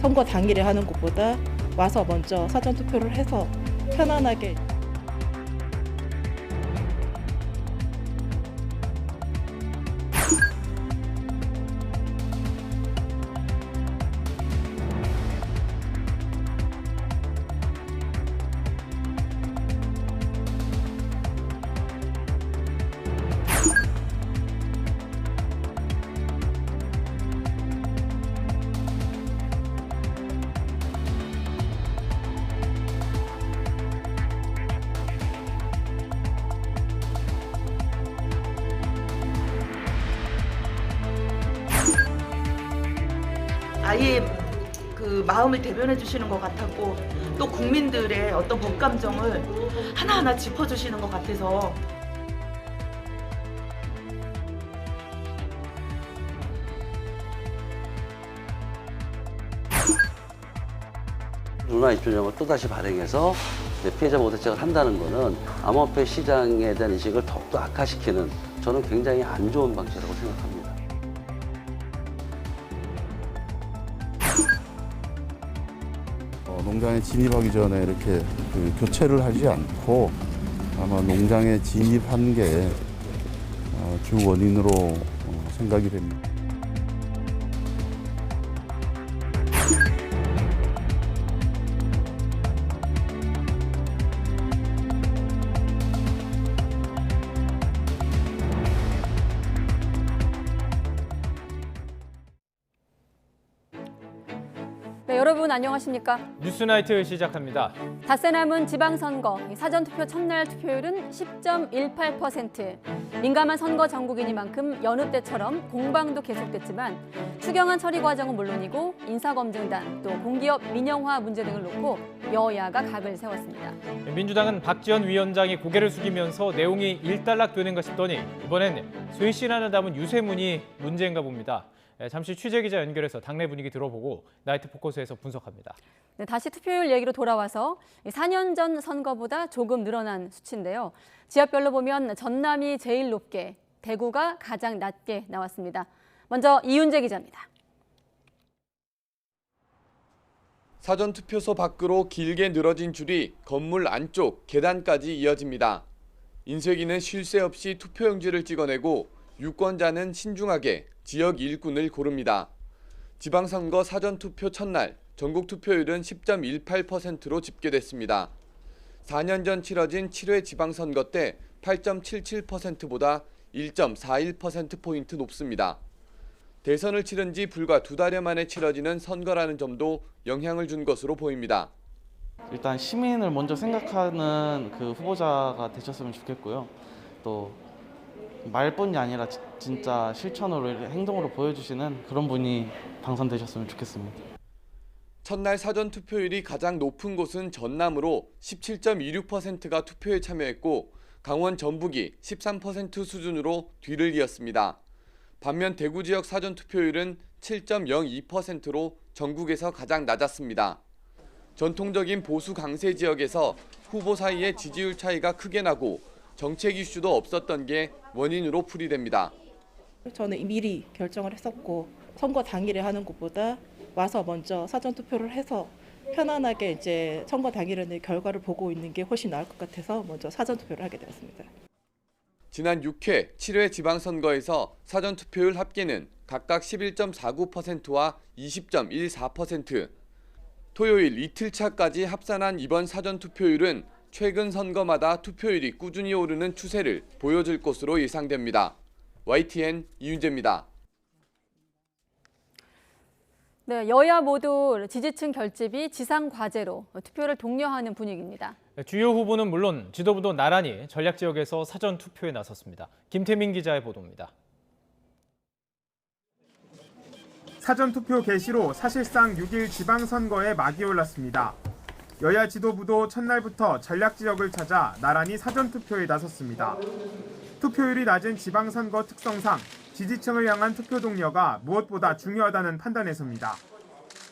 선거 당일에 하는 것보다 와서 먼저 사전 투표를 해서 편안하게. 아예 그 마음을 대변해 주시는 것 같았고, 또 국민들의 어떤 법 감정을 하나하나 짚어주시는 것 같아서 누나 입주령을 또다시 발행해서 피해자 보호 대책을 한다는 거는 암호화폐 시장에 대한 인식을 더욱더 악화시키는, 저는 굉장히 안 좋은 방식이라고 생각합니다. 농장에 진입하기 전에 이렇게 교체를 하지 않고 아마 농장에 진입한 게 주 원인으로 생각이 됩니다. 네, 여러분 안녕하십니까? 뉴스나이트 시작합니다. 닷새 남은 지방선거, 사전투표 첫날 투표율은 10.18%. 민감한 선거 전국이니만큼 여느 때처럼 공방도 계속됐지만 추경안 처리 과정은 물론이고 인사검증단, 또 공기업 민영화 문제 등을 놓고 여야가 각을 세웠습니다. 민주당은 박지원 위원장이 고개를 숙이면서 내용이 일단락되는가 싶더니 이번엔 쇄신안을 담은 유세문이 문제인가 봅니다. 잠시 취재기자 연결해서 당내 분위기 들어보고 나이트 포커스에서 분석합니다. 네, 다시 투표율 얘기로 돌아와서 4년 전 선거보다 조금 늘어난 수치인데요. 지역별로 보면 전남이 제일 높게, 대구가 가장 낮게 나왔습니다. 먼저 이윤재 기자입니다. 사전투표소 밖으로 길게 늘어진 줄이 건물 안쪽 계단까지 이어집니다. 인쇄기는 쉴 새 없이 투표용지를 찍어내고 유권자는 신중하게 지역 일꾼을 고릅니다. 지방선거 사전투표 첫날 전국 투표율은 10.18%로 집계됐습니다. 4년 전 치러진 7회 지방선거 때 8.77%보다 1.41%포인트 높습니다. 대선을 치른 지 불과 2달여 만에 치러지는 선거라는 점도 영향을 준 것으로 보입니다. 일단 시민을 먼저 생각하는 그 후보자가 되셨으면 좋겠고요. 또 말뿐이 아니라 진짜 실천으로 행동으로 보여주시는 그런 분이 당선되셨으면 좋겠습니다. 첫날 사전투표율이 가장 높은 곳은 전남으로 17.26%가 투표에 참여했고 강원 전북이 13% 수준으로 뒤를 이었습니다. 반면 대구 지역 사전투표율은 7.02%로 전국에서 가장 낮았습니다. 전통적인 보수 강세 지역에서 후보 사이의 지지율 차이가 크게 나고 정책 이슈도 없었던 게 원인으로 풀이됩니다. 저는 미리 결정을 했었고 선거 당일에 하는 것보다 와서 먼저 사전 투표를 해서 편안하게 이제 선거 당일에는 결과를 보고 있는 게 훨씬 나을 것 같아서 먼저 사전 투표를 하게 되었습니다. 지난 6회, 7회 지방선거에서 사전투표율 합계는 각각 11.49%와 20.14%. 토요일 이틀 차까지 합산한 이번 사전투표율은 최근 선거마다 투표율이 꾸준히 오르는 추세를 보여줄 것으로 예상됩니다. YTN 이윤재입니다. 네, 여야 모두 지지층 결집이 지상 과제로 투표를 독려하는 분위기입니다. 주요 후보는 물론 지도부도 나란히 전략 지역에서 사전 투표에 나섰습니다. 김태민 기자의 보도입니다. 사전투표 개시로 사실상 6일 지방선거에 막이 올랐습니다. 여야 지도부도 첫날부터 전략 지역을 찾아 나란히 사전투표에 나섰습니다. 투표율이 낮은 지방선거 특성상 지지층을 향한 투표 독려가 무엇보다 중요하다는 판단에서입니다.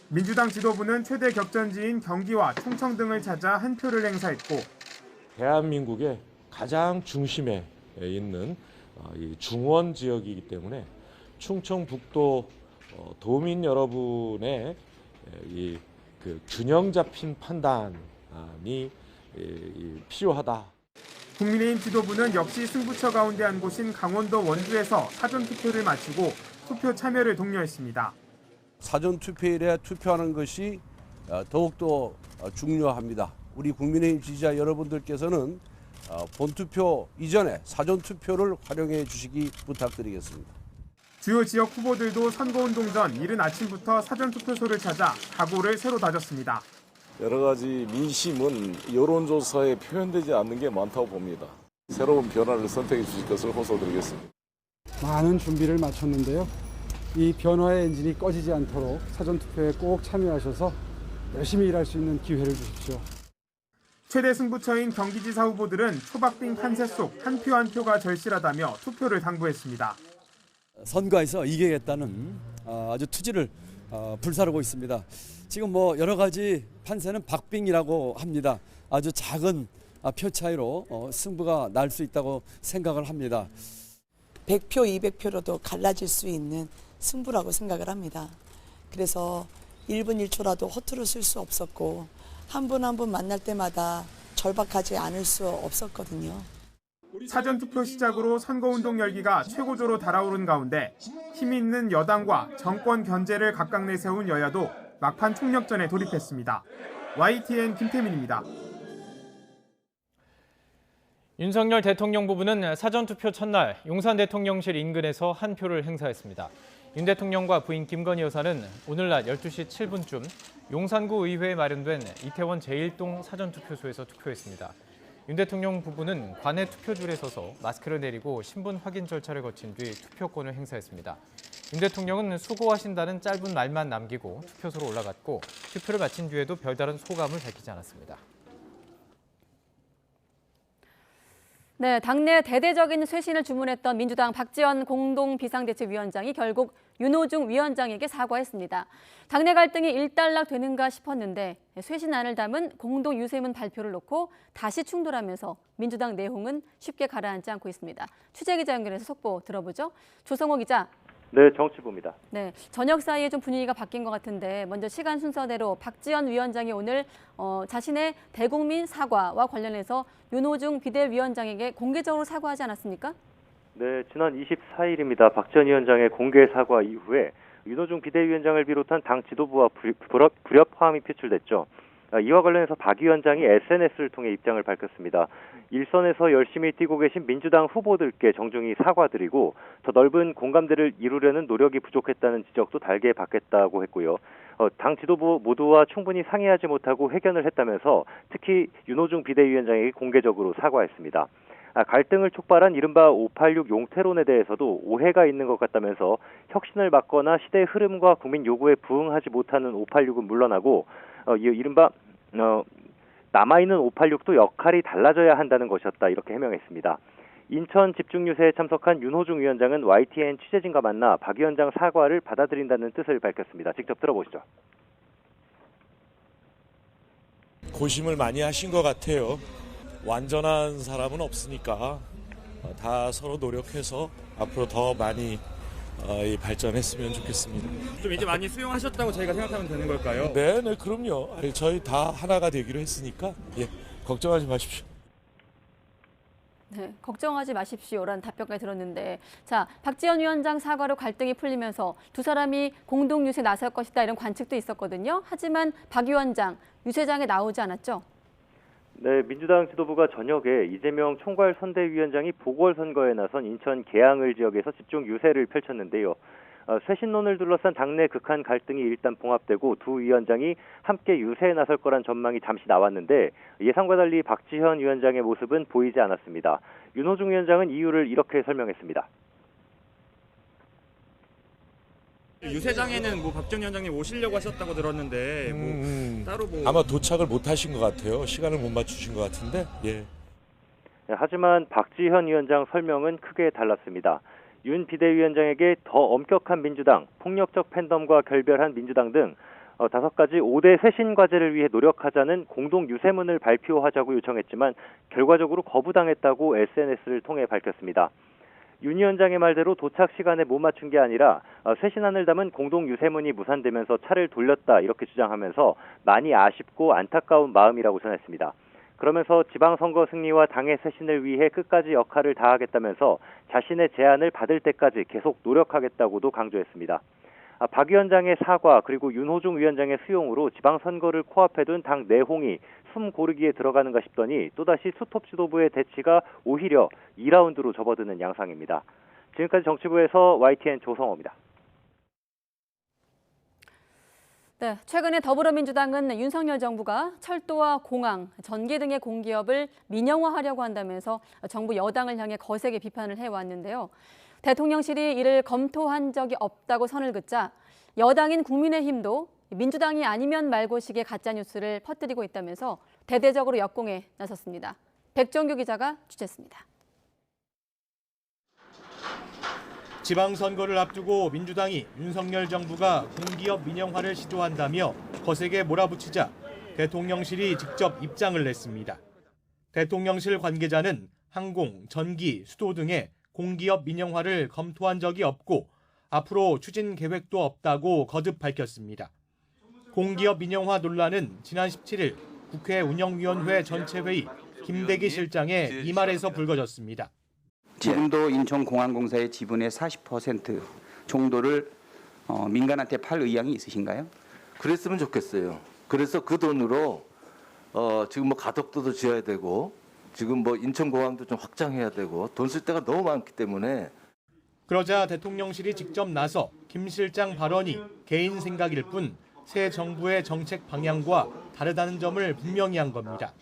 민주당 지도부는 최대 격전지인 경기와 충청 등을 찾아 한 표를 행사했고, 대한민국의 가장 중심에 있는 이 중원 지역이기 때문에 충청북도 도민 여러분의 그 균형 잡힌 판단이 필요하다. 국민의힘 지도부는 역시 승부처 가운데 한 곳인 강원도 원주에서 사전투표를 마치고 투표 참여를 독려했습니다. 사전투표일에 투표하는 것이 더욱더 중요합니다. 우리 국민의힘 지지자 여러분들께서는 본투표 이전에 사전투표를 활용해 주시기 부탁드리겠습니다. 주요 지역 후보들도 선거운동 전 이른 아침부터 사전투표소를 찾아 각오를 새로 다졌습니다. 여러 가지 민심은 여론조사에 표현되지 않는 게 많다고 봅니다. 새로운 변화를 선택해 주실 것을 호소드리겠습니다. 많은 준비를 마쳤는데요. 이 변화의 엔진이 꺼지지 않도록 사전투표에 꼭 참여하셔서 열심히 일할 수 있는 기회를 주십시오. 최대 승부처인 경기지사 후보들은 초박빙 판세 속 한 표 한 표가 절실하다며 투표를 당부했습니다. 선거에서 이기겠다는 아주 투지를 불사르고 있습니다. 지금 여러 가지 판세는 박빙이라고 합니다. 아주 작은 표 차이로 승부가 날 수 있다고 생각을 합니다. 100표, 200표로도 갈라질 수 있는 승부라고 생각을 합니다. 그래서 1분 1초라도 허투루 쓸 수 없었고 한 분 한 분 만날 때마다 절박하지 않을 수 없었거든요. 사전투표 시작으로 선거운동 열기가 최고조로 달아오른 가운데 힘 있는 여당과 정권 견제를 각각 내세운 여야도 막판 총력전에 돌입했습니다. YTN 김태민입니다. 윤석열 대통령 부부는 사전투표 첫날 용산 대통령실 인근에서 한 표를 행사했습니다. 윤 대통령과 부인 김건희 여사는 오늘 낮 12시 7분쯤 용산구 의회에 마련된 이태원 제1동 사전투표소에서 투표했습니다. 윤 대통령 부부는 관내 투표줄에 서서 마스크를 내리고 신분 확인 절차를 거친 뒤 투표권을 행사했습니다. 윤 대통령은 수고하신다는 짧은 말만 남기고 투표소로 올라갔고 투표를 마친 뒤에도 별다른 소감을 밝히지 않았습니다. 네, 당내 대대적인 쇄신을 주문했던 민주당 박지원 공동비상대책위원장이 결국 윤호중 위원장에게 사과했습니다. 당내 갈등이 일단락되는가 싶었는데 쇄신안을 담은 공동유세문 발표를 놓고 다시 충돌하면서 민주당 내홍은 쉽게 가라앉지 않고 있습니다. 취재기자 연결해서 속보 들어보죠. 조성호 기자. 네, 정치부입니다. 네, 저녁 사이에 좀 분위기가 바뀐 것 같은데 먼저 시간 순서대로 박지원 위원장이 오늘 자신의 대국민 사과와 관련해서 윤호중 비대위원장에게 공개적으로 사과하지 않았습니까? 네, 지난 24일입니다. 박지원 위원장의 공개 사과 이후에 윤호중 비대위원장을 비롯한 당 지도부와 불협화음이 표출됐죠. 이와 관련해서 박 위원장이 SNS를 통해 입장을 밝혔습니다. 일선에서 열심히 뛰고 계신 민주당 후보들께 정중히 사과드리고 더 넓은 공감대를 이루려는 노력이 부족했다는 지적도 달게 받겠다고 했고요. 당 지도부 모두와 충분히 상의하지 못하고 회견을 했다면서 특히 윤호중 비대위원장에게 공개적으로 사과했습니다. 갈등을 촉발한 이른바 586 용태론에 대해서도 오해가 있는 것 같다면서 혁신을 막거나 시대의 흐름과 국민 요구에 부응하지 못하는 586은 물러나고 이른바 남아있는 586도 역할이 달라져야 한다는 것이었다 이렇게 해명했습니다. 인천 집중유세에 참석한 윤호중 위원장은 YTN 취재진과 만나 박 위원장 사과를 받아들인다는 뜻을 밝혔습니다. 직접 들어보시죠. 고심을 많이 하신 것 같아요. 완전한 사람은 없으니까 다 서로 노력해서 앞으로 더 많이 발전했으면 좋겠습니다. 좀 이제 많이 수용하셨다고 저희가 생각하면 되는 걸까요? 네, 그럼요. 저희 다 하나가 되기로 했으니까 걱정하지 마십시오. 네, 걱정하지 마십시오라는 답변까지 들었는데 자, 박지원 위원장 사과로 갈등이 풀리면서 두 사람이 공동 유세 나설 것이다 이런 관측도 있었거든요. 하지만 박 위원장 유세장에 나오지 않았죠? 네, 민주당 지도부가 저녁에 이재명 총괄 선대위원장이 보궐선거에 나선 인천 계양을 지역에서 집중 유세를 펼쳤는데요. 쇄신론을 둘러싼 당내 극한 갈등이 일단 봉합되고 두 위원장이 함께 유세에 나설 거란 전망이 잠시 나왔는데 예상과 달리 박지원 위원장의 모습은 보이지 않았습니다. 윤호중 위원장은 이유를 이렇게 설명했습니다. 유세장에는 박지원 위원장님 오시려고 하셨다고 들었는데 따로 아마 도착을 못 하신 것 같아요. 시간을 못 맞추신 것 같은데. 예. 하지만 박지현 위원장 설명은 크게 달랐습니다. 윤 비대위원장에게 더 엄격한 민주당, 폭력적 팬덤과 결별한 민주당 등 5가지 5대 쇄신 과제를 위해 노력하자는 공동 유세문을 발표하자고 요청했지만 결과적으로 거부당했다고 SNS를 통해 밝혔습니다. 윤 위원장의 말대로 도착 시간에 못 맞춘 게 아니라 쇄신안을 담은 공동 유세문이 무산되면서 차를 돌렸다 이렇게 주장하면서 많이 아쉽고 안타까운 마음이라고 전했습니다. 그러면서 지방선거 승리와 당의 쇄신을 위해 끝까지 역할을 다하겠다면서 자신의 제안을 받을 때까지 계속 노력하겠다고도 강조했습니다. 박 위원장의 사과 그리고 윤호중 위원장의 수용으로 지방선거를 코앞에 둔 당 내홍이 숨 고르기에 들어가는가 싶더니 또다시 수톱 지도부의 대치가 오히려 2라운드로 접어드는 양상입니다. 지금까지 정치부에서 YTN 조성호입니다. 네, 최근에 더불어민주당은 윤석열 정부가 철도와 공항, 전기 등의 공기업을 민영화하려고 한다면서 정부 여당을 향해 거세게 비판을 해왔는데요. 대통령실이 이를 검토한 적이 없다고 선을 긋자 여당인 국민의힘도 민주당이 아니면 말고식의 가짜뉴스를 퍼뜨리고 있다면서 대대적으로 역공에 나섰습니다. 백정규 기자가 취재했습니다. 지방선거를 앞두고 민주당이 윤석열 정부가 공기업 민영화를 시도한다며 거세게 몰아붙이자 대통령실이 직접 입장을 냈습니다. 대통령실 관계자는 항공, 전기, 수도 등의 공기업 민영화를 검토한 적이 없고 앞으로 추진 계획도 없다고 거듭 밝혔습니다. 공기업 민영화 논란은 지난 17일 국회 운영위원회 전체회의 김대기 실장의 이 말에서 불거졌습니다. 지금도 인천공항공사의 지분의 40% 정도를 민간한테 팔 의향이 있으신가요? 그랬으면 좋겠어요. 그래서 그 돈으로 지금 뭐 가덕도도 지어야 되고 지금 뭐 인천공항도 좀 확장해야 되고 돈 쓸 데가 너무 많기 때문에. 그러자 대통령실이 직접 나서 김 실장 발언이 개인 생각일 뿐 새 정부의 정책 방향과 다르다는 점을 분명히 한 겁니다.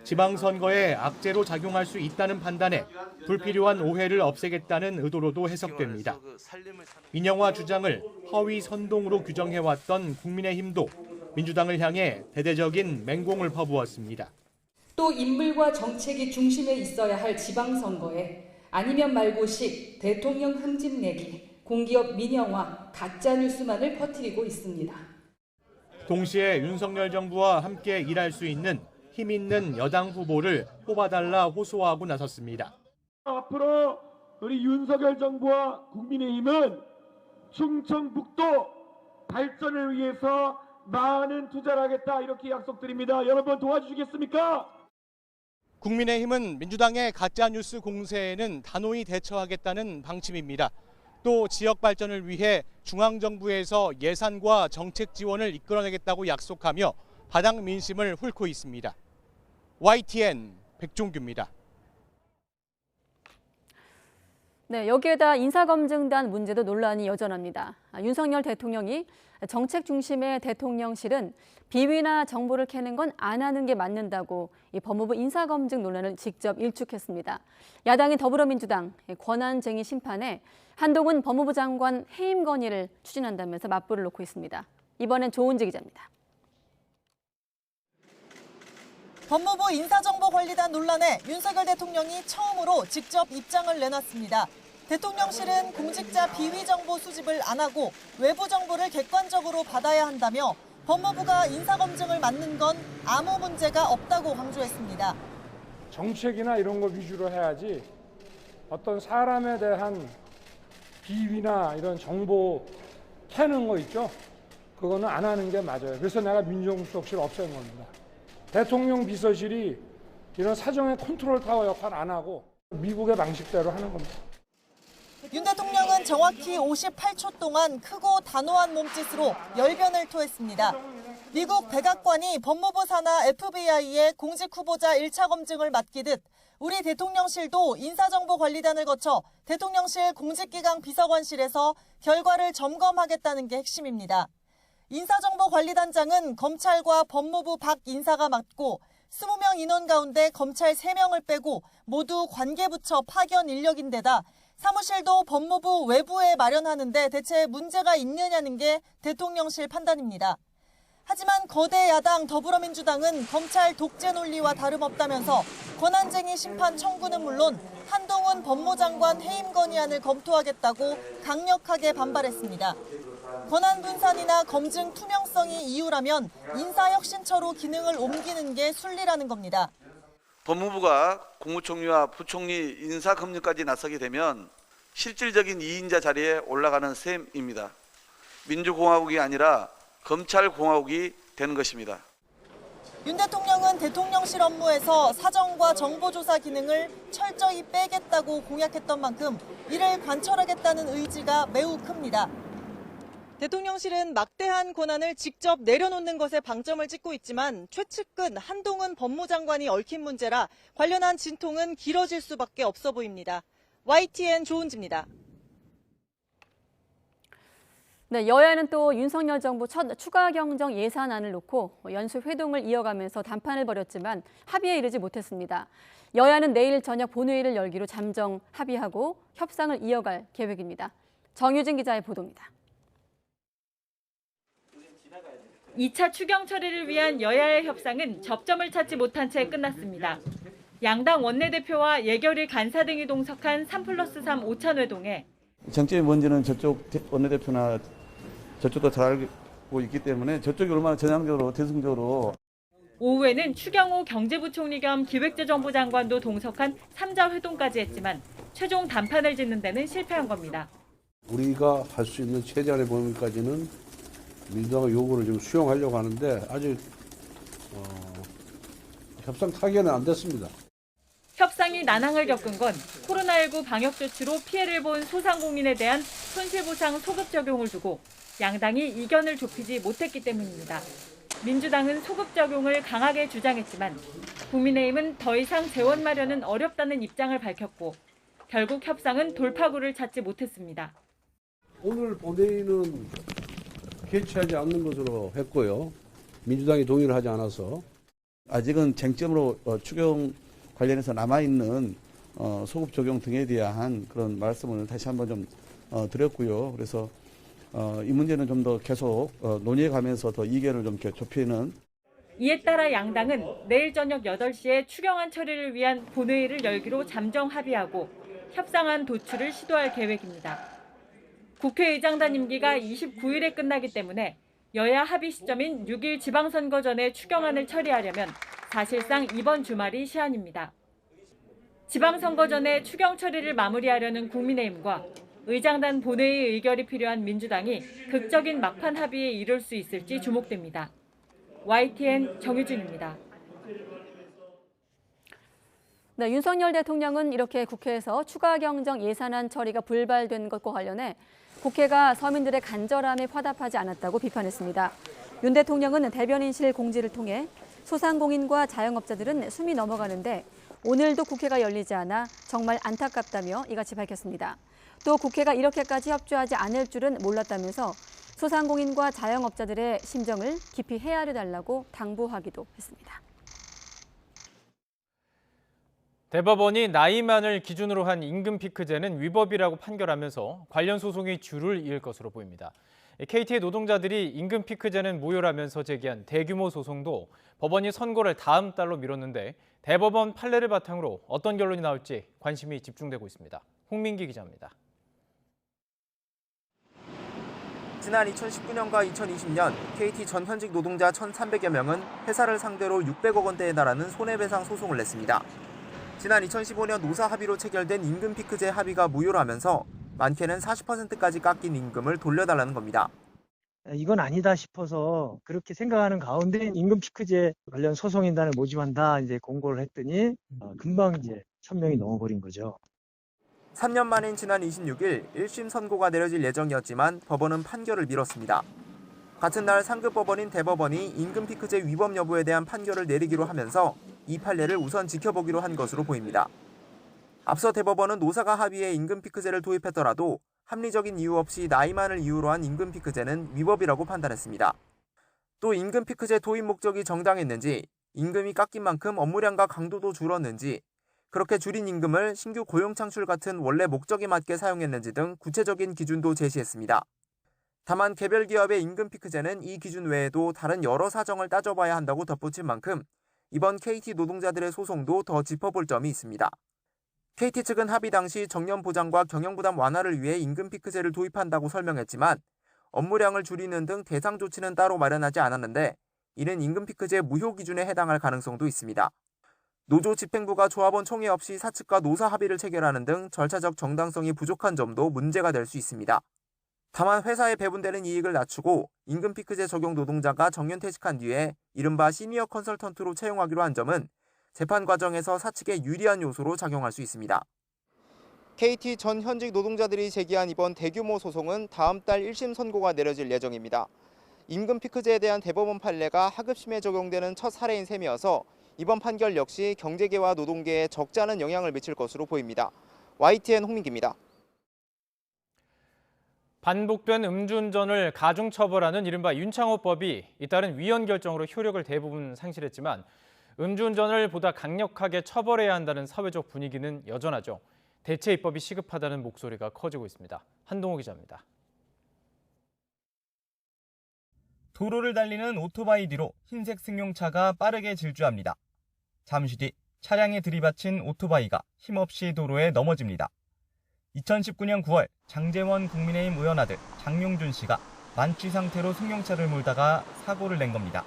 지방선거에 악재로 작용할 수 있다는 판단에 불필요한 오해를 없애겠다는 의도로도 해석됩니다. 민영화 주장을 허위 선동으로 규정해왔던 국민의힘도 민주당을 향해 대대적인 맹공을 퍼부었습니다. 또 인물과 정책이 중심에 있어야 할 지방선거에 아니면 말고식 대통령 흠집내기, 공기업 민영화, 가짜뉴스만을 퍼뜨리고 있습니다. 동시에 윤석열 정부와 함께 일할 수 있는 힘 있는 여당 후보를 뽑아달라 호소하고 나섰습니다. 앞으로 우리 윤석열 정부와 국민의힘은 충청북도 발전을 위해서 많은 투자를 하겠다 이렇게 약속드립니다. 여러분 도와주시겠습니까? 국민의힘은 민주당의 가짜뉴스 공세에는 단호히 대처하겠다는 방침입니다. 또 지역 발전을 위해 중앙정부에서 예산과 정책 지원을 이끌어내겠다고 약속하며 바닥 민심을 훑고 있습니다. YTN 백종규입니다. 네, 여기에다 인사검증단 문제도 논란이 여전합니다. 윤석열 대통령이 정책 중심의 대통령실은 비위나 정보를 캐는 건 안 하는 게 맞는다고 이 법무부 인사검증 논란을 직접 일축했습니다. 야당인 더불어민주당 권한쟁의 심판에 한동훈 법무부 장관 해임 건의를 추진한다면서 맞불을 놓고 있습니다. 이번엔 조은지 기자입니다. 법무부 인사정보관리단 논란에 윤석열 대통령이 처음으로 직접 입장을 내놨습니다. 대통령실은 공직자 비위 정보 수집을 안 하고 외부 정보를 객관적으로 받아야 한다며 법무부가 인사검증을 맡는 건 아무 문제가 없다고 강조했습니다. 정책이나 이런 거 위주로 해야지 어떤 사람에 대한 비위나 이런 정보 캐는 거 있죠? 그거는 안 하는 게 맞아요. 그래서 내가 민정수석실 없앤 겁니다. 대통령 비서실이 이런 사정의 컨트롤 타워 역할 안 하고 미국의 방식대로 하는 겁니다. 윤 대통령은 정확히 58초 동안 크고 단호한 몸짓으로 열변을 토했습니다. 미국 백악관이 법무부 산하 FBI의 공직 후보자 1차 검증을 맡기듯 우리 대통령실도 인사정보관리단을 거쳐 대통령실 공직기강 비서관실에서 결과를 점검하겠다는 게 핵심입니다. 인사정보관리단장은 검찰과 법무부 박 인사가 맡고 20명 인원 가운데 검찰 3명을 빼고 모두 관계부처 파견 인력인데다 사무실도 법무부 외부에 마련하는데 대체 문제가 있느냐는 게 대통령실 판단입니다. 하지만 거대 야당 더불어민주당은 검찰 독재 논리와 다름없다면서 권한쟁의 심판 청구는 물론 한동훈 법무장관 해임 건의안을 검토하겠다고 강력하게 반발했습니다. 권한 분산이나 검증 투명성이 이유라면 인사혁신처로 기능을 옮기는 게 순리라는 겁니다. 법무부가 국무총리와 부총리 인사검증까지 나서게 되면 실질적인 2인자 자리에 올라가는 셈입니다. 민주공화국이 아니라 검찰공화국이 되는 것입니다. 윤 대통령은 대통령실 업무에서 사정과 정보조사 기능을 철저히 빼겠다고 공약했던 만큼 이를 관철하겠다는 의지가 매우 큽니다. 대통령실은 막대한 권한을 직접 내려놓는 것에 방점을 찍고 있지만 최측근 한동훈 법무장관이 얽힌 문제라 관련한 진통은 길어질 수밖에 없어 보입니다. YTN 조은지입니다. 네, 여야는 또 윤석열 정부 첫 추가 경정 예산안을 놓고 연수 회동을 이어가면서 담판을 벌였지만 합의에 이르지 못했습니다. 여야는 내일 저녁 본회의를 열기로 잠정 합의하고 협상을 이어갈 계획입니다. 정유진 기자의 보도입니다. 2차 추경 처리를 위한 여야의 협상은 접점을 찾지 못한 채 끝났습니다. 양당 원내대표와 예결위 간사 등이 동석한 3+3 오찬 회동에 쟁점이 뭔지는 저쪽 원내대표나 저쪽도 잘 알고 있기 때문에 저쪽이 얼마나 전향적으로 대승적으로 오후에는 추경호 경제부총리 겸 기획재정부 장관도 동석한 3자 회동까지 했지만 최종 담판을 짓는 데는 실패한 겁니다. 우리가 할 수 있는 최대한의 범위까지는 민주당의 요구를 좀 수용하려고 하는데 아직 협상 타결은 안 됐습니다. 협상이 난항을 겪은 건 코로나19 방역 조치로 피해를 본 소상공인에 대한 손실보상 소급 적용을 두고 양당이 이견을 좁히지 못했기 때문입니다. 민주당은 소급 적용을 강하게 주장했지만 국민의힘은 더 이상 재원 마련은 어렵다는 입장을 밝혔고 결국 협상은 돌파구를 찾지 못했습니다. 오늘 본회의는 개최하지 않는 것으로 했고요. 민주당이 동의를 하지 않아서. 아직은 쟁점으로 추경 관련해서 남아있는 소급 적용 등에 대한 그런 말씀을 다시 한번 좀 드렸고요. 그래서 이 문제는 좀 더 계속 논의해 가면서 더 이견을 좀 이렇게 좁히는. 이에 따라 양당은 내일 저녁 8시에 추경안 처리를 위한 본회의를 열기로 잠정 합의하고 협상안 도출을 시도할 계획입니다. 국회의장단 임기가 29일에 끝나기 때문에 여야 합의 시점인 6일 지방선거 전에 추경안을 처리하려면 사실상 이번 주말이 시한입니다. 지방선거 전에 추경 처리를 마무리하려는 국민의힘과 의장단 본회의 의결이 필요한 민주당이 극적인 막판 합의에 이를 수 있을지 주목됩니다. YTN 정유진입니다. 네, 윤석열 대통령은 이렇게 국회에서 추가 경정 예산안 처리가 불발된 것과 관련해 국회가 서민들의 간절함에 화답하지 않았다고 비판했습니다. 윤 대통령은 대변인실 공지를 통해 소상공인과 자영업자들은 숨이 넘어가는데 오늘도 국회가 열리지 않아 정말 안타깝다며 이같이 밝혔습니다. 또 국회가 이렇게까지 협조하지 않을 줄은 몰랐다면서 소상공인과 자영업자들의 심정을 깊이 헤아려 달라고 당부하기도 했습니다. 대법원이 나이만을 기준으로 한 임금 피크제는 위법이라고 판결하면서 관련 소송이 줄을 이을 것으로 보입니다. KT의 노동자들이 임금 피크제는 무효라면서 제기한 대규모 소송도 법원이 선고를 다음 달로 미뤘는데 대법원 판례를 바탕으로 어떤 결론이 나올지 관심이 집중되고 있습니다. 홍민기 기자입니다. 지난 2019년과 2020년 KT 전 현직 노동자 1,300여 명은 회사를 상대로 600억 원대에 달하는 손해배상 소송을 냈습니다. 지난 2015년 노사 합의로 체결된 임금 피크제 합의가 무효라면서 많게는 40%까지 깎인 임금을 돌려달라는 겁니다. 이건 아니다 싶어서 그렇게 생각하는 가운데 임금 피크제 관련 소송인단을 모집한다 이제 공고를 했더니 금방 이제 1,000명이 넘어버린 거죠. 3년 만인 지난 26일 1심 선고가 내려질 예정이었지만 법원은 판결을 미뤘습니다. 같은 날 상급 법원인 대법원이 임금 피크제 위법 여부에 대한 판결을 내리기로 하면서 이 판례를 우선 지켜보기로 한 것으로 보입니다. 앞서 대법원은 노사가 합의해 임금 피크제를 도입했더라도 합리적인 이유 없이 나이만을 이유로 한 임금 피크제는 위법이라고 판단했습니다. 또 임금 피크제 도입 목적이 정당했는지, 임금이 깎인 만큼 업무량과 강도도 줄었는지, 그렇게 줄인 임금을 신규 고용 창출 같은 원래 목적에 맞게 사용했는지 등 구체적인 기준도 제시했습니다. 다만 개별 기업의 임금 피크제는 이 기준 외에도 다른 여러 사정을 따져봐야 한다고 덧붙인 만큼 이번 KT 노동자들의 소송도 더 짚어볼 점이 있습니다. KT 측은 합의 당시 정년 보장과 경영 부담 완화를 위해 임금 피크제를 도입한다고 설명했지만 업무량을 줄이는 등 대상 조치는 따로 마련하지 않았는데 이는 임금 피크제 무효 기준에 해당할 가능성도 있습니다. 노조 집행부가 조합원 총회 없이 사측과 노사 합의를 체결하는 등 절차적 정당성이 부족한 점도 문제가 될 수 있습니다. 다만 회사에 배분되는 이익을 낮추고 임금 피크제 적용 노동자가 정년퇴직한 뒤에 이른바 시니어 컨설턴트로 채용하기로 한 점은 재판 과정에서 사측에 유리한 요소로 작용할 수 있습니다. KT 전 현직 노동자들이 제기한 이번 대규모 소송은 다음 달 1심 선고가 내려질 예정입니다. 임금 피크제에 대한 대법원 판례가 하급심에 적용되는 첫 사례인 셈이어서 이번 판결 역시 경제계와 노동계에 적지 않은 영향을 미칠 것으로 보입니다. YTN 홍민기입니다. 반복된 음주운전을 가중처벌하는 이른바 윤창호법이 잇따른 위헌 결정으로 효력을 대부분 상실했지만 음주운전을 보다 강력하게 처벌해야 한다는 사회적 분위기는 여전하죠. 대체 입법이 시급하다는 목소리가 커지고 있습니다. 한동호 기자입니다. 도로를 달리는 오토바이 뒤로 흰색 승용차가 빠르게 질주합니다. 잠시 뒤 차량에 들이받친 오토바이가 힘없이 도로에 넘어집니다. 2019년 9월 장제원 국민의힘 의원 아들 장용준 씨가 만취 상태로 승용차를 몰다가 사고를 낸 겁니다.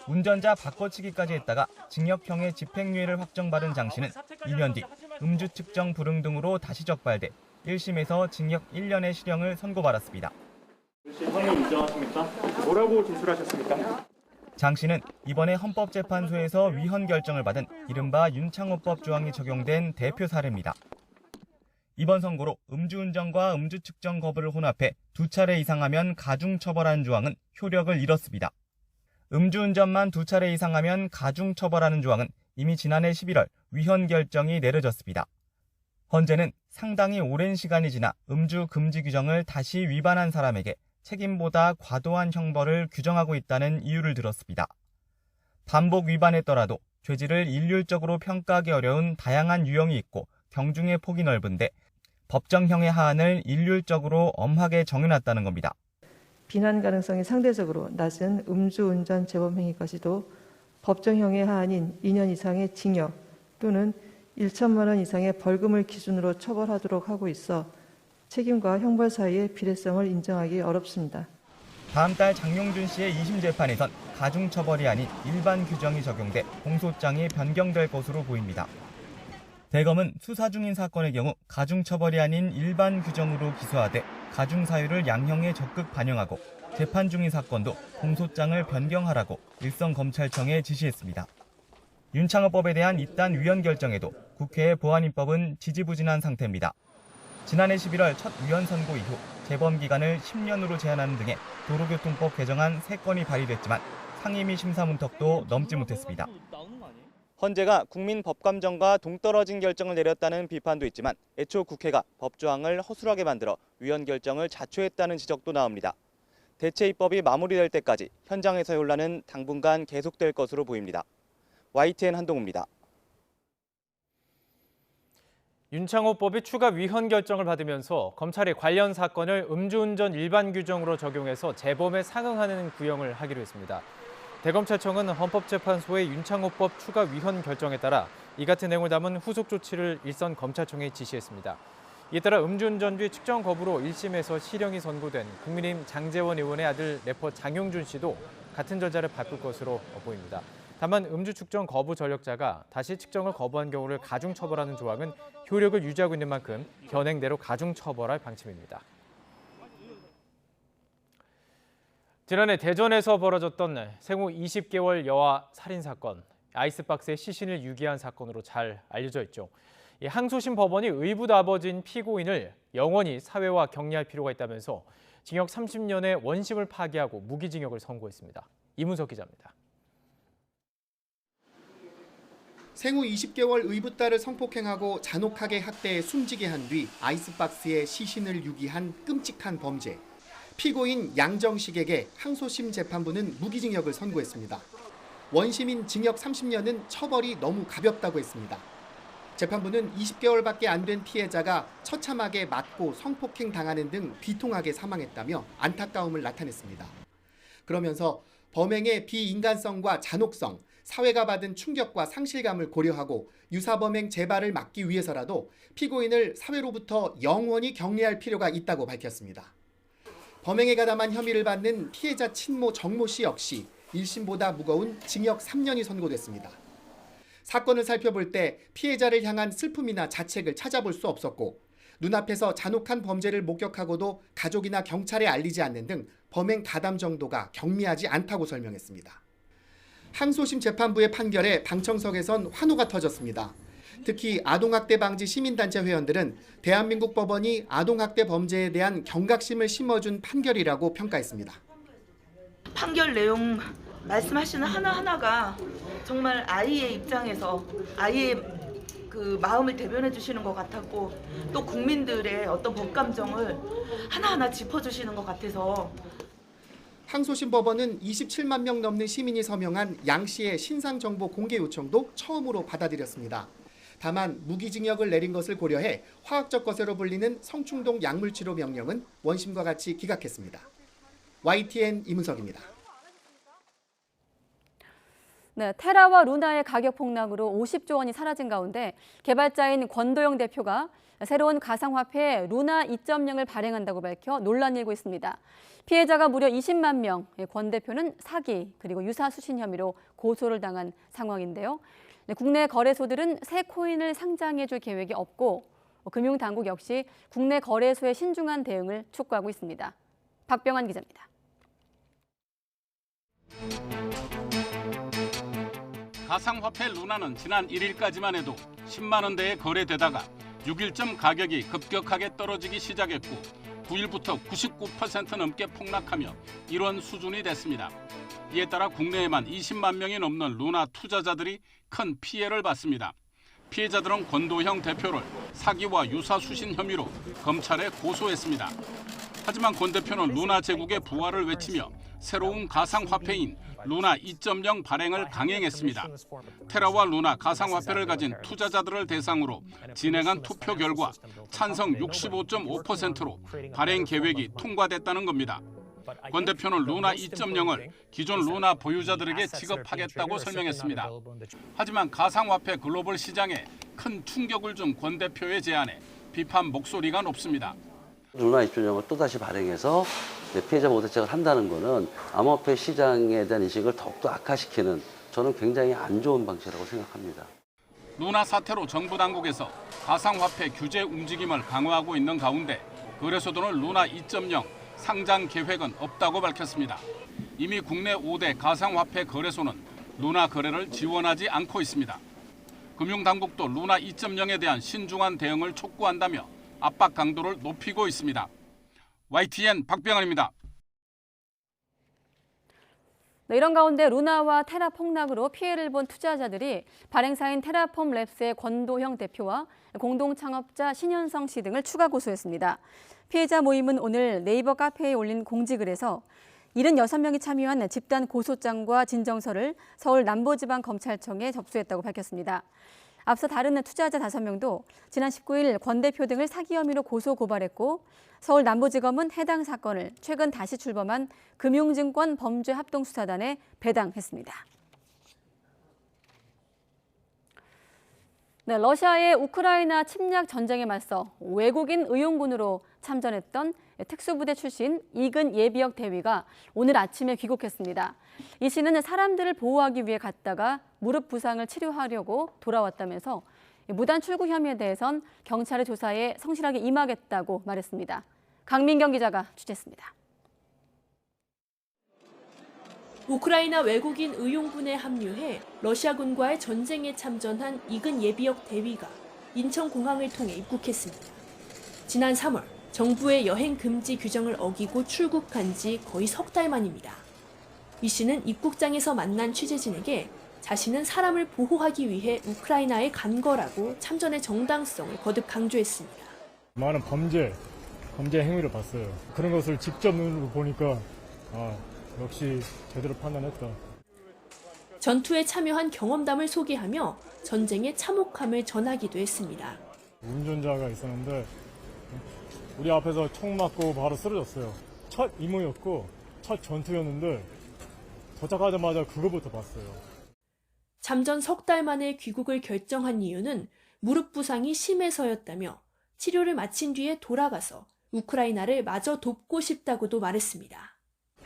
운전자 바꿔치기까지 했다가 징역형의 집행유예를 확정받은 장 씨는 2년 뒤 음주 측정 불응 등으로 다시 적발돼 1심에서 징역 1년의 실형을 선고받았습니다. 형님 인정하십니까? 뭐라고 진술하셨습니까? 장 씨는 이번에 헌법재판소에서 위헌 결정을 받은 이른바 윤창호법 조항이 적용된 대표 사례입니다. 이번 선고로 음주운전과 음주 측정 거부를 혼합해 2차례 이상 하면 가중처벌하는 조항은 효력을 잃었습니다. 음주운전만 2차례 이상 하면 가중처벌하는 조항은 이미 지난해 11월 위헌 결정이 내려졌습니다. 헌재는 상당히 오랜 시간이 지나 음주 금지 규정을 다시 위반한 사람에게 책임보다 과도한 형벌을 규정하고 있다는 이유를 들었습니다. 반복 위반했더라도 죄질을 일률적으로 평가하기 어려운 다양한 유형이 있고 경중의 폭이 넓은데 법정형의 하한을 일률적으로 엄하게 정해놨다는 겁니다. 비난 가능성이 상대적으로 낮은 음주운전 재범 행위까지도 법정형의 하한인 2년 이상의 징역 또는 1천만 원 이상의 벌금을 기준으로 처벌하도록 하고 있어 책임과 형벌 사이의 비례성을 인정하기 어렵습니다. 다음 달 장용준 씨의 2심 재판에선 가중처벌이 아닌 일반 규정이 적용돼 공소장이 변경될 것으로 보입니다. 대검은 수사 중인 사건의 경우 가중처벌이 아닌 일반 규정으로 기소하되 가중사유를 양형에 적극 반영하고 재판 중인 사건도 공소장을 변경하라고 일선검찰청에 지시했습니다. 윤창호법에 대한 이딴 위헌 결정에도 국회의 보안입법은 지지부진한 상태입니다. 지난해 11월 첫 위헌 선고 이후 재범 기간을 10년으로 제한하는 등의 도로교통법 개정안 3건이 발의됐지만 상임위 심사 문턱도 넘지 못했습니다. 헌재가 국민 법감정과 동떨어진 결정을 내렸다는 비판도 있지만 애초 국회가 법조항을 허술하게 만들어 위헌 결정을 자초했다는 지적도 나옵니다. 대체 입법이 마무리될 때까지 현장에서의 혼란은 당분간 계속될 것으로 보입니다. YTN 한동우입니다. 윤창호법이 추가 위헌 결정을 받으면서 검찰이 관련 사건을 음주운전 일반 규정으로 적용해서 재범에 상응하는 구형을 하기로 했습니다. 대검찰청은 헌법재판소의 윤창호법 추가 위헌 결정에 따라 이 같은 내용을 담은 후속 조치를 일선 검찰청에 지시했습니다. 이에 따라 음주운전 뒤 측정 거부로 1심에서 실형이 선고된 국민의힘 장제원 의원의 아들 래퍼 장용준 씨도 같은 절차를 밟을 것으로 보입니다. 다만 음주 측정 거부 전력자가 다시 측정을 거부한 경우를 가중처벌하는 조항은 효력을 유지하고 있는 만큼 현행대로 가중처벌할 방침입니다. 지난해 대전에서 벌어졌던 생후 20개월 여아 살인 사건, 아이스박스에 시신을 유기한 사건으로 잘 알려져 있죠. 항소심 법원이 의붓 아버지인 피고인을 영원히 사회와 격리할 필요가 있다면서 징역 30년의 원심을 파기하고 무기징역을 선고했습니다. 이문석 기자입니다. 생후 20개월 의붓딸을 성폭행하고 잔혹하게 학대해 숨지게 한 뒤 아이스박스에 시신을 유기한 끔찍한 범죄. 피고인 양정식에게 항소심 재판부는 무기징역을 선고했습니다. 원심인 징역 30년은 처벌이 너무 가볍다고 했습니다. 재판부는 20개월밖에 안 된 피해자가 처참하게 맞고 성폭행 당하는 등 비통하게 사망했다며 안타까움을 나타냈습니다. 그러면서 범행의 비인간성과 잔혹성, 사회가 받은 충격과 상실감을 고려하고 유사범행 재발을 막기 위해서라도 피고인을 사회로부터 영원히 격리할 필요가 있다고 밝혔습니다. 범행에 가담한 혐의를 받는 피해자 친모 정모 씨 역시 1심보다 무거운 징역 3년이 선고됐습니다. 사건을 살펴볼 때 피해자를 향한 슬픔이나 자책을 찾아볼 수 없었고 눈앞에서 잔혹한 범죄를 목격하고도 가족이나 경찰에 알리지 않는 등 범행 가담 정도가 경미하지 않다고 설명했습니다. 항소심 재판부의 판결에 방청석에선 환호가 터졌습니다. 특히 아동학대 방지 시민단체 회원들은 대한민국 법원이 아동학대 범죄에 대한 경각심을 심어준 판결이라고 평가했습니다. 판결 내용 말씀하시는 하나하나가 정말 아이의 입장에서 아이의 그 마음을 대변해 주시는 것 같았고 또 국민들의 어떤 법 감정을 하나하나 짚어주시는 것 같아서 항소심 법원은 27만 명 넘는 시민이 서명한 양 씨의 신상 정보 공개 요청도 처음으로 받아들였습니다. 다만 무기징역을 내린 것을 고려해 화학적 거세로 불리는 성충동 약물치료 명령은 원심과 같이 기각했습니다. YTN 이문석입니다. 네, 테라와 루나의 가격 폭락으로 50조 원이 사라진 가운데 개발자인 권도영 대표가 새로운 가상화폐 루나 2.0을 발행한다고 밝혀 논란이 일고 있습니다. 피해자가 무려 20만 명, 권 대표는 사기 그리고 유사 수신 혐의로 고소를 당한 상황인데요. 국내 거래소들은 새 코인을 상장해 줄 계획이 없고 금융당국 역시 국내 거래소의 신중한 대응을 촉구하고 있습니다. 박병환 기자입니다. 가상화폐 루나는 지난 1일까지만 해도 10만 원대에 거래되다가 6일쯤 가격이 급격하게 떨어지기 시작했고 9일부터 99% 넘게 폭락하며 이런 수준이 됐습니다. 이에 따라 국내에만 20만 명이 넘는 루나 투자자들이 큰 피해를 봤습니다. 피해자들은 권도형 대표를 사기와 유사 수신 혐의로 검찰에 고소했습니다. 하지만 권 대표는 루나 제국의 부활을 외치며 새로운 가상화폐인 루나 2.0 발행을 강행했습니다. 테라와 루나 가상화폐를 가진 투자자들을 대상으로 진행한 투표 결과 찬성 65.5%로 발행 계획이 통과됐다는 겁니다. 권 대표는 루나 2.0을 기존 루나 보유자들에게 지급하겠다고 설명했습니다. 하지만 가상화폐 글로벌 시장에 큰 충격을 준 권 대표의 제안에 비판 목소리가 높습니다. 루나 2.0을 또다시 발행해서 피해자 보호 대책을 한다는 것은 암호화폐 시장에 대한 인식을 더욱더 악화시키는 저는 굉장히 안 좋은 방식이라고 생각합니다. 루나 사태로 정부 당국에서 가상화폐 규제 움직임을 강화하고 있는 가운데 거래소들은 루나 2.0 상장 계획은 없다고 밝혔습니다. 이미 국내 5대 가상화폐 거래소는 루나 거래를 지원하지 않고 있습니다. 금융당국도 루나 2.0에 대한 신중한 대응을 촉구한다며 압박 강도를 높이고 있습니다. YTN 박병환입니다. 네, 이런 가운데 루나와 테라 폭락으로 피해를 본 투자자들이 발행사인 테라폼 랩스의 권도형 대표와 공동 창업자 신현성 씨 등을 추가 고소했습니다. 피해자 모임은 오늘 네이버 카페에 올린 공지글에서 76명이 참여한 집단 고소장과 진정서를 서울 남부지방검찰청에 접수했다고 밝혔습니다. 앞서 다른 투자자 5명도 지난 19일 권 대표 등을 사기 혐의로 고소 고발했고 서울 남부지검은 해당 사건을 최근 다시 출범한 금융증권 범죄합동수사단에 배당했습니다. 네, 러시아의 우크라이나 침략 전쟁에 맞서 외국인 의용군으로 참전했던 특수부대 출신 이근 예비역 대위가 오늘 아침에 귀국했습니다. 이 씨는 사람들을 보호하기 위해 갔다가 무릎 부상을 치료하려고 돌아왔다면서 무단 출국 혐의에 대해선 경찰의 조사에 성실하게 임하겠다고 말했습니다. 강민경 기자가 취재했습니다. 우크라이나 외국인 의용군에 합류해 러시아군과의 전쟁에 참전한 이근 예비역 대위가 인천공항을 통해 입국했습니다. 지난 3월 정부의 여행 금지 규정을 어기고 출국한 지 거의 석 달 만입니다. 이 씨는 입국장에서 만난 취재진에게 자신은 사람을 보호하기 위해 우크라이나에 간 거라고 참전의 정당성을 거듭 강조했습니다. 많은 범죄 행위를 봤어요. 그런 것을 직접 눈으로 보니까 역시 제대로 판단했다. 전투에 참여한 경험담을 소개하며 전쟁의 참혹함을 전하기도 했습니다. 운전자가 있었는데 우리 앞에서 총 맞고 바로 쓰러졌어요. 첫 임무였고 첫 전투였는데 도착하자마자 그거부터 봤어요. 잠전 석 달 만에 귀국을 결정한 이유는 무릎 부상이 심해서였다며 치료를 마친 뒤에 돌아가서 우크라이나를 마저 돕고 싶다고도 말했습니다.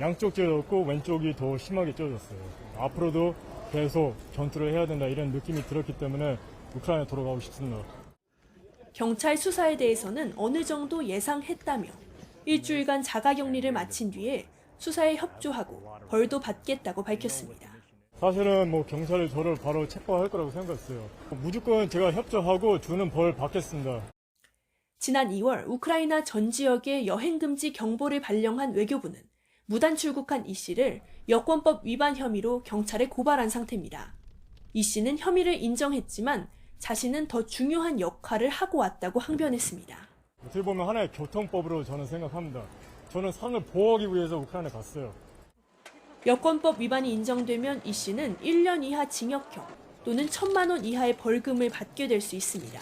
양쪽 찢어졌고 왼쪽이 더 심하게 찢어졌어요. 앞으로도 계속 전투를 해야 된다 이런 느낌이 들었기 때문에 우크라이나 돌아가고 싶습니다. 경찰 수사에 대해서는 어느 정도 예상했다며 일주일간 자가격리를 마친 뒤에 수사에 협조하고 벌도 받겠다고 밝혔습니다. 사실은 경찰이 저를 바로 체포할 거라고 생각했어요. 무조건 제가 협조하고 주는 벌 받겠습니다. 지난 2월 우크라이나 전 지역에 여행금지 경보를 발령한 외교부는 무단 출국한 이 씨를 여권법 위반 혐의로 경찰에 고발한 상태입니다. 이 씨는 혐의를 인정했지만 자신은 더 중요한 역할을 하고 왔다고 항변했습니다. 어떻게 보면 하나의 교통법으로 저는 생각합니다. 저는 삶을 보호하기 위해서 우크라이나에 갔어요. 여권법 위반이 인정되면 이 씨는 1년 이하 징역형 또는 1,000만 원 이하의 벌금을 받게 될 수 있습니다.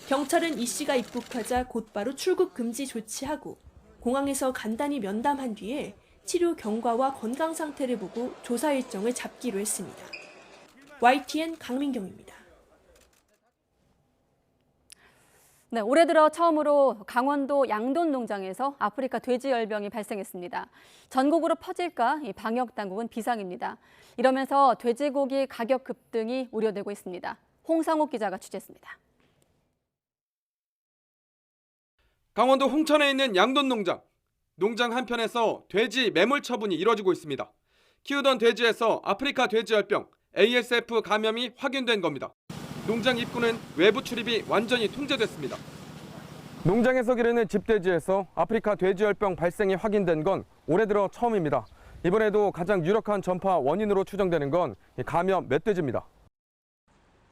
경찰은 이 씨가 입국하자 곧바로 출국 금지 조치하고 공항에서 간단히 면담한 뒤에 치료 경과와 건강 상태를 보고 조사 일정을 잡기로 했습니다. YTN 강민경입니다. 네, 올해 들어 처음으로 강원도 양돈 농장에서 아프리카 돼지열병이 발생했습니다. 전국으로 퍼질까 방역 당국은 비상입니다. 이러면서 돼지고기 가격 급등이 우려되고 있습니다. 홍상욱 기자가 취재했습니다. 강원도 홍천에 있는 양돈 농장. 농장 한편에서 돼지 매몰 처분이 이뤄지고 있습니다. 키우던 돼지에서 아프리카 돼지열병 ASF 감염이 확인된 겁니다. 농장 입구는 외부 출입이 완전히 통제됐습니다. 농장에서 기르는 집돼지에서 아프리카 돼지열병 발생이 확인된 건 올해 들어 처음입니다. 이번에도 가장 유력한 전파 원인으로 추정되는 건 감염 멧돼지입니다.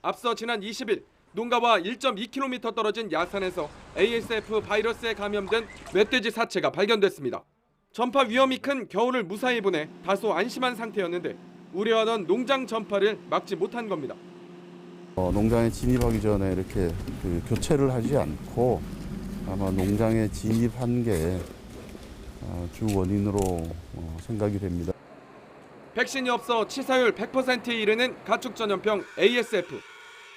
앞서 지난 20일 농가와 1.2km 떨어진 야산에서 ASF 바이러스에 감염된 멧돼지 사체가 발견됐습니다. 전파 위험이 큰 겨울을 무사히 보내 다소 안심한 상태였는데 우려하던 농장 전파를 막지 못한 겁니다. 농장에 진입하기 전에 이렇게 교체를 하지 않고 아마 농장에 진입한 게 주 원인으로 생각이 됩니다. 백신이 없어 치사율 100%에 이르는 가축 전염병 ASF.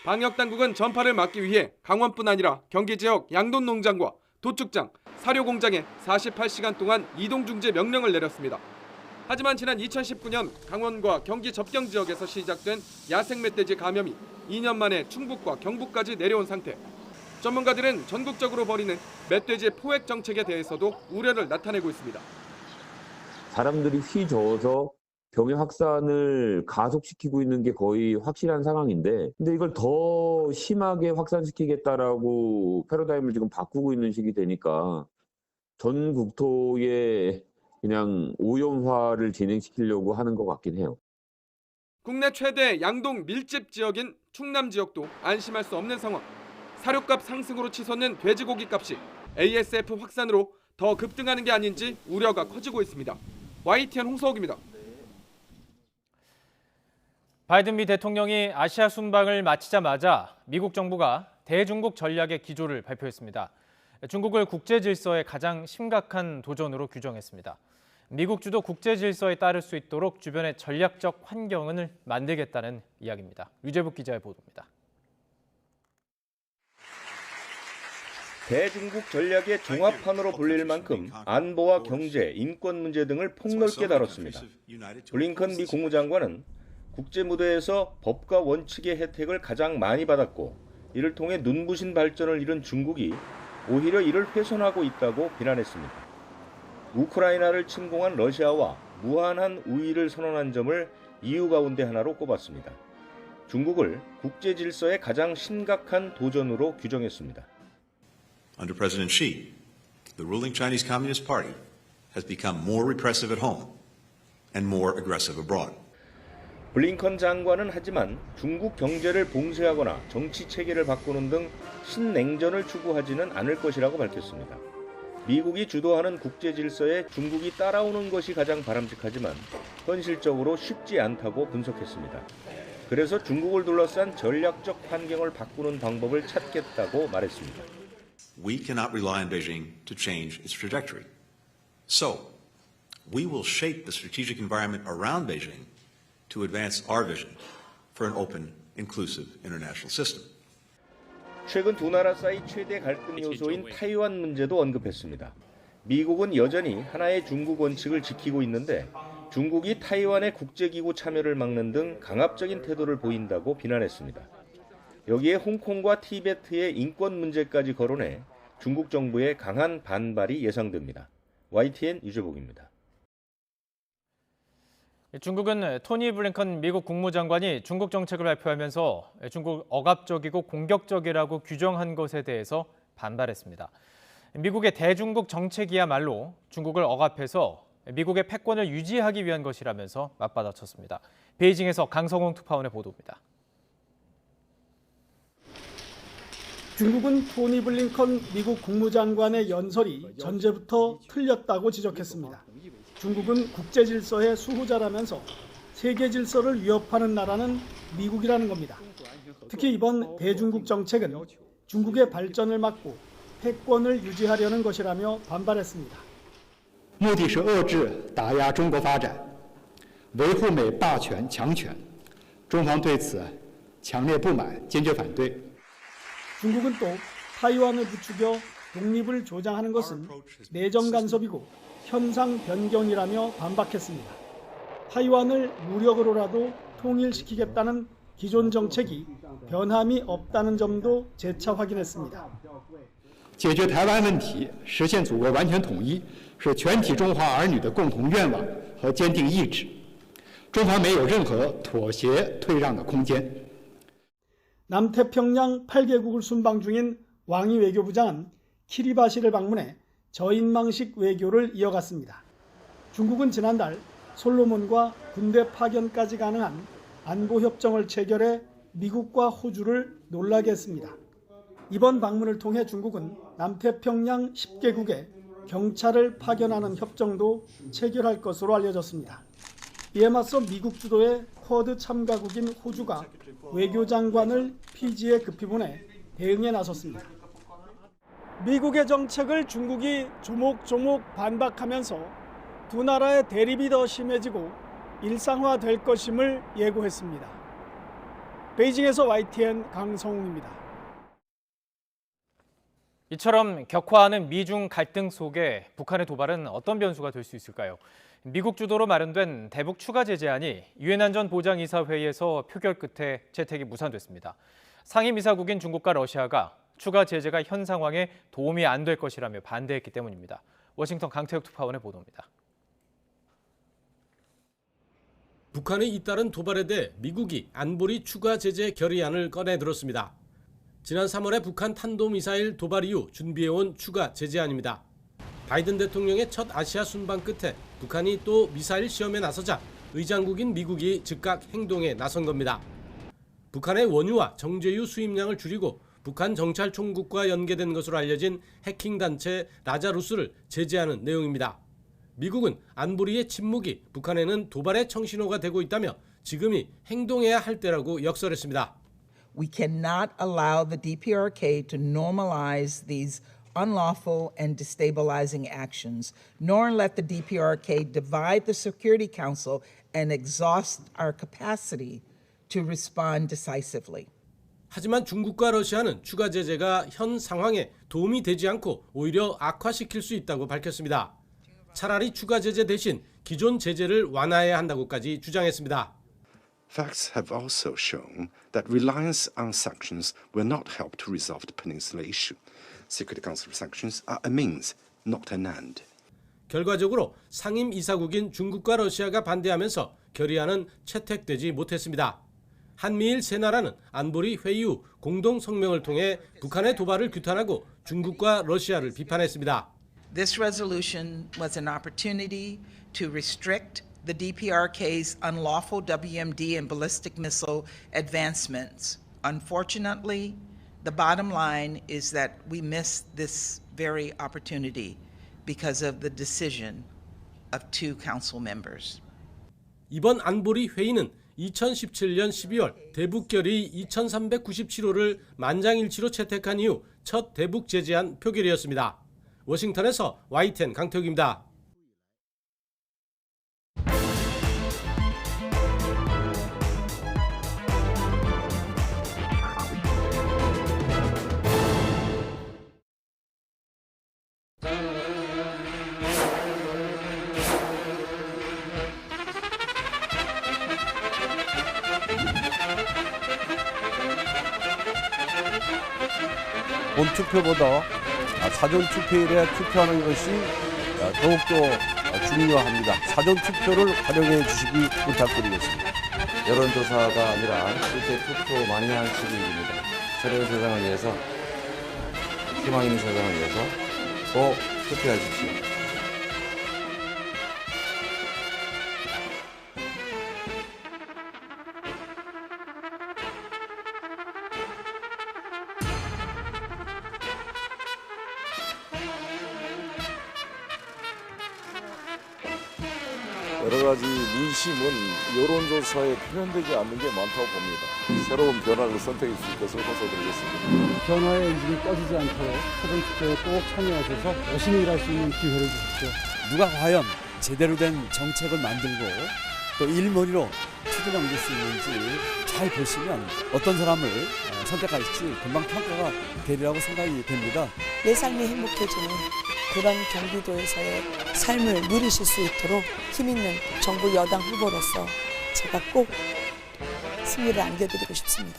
방역 당국은 전파를 막기 위해 강원뿐 아니라 경기 지역 양돈 농장과 도축장, 사료 공장에 48시간 동안 이동 중지 명령을 내렸습니다. 하지만 지난 2019년 강원과 경기 접경 지역에서 시작된 야생 멧돼지 감염이 2년 만에 충북과 경북까지 내려온 상태. 전문가들은 전국적으로 벌이는 멧돼지 포획 정책에 대해서도 우려를 나타내고 있습니다. 사람들이 휘저어서 병의 확산을 가속시키고 있는 게 거의 확실한 상황인데, 근데 이걸 더 심하게 확산시키겠다라고 패러다임을 지금 바꾸고 있는 시기 되니까 전 국토에 그냥 오염화를 진행시키려고 하는 것 같긴 해요. 국내 최대 양동 밀집 지역인 충남 지역도 안심할 수 없는 상황. 사료값 상승으로 치솟는 돼지고기 값이 ASF 확산으로 더 급등하는 게 아닌지 우려가 커지고 있습니다. YTN 홍서욱입니다. 바이든 미 대통령이 아시아 순방을 마치자마자 미국 정부가 대중국 전략의 기조를 발표했습니다. 중국을 국제 질서의 가장 심각한 도전으로 규정했습니다. 미국 주도 국제 질서에 따를 수 있도록 주변의 전략적 환경을 만들겠다는 이야기입니다. 유재북 기자의 보도입니다. 대중국 전략의 종합판으로 불릴 만큼 안보와 경제, 인권 문제 등을 폭넓게 다뤘습니다. 블링컨 미 국무장관은 국제 무대에서 법과 원칙의 혜택을 가장 많이 받았고 이를 통해 눈부신 발전을 이룬 중국이 오히려 이를 훼손하고 있다고 비난했습니다. 우크라이나를 침공한 러시아와 무한한 우위를 선언한 점을 이유 가운데 하나로 꼽았습니다. 중국을 국제 질서의 가장 심각한 도전으로 규정했습니다. Under President Xi, the ruling Chinese Communist Party has become more repressive at home and more aggressive abroad. 블링컨 장관은 하지만 중국 경제를 봉쇄하거나 정치 체계를 바꾸는 등 신냉전을 추구하지는 않을 것이라고 밝혔습니다. 미국이 주도하는 국제 질서에 중국이 따라오는 것이 가장 바람직하지만 현실적으로 쉽지 않다고 분석했습니다. 그래서 중국을 둘러싼 전략적 환경을 바꾸는 방법을 찾겠다고 말했습니다. We cannot rely on Beijing to change its trajectory. So, we will shape the strategic environment around Beijing to advance our vision for an open, inclusive international system. 최근 두 나라 사이 최대 갈등 요소인 타이완 문제도 언급했습니다. 미국은 여전히 하나의 중국 원칙을 지키고 있는데 중국이 타이완의 국제기구 참여를 막는 등 강압적인 태도를 보인다고 비난했습니다. 여기에 홍콩과 티베트의 인권 문제까지 거론해 중국 정부의 강한 반발이 예상됩니다. YTN 유재복입니다. 중국은 토니 블링컨 미국 국무장관이 중국 정책을 발표하면서 중국 억압적이고 공격적이라고 규정한 것에 대해서 반발했습니다. 미국의 대중국 정책이야말로 중국을 억압해서 미국의 패권을 유지하기 위한 것이라면서 맞받아쳤습니다. 베이징에서 강성홍 특파원의 보도입니다. 중국은 토니 블링컨 미국 국무장관의 연설이 전제부터 틀렸다고 지적했습니다. 중국은 국제 질서의 수호자라면서 세계 질서를 위협하는 나라는 미국이라는 겁니다. 특히 이번 대중국 정책은 중국의 발전을 막고 패권을 유지하려는 것이라며 반발했습니다. 目的是遏制打压中国发展，维护美霸权强权。中方对此强烈不满，坚决反对。 중국은 또 타이완을 부추겨 독립을 조장하는 것은 내정 간섭이고 현상 변경이라며 반박했습니다. 타이완을 무력으로라도 통일시키겠다는 기존 정책이 변함이 없다는 점도 재차 확인했습니다. 解决台湾问题，实现祖国完全统一，是全体中华儿女的共同愿望和坚定意志。中方没有任何妥协退让的空间。 남태평양 8개국을 순방 중인 왕이 외교부장은 키리바시를 방문해 저인망식 외교를 이어갔습니다. 중국은 지난달 솔로몬과 군대 파견까지 가능한 안보협정을 체결해 미국과 호주를 놀라게 했습니다. 이번 방문을 통해 중국은 남태평양 10개국에 경찰을 파견하는 협정도 체결할 것으로 알려졌습니다. 이에 맞서 미국 주도의 쿼드 참가국인 호주가 외교장관을 피지에 급히 보내 대응에 나섰습니다. 미국의 정책을 중국이 조목조목 반박하면서 두 나라의 대립이 더 심해지고 일상화될 것임을 예고했습니다. 베이징에서 YTN 강성웅입니다. 이처럼 격화하는 미중 갈등 속에 북한의 도발은 어떤 변수가 될 수 있을까요? 미국 주도로 마련된 대북 추가 제재안이 유엔 안전보장이사회에서 표결 끝에 채택이 무산됐습니다. 상임이사국인 중국과 러시아가 추가 제재가 현 상황에 도움이 안 될 것이라며 반대했기 때문입니다. 워싱턴 강태욱 특파원의 보도입니다. 북한의 잇따른 도발에 대해 미국이 안보리 추가 제재 결의안을 꺼내들었습니다. 지난 3월에 북한 탄도미사일 도발 이후 준비해온 추가 제재안입니다. 바이든 대통령의 첫 아시아 순방 끝에 북한이 또 미사일 시험에 나서자 의장국인 미국이 즉각 행동에 나선 겁니다. 북한의 원유와 정제유 수입량을 줄이고 북한 정찰총국과 연계된 것으로 알려진 해킹 단체 라자루스를 제재하는 내용입니다. 미국은 안보리의 침묵이 북한에는 도발의 청신호가 되고 있다며 지금이 행동해야 할 때라고 역설했습니다. We cannot allow the DPRK to normalize these unlawful and destabilizing actions, nor let the DPRK divide the Security Council and exhaust our capacity to respond decisively. 하지만 중국과 러시아는 추가 제재가 현 상황에 도움이 되지 않고 오히려 악화시킬 수 있다고 밝혔습니다. 차라리 추가 제재 대신 기존 제재를 완화해야 한다고까지 주장했습니다. Facts have also shown that reliance on sanctions will not help to resolve the peninsula issue. Security Council sanctions are a means, not an end. 결과적으로 상임 이사국인 중국과 러시아가 반대하면서 결의안은 채택되지 못했습니다. 한미일 세 나라는 안보리 회의 후 공동 성명을 통해 북한의 도발을 규탄하고 중국과 러시아를 비판했습니다. This resolution was an opportunity to restrict the DPRK's unlawful WMD and ballistic missile advancements. Unfortunately, the bottom line is that we missed this very opportunity because of the decision of two council members. 이번 안보리 회의는 2017년 12월 대북결의 2397호를 만장일치로 채택한 이후 첫 대북 제재안 표결이었습니다. 워싱턴에서 YTN 강태욱입니다. 본투표보다 사전투표일에 투표하는 것이 더욱더 중요합니다. 사전투표를 활용해 주시기 부탁드리겠습니다. 여론조사가 아니라 실제 투표 많이 한 시기입니다. 새로운 세상을 위해서, 희망 있는 세상을 위해서 꼭 투표해 주십시오. 여러 가지 민심은 여론조사에 표현되지 않는 게 많다고 봅니다. 새로운 변화를 선택해 주실 것을 호소드리겠습니다. 변화의 엔진이 꺼지지 않도록 사전투표에 꼭 참여하셔서 열심히 일할 수 있는 기회를 주십시오. 누가 과연 제대로 된 정책을 만들고 또 일머리로 추진해 옮길 수 있는지 잘 보시면 어떤 사람을 선택할지 금방 평가가 되리라고 생각이 됩니다. 내 삶이 행복해지는 그런 경기도에서의 삶을 누리실 수 있도록 힘있는 정부 여당 후보로서 제가 꼭 승리를 안겨드리고 싶습니다.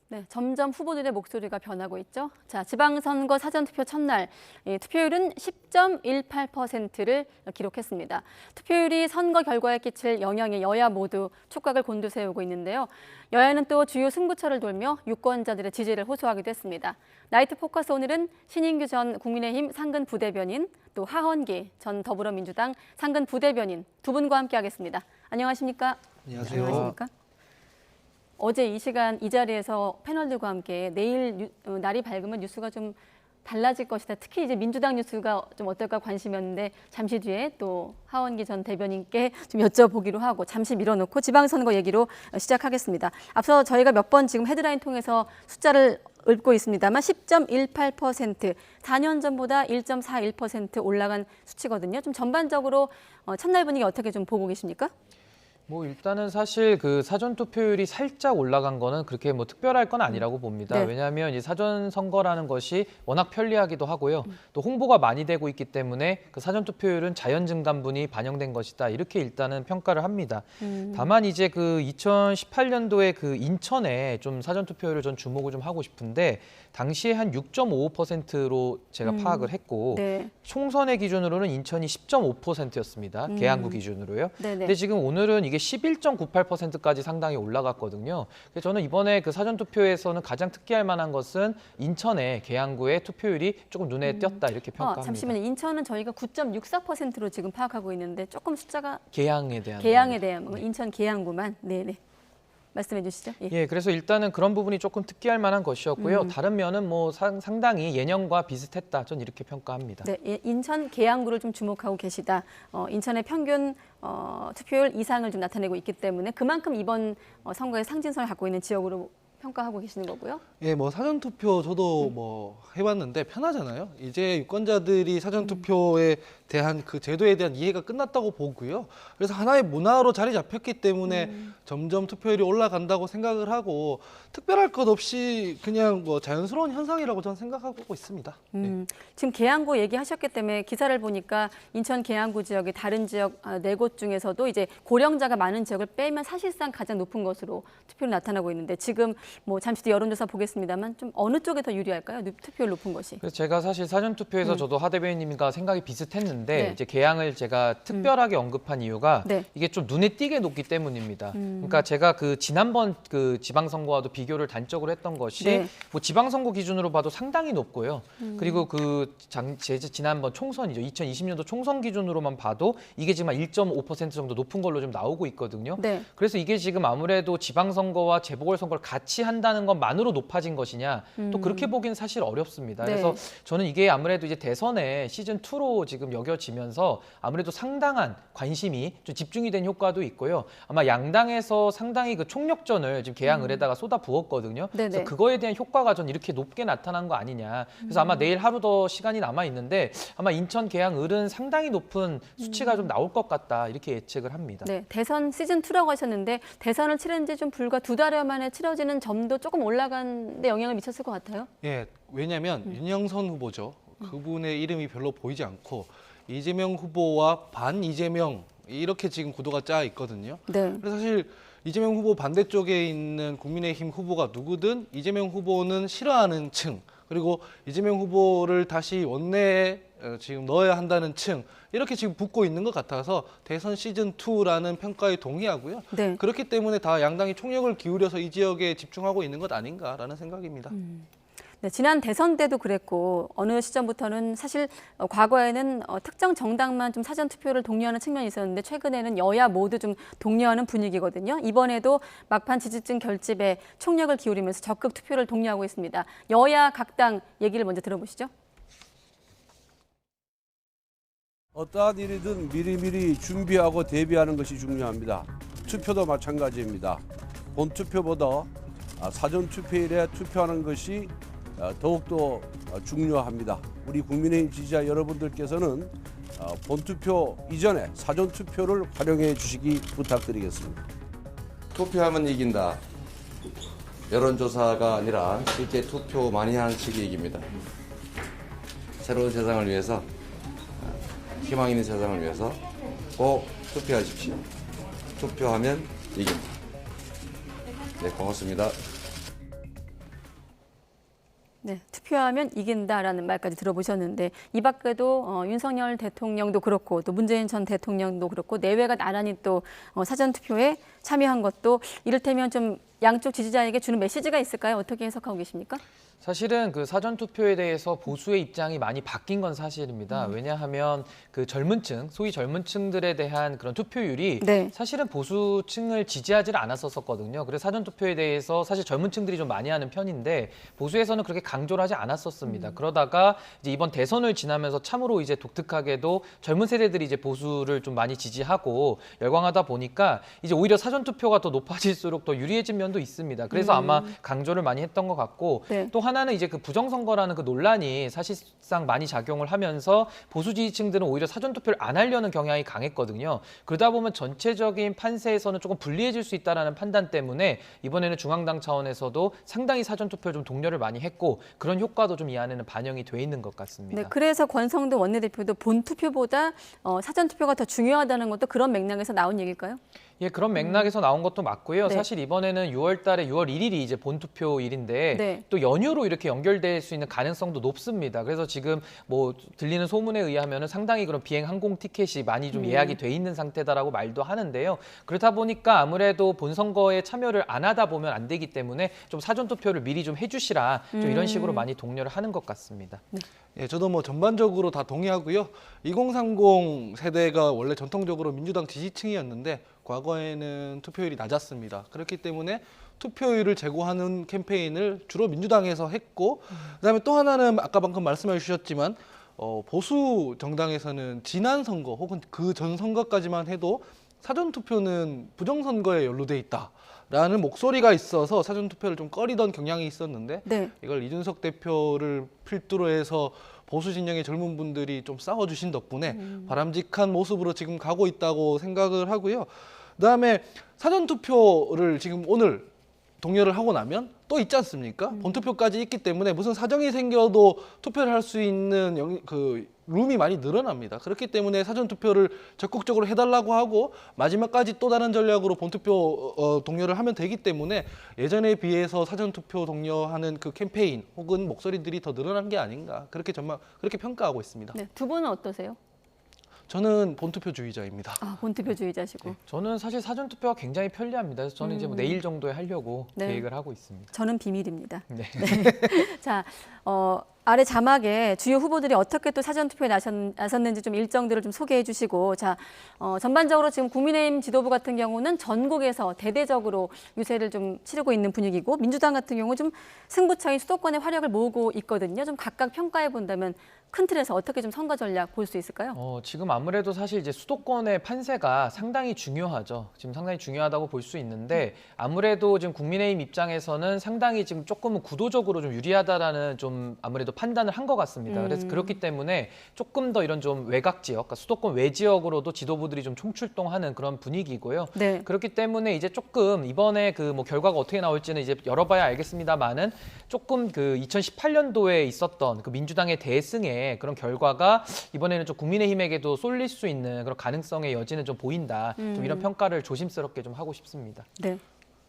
네, 점점 후보들의 목소리가 변하고 있죠. 자, 지방선거 사전투표 첫날 투표율은 10.18%를 기록했습니다. 투표율이 선거 결과에 끼칠 영향에 여야 모두 촉각을 곤두세우고 있는데요. 여야는 또 주요 승부처를 돌며 유권자들의 지지를 호소하기도 했습니다. 나이트 포커스 오늘은 신인규 전 국민의힘 상근 부대변인, 또 하헌기 전 더불어민주당 상근 부대변인 두 분과 함께하겠습니다. 안녕하십니까? 안녕하세요. 안녕하십니까? 어제 이 시간 이 자리에서 패널들과 함께 내일 날이 밝으면 뉴스가 좀 달라질 것이다. 특히 이제 민주당 뉴스가 좀 어떨까 관심이었는데 잠시 뒤에 또 하헌기 전 대변인께 좀 여쭤보기로 하고 잠시 밀어놓고 지방선거 얘기로 시작하겠습니다. 앞서 저희가 몇 번 지금 헤드라인 통해서 숫자를 읊고 있습니다만 10.18%, 4년 전보다 1.41% 올라간 수치거든요. 좀 전반적으로 첫날 분위기 어떻게 좀 보고 계십니까? 일단은 사실 그 사전 투표율이 살짝 올라간 거는 그렇게 특별할 건 아니라고 봅니다. 네. 왜냐하면 이 사전 선거라는 것이 워낙 편리하기도 하고요. 또 홍보가 많이 되고 있기 때문에 그 사전 투표율은 자연 증감분이 반영된 것이다. 이렇게 일단은 평가를 합니다. 다만 이제 그 2018년도에 그 인천에 좀 사전 투표율을 전 주목을 좀 하고 싶은데 당시에 한 6.55%로 제가 파악을 했고 네. 총선의 기준으로는 인천이 10.5%였습니다. 계양구 기준으로요. 네네. 근데 지금 오늘은 이게 11.98%까지 상당히 올라갔거든요. 그래서 저는 이번에 그 사전투표에서는 가장 특기할 만한 것은 인천의 계양구의 투표율이 조금 눈에 띄었다 이렇게 평가합니다. 잠시만요. 인천은 저희가 9.64%로 지금 파악하고 있는데 조금 숫자가 계양에 대한 인천 계양구만. 네네. 말씀해 주시죠. 예, 그래서 일단은 그런 부분이 조금 특기할 만한 것이었고요. 다른 면은 상당히 예년과 비슷했다. 전 이렇게 평가합니다. 네, 인천 계양구를 좀 주목하고 계시다. 인천의 평균 투표율 이상을 좀 나타내고 있기 때문에 그만큼 이번 선거에 상징성을 갖고 있는 지역으로 평가하고 계시는 거고요. 예, 사전 투표 저도 해봤는데 편하잖아요. 이제 유권자들이 사전 투표에 대한 그 제도에 대한 이해가 끝났다고 보고요. 그래서 하나의 문화로 자리 잡혔기 때문에 점점 투표율이 올라간다고 생각을 하고 특별할 것 없이 그냥 자연스러운 현상이라고 저는 생각하고 있습니다. 지금 계양구 얘기하셨기 때문에 기사를 보니까 인천 계양구 지역의 다른 지역 4곳 중에서도 이제 고령자가 많은 지역을 빼면 사실상 가장 높은 것으로 투표율이 나타나고 있는데 지금 잠시 뒤 여론조사 보겠습니다만 좀 어느 쪽에 더 유리할까요? 투표율 높은 것이. 그래서 제가 사실 사전 투표에서 저도 하 대변인님과 생각이 비슷했는데 네. 이제 계양을 제가 특별하게 언급한 이유가 네. 이게 좀 눈에 띄게 높기 때문입니다. 그러니까 제가 그 지난번 그 지방선거와도 비교를 단적으로 했던 것이 네. 지방선거 기준으로 봐도 상당히 높고요. 그리고 지난번 총선이죠. 2020년도 총선 기준으로만 봐도 이게 지금 1.5% 정도 높은 걸로 좀 나오고 있거든요. 네. 그래서 이게 지금 아무래도 지방선거와 재보궐선거를 같이 한다는 것만으로 높아진 것이냐 또 그렇게 보기는 사실 어렵습니다. 네. 그래서 저는 이게 아무래도 이제 대선의 시즌2로 지금 여겨지면서 아무래도 상당한 관심이 좀 집중이 된 효과도 있고요. 아마 양당에서 상당히 그 총력전을 지금 계양을에다가 쏟아 부었거든요. 그래서 그거에 대한 효과가 전 이렇게 높게 나타난 거 아니냐. 그래서 아마 내일 하루 더 시간이 남아 있는데 아마 인천 계양을은 상당히 높은 수치가 좀 나올 것 같다. 이렇게 예측을 합니다. 네, 대선 시즌2라고 하셨는데 대선을 치른 지 좀 불과 2달여 만에 치러지는 점도 조금 올라간 데 영향을 미쳤을 것 같아요. 예, 왜냐하면 윤영선 후보죠. 그분의 이름이 별로 보이지 않고 이재명 후보와 반 이재명 이렇게 지금 구도가 짜 있거든요. 네. 그래서 사실 이재명 후보 반대쪽에 있는 국민의힘 후보가 누구든 이재명 후보는 싫어하는 층, 그리고 이재명 후보를 다시 원내에 지금 넣어야 한다는 층, 이렇게 지금 붙고 있는 것 같아서 대선 시즌2라는 평가에 동의하고요. 네. 그렇기 때문에 다 양당이 총력을 기울여서 이 지역에 집중하고 있는 것 아닌가라는 생각입니다. 네, 지난 대선 때도 그랬고 어느 시점부터는 사실 과거에는 특정 정당만 좀 사전투표를 독려하는 측면이 있었는데 최근에는 여야 모두 좀 독려하는 분위기거든요. 이번에도 막판 지지층 결집에 총력을 기울이면서 적극 투표를 독려하고 있습니다. 여야 각 당 얘기를 먼저 들어보시죠. 어떠한 일이든 미리미리 준비하고 대비하는 것이 중요합니다. 투표도 마찬가지입니다. 본투표보다 사전투표일에 투표하는 것이 더욱더 중요합니다. 우리 국민의힘 지지자 여러분들께서는 본투표 이전에 사전투표를 활용해 주시기 부탁드리겠습니다. 투표하면 이긴다. 여론조사가 아니라 실제 투표 많이 하는 측이 이깁니다. 새로운 세상을 위해서, 희망 있는 세상을 위해서 꼭 투표하십시오. 투표하면 이긴다. 네, 고맙습니다. 네, 투표하면 이긴다라는 말까지 들어보셨는데 이 밖에도 윤석열 대통령도 그렇고 또 문재인 전 대통령도 그렇고 내외가 나란히 또 사전투표에 참여한 것도 이를테면 좀 양쪽 지지자에게 주는 메시지가 있을까요? 어떻게 해석하고 계십니까? 사실은 그 사전투표에 대해서 보수의 입장이 많이 바뀐 건 사실입니다. 왜냐하면 그 젊은층, 소위 젊은층들에 대한 그런 투표율이 네. 사실은 보수층을 지지하지 않았었거든요. 그래서 사전투표에 대해서 사실 젊은층들이 좀 많이 하는 편인데 보수에서는 그렇게 강조를 하지 않았었습니다. 그러다가 이제 이번 대선을 지나면서 참으로 이제 독특하게도 젊은 세대들이 이제 보수를 좀 많이 지지하고 열광하다 보니까 이제 오히려 사전투표가 더 높아질수록 더 유리해진 면도 있습니다. 그래서 아마 강조를 많이 했던 것 같고 네. 또 하나는 이제 그 부정선거라는 그 논란이 사실상 많이 작용을 하면서 보수 지지층들은 오히려 사전투표를 안 하려는 경향이 강했거든요. 그러다 보면 전체적인 판세에서는 조금 불리해질 수 있다는 판단 때문에 이번에는 중앙당 차원에서도 상당히 사전투표를 좀 독려를 많이 했고 그런 효과도 좀 이 안에는 반영이 돼 있는 것 같습니다. 네, 그래서 권성동 원내대표도 본투표보다 사전투표가 더 중요하다는 것도 그런 맥락에서 나온 얘기일까요? 예, 그런 맥락에서 나온 것도 맞고요. 네. 사실 이번에는 6월 달에 6월 1일이 이제 본투표일인데 네. 또 연휴로 이렇게 연결될 수 있는 가능성도 높습니다. 그래서 지금 뭐 들리는 소문에 의하면은 상당히 그런 비행 항공 티켓이 많이 좀 예약이 돼 있는 상태다라고 말도 하는데요. 그렇다 보니까 아무래도 본선거에 참여를 안 하다 보면 안 되기 때문에 좀 사전투표를 미리 좀 해주시라 좀 이런 식으로 많이 독려를 하는 것 같습니다. 네. 예, 저도 뭐 전반적으로 다 동의하고요. 2030 세대가 원래 전통적으로 민주당 지지층이었는데 과거에는 투표율이 낮았습니다. 그렇기 때문에 투표율을 제고하는 캠페인을 주로 민주당에서 했고 그다음에 또 하나는 아까 방금 말씀해 주셨지만 보수 정당에서는 지난 선거 혹은 그 전 선거까지만 해도 사전투표는 부정선거에 연루돼 있다라는 목소리가 있어서 사전투표를 좀 꺼리던 경향이 있었는데 네. 이걸 이준석 대표를 필두로 해서 보수 진영의 젊은 분들이 좀 싸워주신 덕분에 바람직한 모습으로 지금 가고 있다고 생각을 하고요. 그다음에 사전투표를 지금 오늘 독려를 하고 나면 또 있지 않습니까? 본투표까지 있기 때문에 무슨 사정이 생겨도 투표를 할 수 있는 룸이 많이 늘어납니다. 그렇기 때문에 사전투표를 적극적으로 해달라고 하고 마지막까지 또 다른 전략으로 본투표 독려를 하면 되기 때문에 예전에 비해서 사전투표 독려하는 그 캠페인 혹은 목소리들이 더 늘어난 게 아닌가 그렇게 평가하고 있습니다. 네, 두 분은 어떠세요? 저는 본투표주의자입니다. 아, 본투표주의자시고. 네, 저는 사실 사전투표가 굉장히 편리합니다. 그래서 저는 이제 뭐 내일 정도에 하려고 네. 계획을 하고 있습니다. 저는 비밀입니다. 네. 네. 자, 아래 자막에 주요 후보들이 어떻게 또 사전투표에 나섰는지 좀 일정들을 좀 소개해 주시고, 자, 전반적으로 지금 국민의힘 지도부 같은 경우는 전국에서 대대적으로 유세를 좀 치르고 있는 분위기고, 민주당 같은 경우 좀 승부처인 수도권의 화력을 모으고 있거든요. 좀 각각 평가해 본다면 큰 틀에서 어떻게 좀 선거 전략 볼 수 있을까요? 지금 아무래도 사실 이제 수도권의 판세가 상당히 중요하죠. 지금 상당히 중요하다고 볼 수 있는데 아무래도 지금 국민의힘 입장에서는 상당히 지금 조금은 구도적으로 좀 유리하다라는 좀 아무래도 판단을 한 것 같습니다. 그래서 그렇기 때문에 조금 더 이런 좀 외곽 지역, 그러니까 수도권 외 지역으로도 지도부들이 좀 총출동하는 그런 분위기고요. 네. 그렇기 때문에 이제 조금 이번에 그 뭐 결과가 어떻게 나올지는 이제 열어봐야 알겠습니다만은 조금 그 2018년도에 있었던 그 민주당의 대승에 이상의 그런 결과가 이번에는 좀 국민의힘에게도 쏠릴 수 있는 그런 가능성의 여지는 좀 보인다. 좀 이런 평가를 조심스럽게 좀 하고 싶습니다. 네.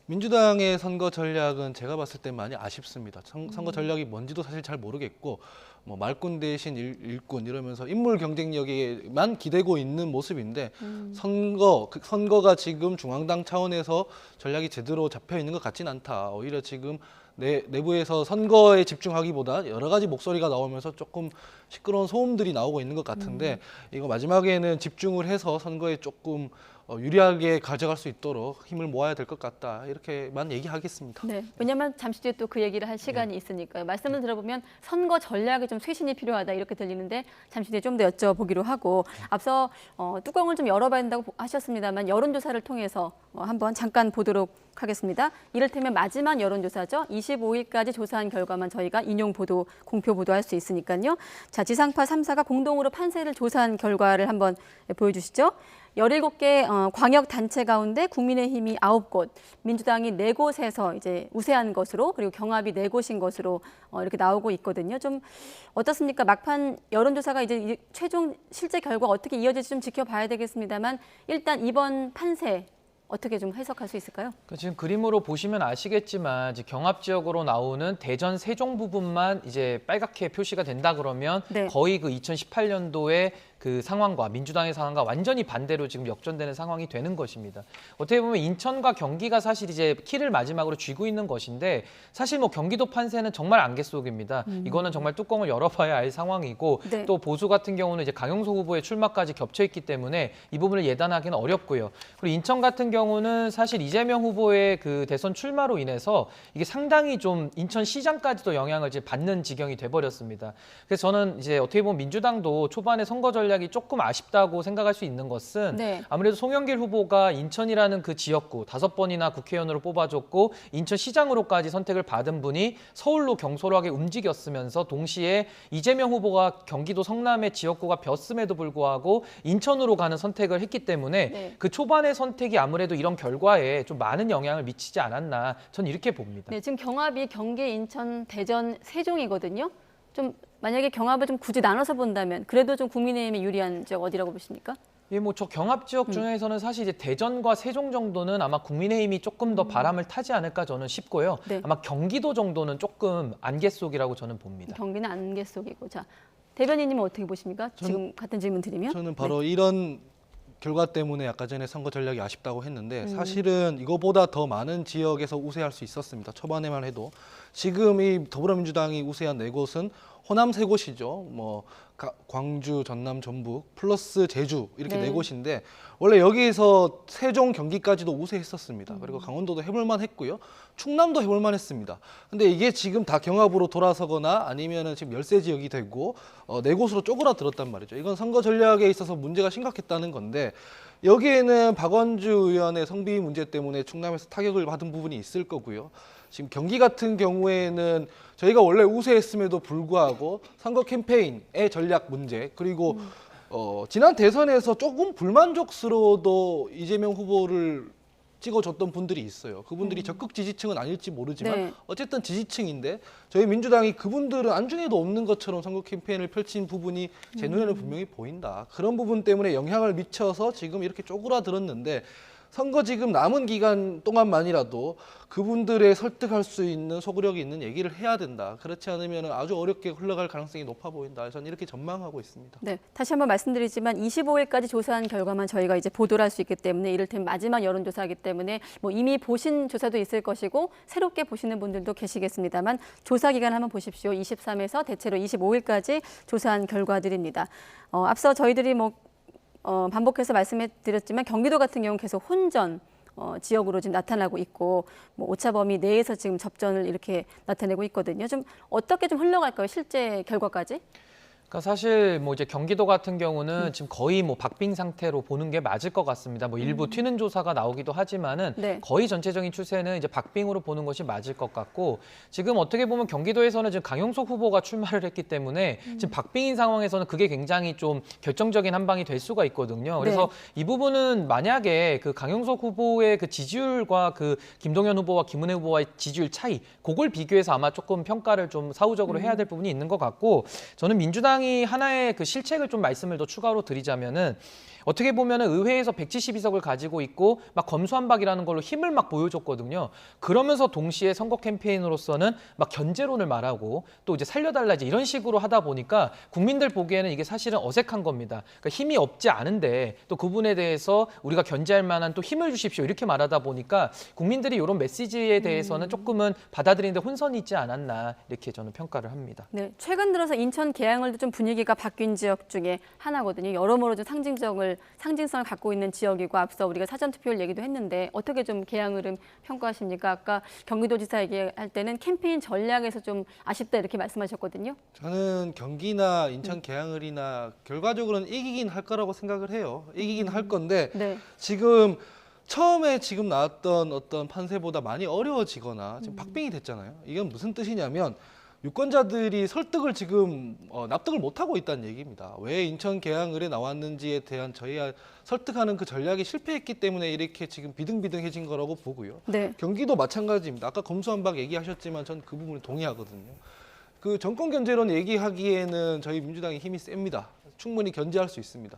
민주당의 선거 전략은 제가 봤을 때 많이 아쉽습니다. 선거 전략이 뭔지도 사실 잘 모르겠고 뭐 말꾼 대신 일꾼 이러면서 인물 경쟁력에만 기대고 있는 모습인데 선거가 지금 중앙당 차원에서 전략이 제대로 잡혀 있는 것 같진 않다. 오히려 지금 내부에서 선거에 집중하기보다 여러 가지 목소리가 나오면서 조금 시끄러운 소음들이 나오고 있는 것 같은데 이거 마지막에는 집중을 해서 선거에 조금 유리하게 가져갈 수 있도록 힘을 모아야 될 것 같다. 이렇게만 얘기하겠습니다. 네. 왜냐하면 잠시 뒤에 또 그 얘기를 할 시간이 있으니까요. 말씀을 들어보면 선거 전략에 좀 쇄신이 필요하다 이렇게 들리는데 잠시 뒤에 좀 더 여쭤보기로 하고 앞서 뚜껑을 좀 열어봐야 된다고 하셨습니다만 여론조사를 통해서 한번 잠깐 보도록 하겠습니다. 이를테면 마지막 여론조사죠. 25일까지 조사한 결과만 저희가 인용 보도, 공표 보도할 수 있으니까요. 자, 지상파 3사가 공동으로 판세를 조사한 결과를 한번 보여주시죠. 17개 광역단체 가운데 국민의힘이 9곳, 민주당이 4곳에서 이제 우세한 것으로 그리고 경합이 4곳인 것으로 이렇게 나오고 있거든요. 좀 어떻습니까? 막판 여론조사가 이제 최종 실제 결과 어떻게 이어질지 좀 지켜봐야 되겠습니다만 일단 이번 판세 어떻게 좀 해석할 수 있을까요? 지금 그림으로 보시면 아시겠지만 이제 경합 지역으로 나오는 대전 세종 부분만 이제 빨갛게 표시가 된다 그러면 거의 그 2018년도에 그 상황과 민주당의 상황과 완전히 반대로 지금 역전되는 상황이 되는 것입니다. 어떻게 보면 인천과 경기가 사실 이제 키를 마지막으로 쥐고 있는 것인데 사실 뭐 경기도 판세는 정말 안개 속입니다. 이거는 정말 뚜껑을 열어봐야 알 상황이고 또 보수 같은 경우는 이제 강용석 후보의 출마까지 겹쳐 있기 때문에 이 부분을 예단하기는 어렵고요. 그리고 인천 같은 경우는 사실 이재명 후보의 그 대선 출마로 인해서 이게 상당히 좀 인천 시장까지도 영향을 이제 받는 지경이 돼버렸습니다. 그래서 저는 이제 어떻게 보면 민주당도 초반에 선거 전략이 조금 아쉽다고 생각할 수 있는 것은 아무래도 송영길 후보가 인천이라는 그 지역구 5번이나 국회의원으로 뽑아줬고 인천시장으로까지 선택을 받은 분이 서울로 경솔하게 움직였으면서 동시에 이재명 후보가 경기도 성남의 지역구가 벼슴에도 불구하고 인천으로 가는 선택을 했기 때문에 그 초반의 선택이 아무래도 이런 결과에 좀 많은 영향을 미치지 않았나 저는 이렇게 봅니다. 네, 지금 경합이 경기, 인천, 대전, 세종이거든요. 좀 만약에 경합을 좀 굳이 나눠서 본다면 그래도 좀 국민의힘이 유리한 지역 어디라고 보십니까? 예, 뭐 저 경합 지역 중에서는 사실 이제 대전과 세종 정도는 아마 국민의힘이 조금 더 바람을 타지 않을까 저는 싶고요. 아마 경기도 정도는 조금 안개 속이라고 저는 봅니다. 경기는 안개 속이고. 자, 대변인님은 어떻게 보십니까? 지금 같은 질문 드리면. 저는 바로 이런 결과 때문에 아까 전에 선거 전략이 아쉽다고 했는데 사실은 이거보다 더 많은 지역에서 우세할 수 있었습니다. 초반에만 해도. 지금 이 더불어민주당이 우세한 4곳은 호남 3곳이죠. 뭐 광주, 전남, 전북 플러스 제주 이렇게 4곳인데 원래 여기에서 세종, 경기까지도 우세했었습니다. 그리고 강원도도 해볼만 했고요. 충남도 해볼만 했습니다. 근데 이게 지금 다 경합으로 돌아서거나 아니면은 지금 열세 지역이 되고 4곳으로 쪼그라들었단 말이죠. 이건 선거 전략에 있어서 문제가 심각했다는 건데 여기에는 박원주 의원의 성비 문제 때문에 충남에서 타격을 받은 부분이 있을 거고요. 지금 경기 같은 경우에는 저희가 원래 우세했음에도 불구하고 선거 캠페인의 전략 문제 그리고 지난 대선에서 조금 불만족스러워도 이재명 후보를 찍어줬던 분들이 있어요. 그분들이 적극 지지층은 아닐지 모르지만 어쨌든 지지층인데 저희 민주당이 그분들은 안중에도 없는 것처럼 선거 캠페인을 펼친 부분이 제 눈에는 분명히 보인다. 그런 부분 때문에 영향을 미쳐서 지금 이렇게 쪼그라들었는데 선거 지금 남은 기간 동안만이라도 그분들의 설득할 수 있는 소구력이 있는 얘기를 해야 된다. 그렇지 않으면 아주 어렵게 흘러갈 가능성이 높아 보인다. 저는 이렇게 전망하고 있습니다. 네, 다시 한번 말씀드리지만 25일까지 조사한 결과만 저희가 이제 보도를 할 수 있기 때문에 이를테면 마지막 여론조사이기 때문에 뭐 이미 보신 조사도 있을 것이고 새롭게 보시는 분들도 계시겠습니다만 조사 기간 한번 보십시오. 23에서 대체로 25일까지 조사한 결과들입니다. 앞서 저희들이 반복해서 말씀해 드렸지만 경기도 같은 경우는 계속 혼전 지역으로 지금 나타나고 있고 뭐 오차범위 내에서 지금 접전을 이렇게 나타내고 있거든요. 좀 어떻게 좀 흘러갈까요? 실제 결과까지? 그러니까 사실 뭐 이제 경기도 같은 경우는 지금 거의 뭐 박빙 상태로 보는 게 맞을 것 같습니다. 뭐 일부 튀는 조사가 나오기도 하지만은 거의 전체적인 추세는 이제 박빙으로 보는 것이 맞을 것 같고 지금 어떻게 보면 경기도에서는 지금 강용석 후보가 출마를 했기 때문에 지금 박빙인 상황에서는 그게 굉장히 좀 결정적인 한 방이 될 수가 있거든요. 그래서 이 부분은 만약에 그 강용석 후보의 그 지지율과 그 김동연 후보와 김은혜 후보와의 지지율 차이 그걸 비교해서 아마 조금 평가를 좀 사후적으로 해야 될 부분이 있는 것 같고 저는 민주당 민주당이 하나의 그 실책을 좀 말씀을 더 추가로 드리자면은 어떻게 보면은 의회에서 172석을 가지고 있고 막 검수완박이라는 걸로 힘을 막 보여줬거든요. 그러면서 동시에 선거 캠페인으로서는 막 견제론을 말하고 또 이제 살려달라 이제 이런 식으로 하다 보니까 국민들 보기에는 이게 사실은 어색한 겁니다. 그러니까 힘이 없지 않은데 또 그분에 대해서 우리가 견제할 만한 또 힘을 주십시오 이렇게 말하다 보니까 국민들이 이런 메시지에 대해서는 조금은 받아들이는데 혼선이 있지 않았나 이렇게 저는 평가를 합니다. 네, 최근 들어서 인천 계양을도 좀 분위기가 바뀐 지역 중에 하나거든요. 여러모로 좀 상징성을 갖고 있는 지역이고 앞서 우리가 사전투표를 얘기도 했는데 어떻게 좀 계양을은 평가하십니까? 아까 경기도지사 얘기할 때는 캠페인 전략에서 좀 아쉽다 이렇게 말씀하셨거든요. 저는 경기나 인천 계양을이나 결과적으로는 이기긴 할 거라고 생각을 해요. 이기긴 할 건데 네. 지금 처음에 지금 나왔던 어떤 판세보다 많이 어려워지거나 지금 박빙이 됐잖아요. 이건 무슨 뜻이냐면 유권자들이 설득을 지금 납득을 못하고 있다는 얘기입니다. 왜 인천 계양을에 나왔는지에 대한 저희가 설득하는 그 전략이 실패했기 때문에 이렇게 지금 비등비등해진 거라고 보고요. 네. 경기도 마찬가지입니다. 아까 검수완박 얘기하셨지만 전 그 부분에 동의하거든요. 그 정권 견제론 얘기하기에는 저희 민주당이 힘이 셉니다. 충분히 견제할 수 있습니다.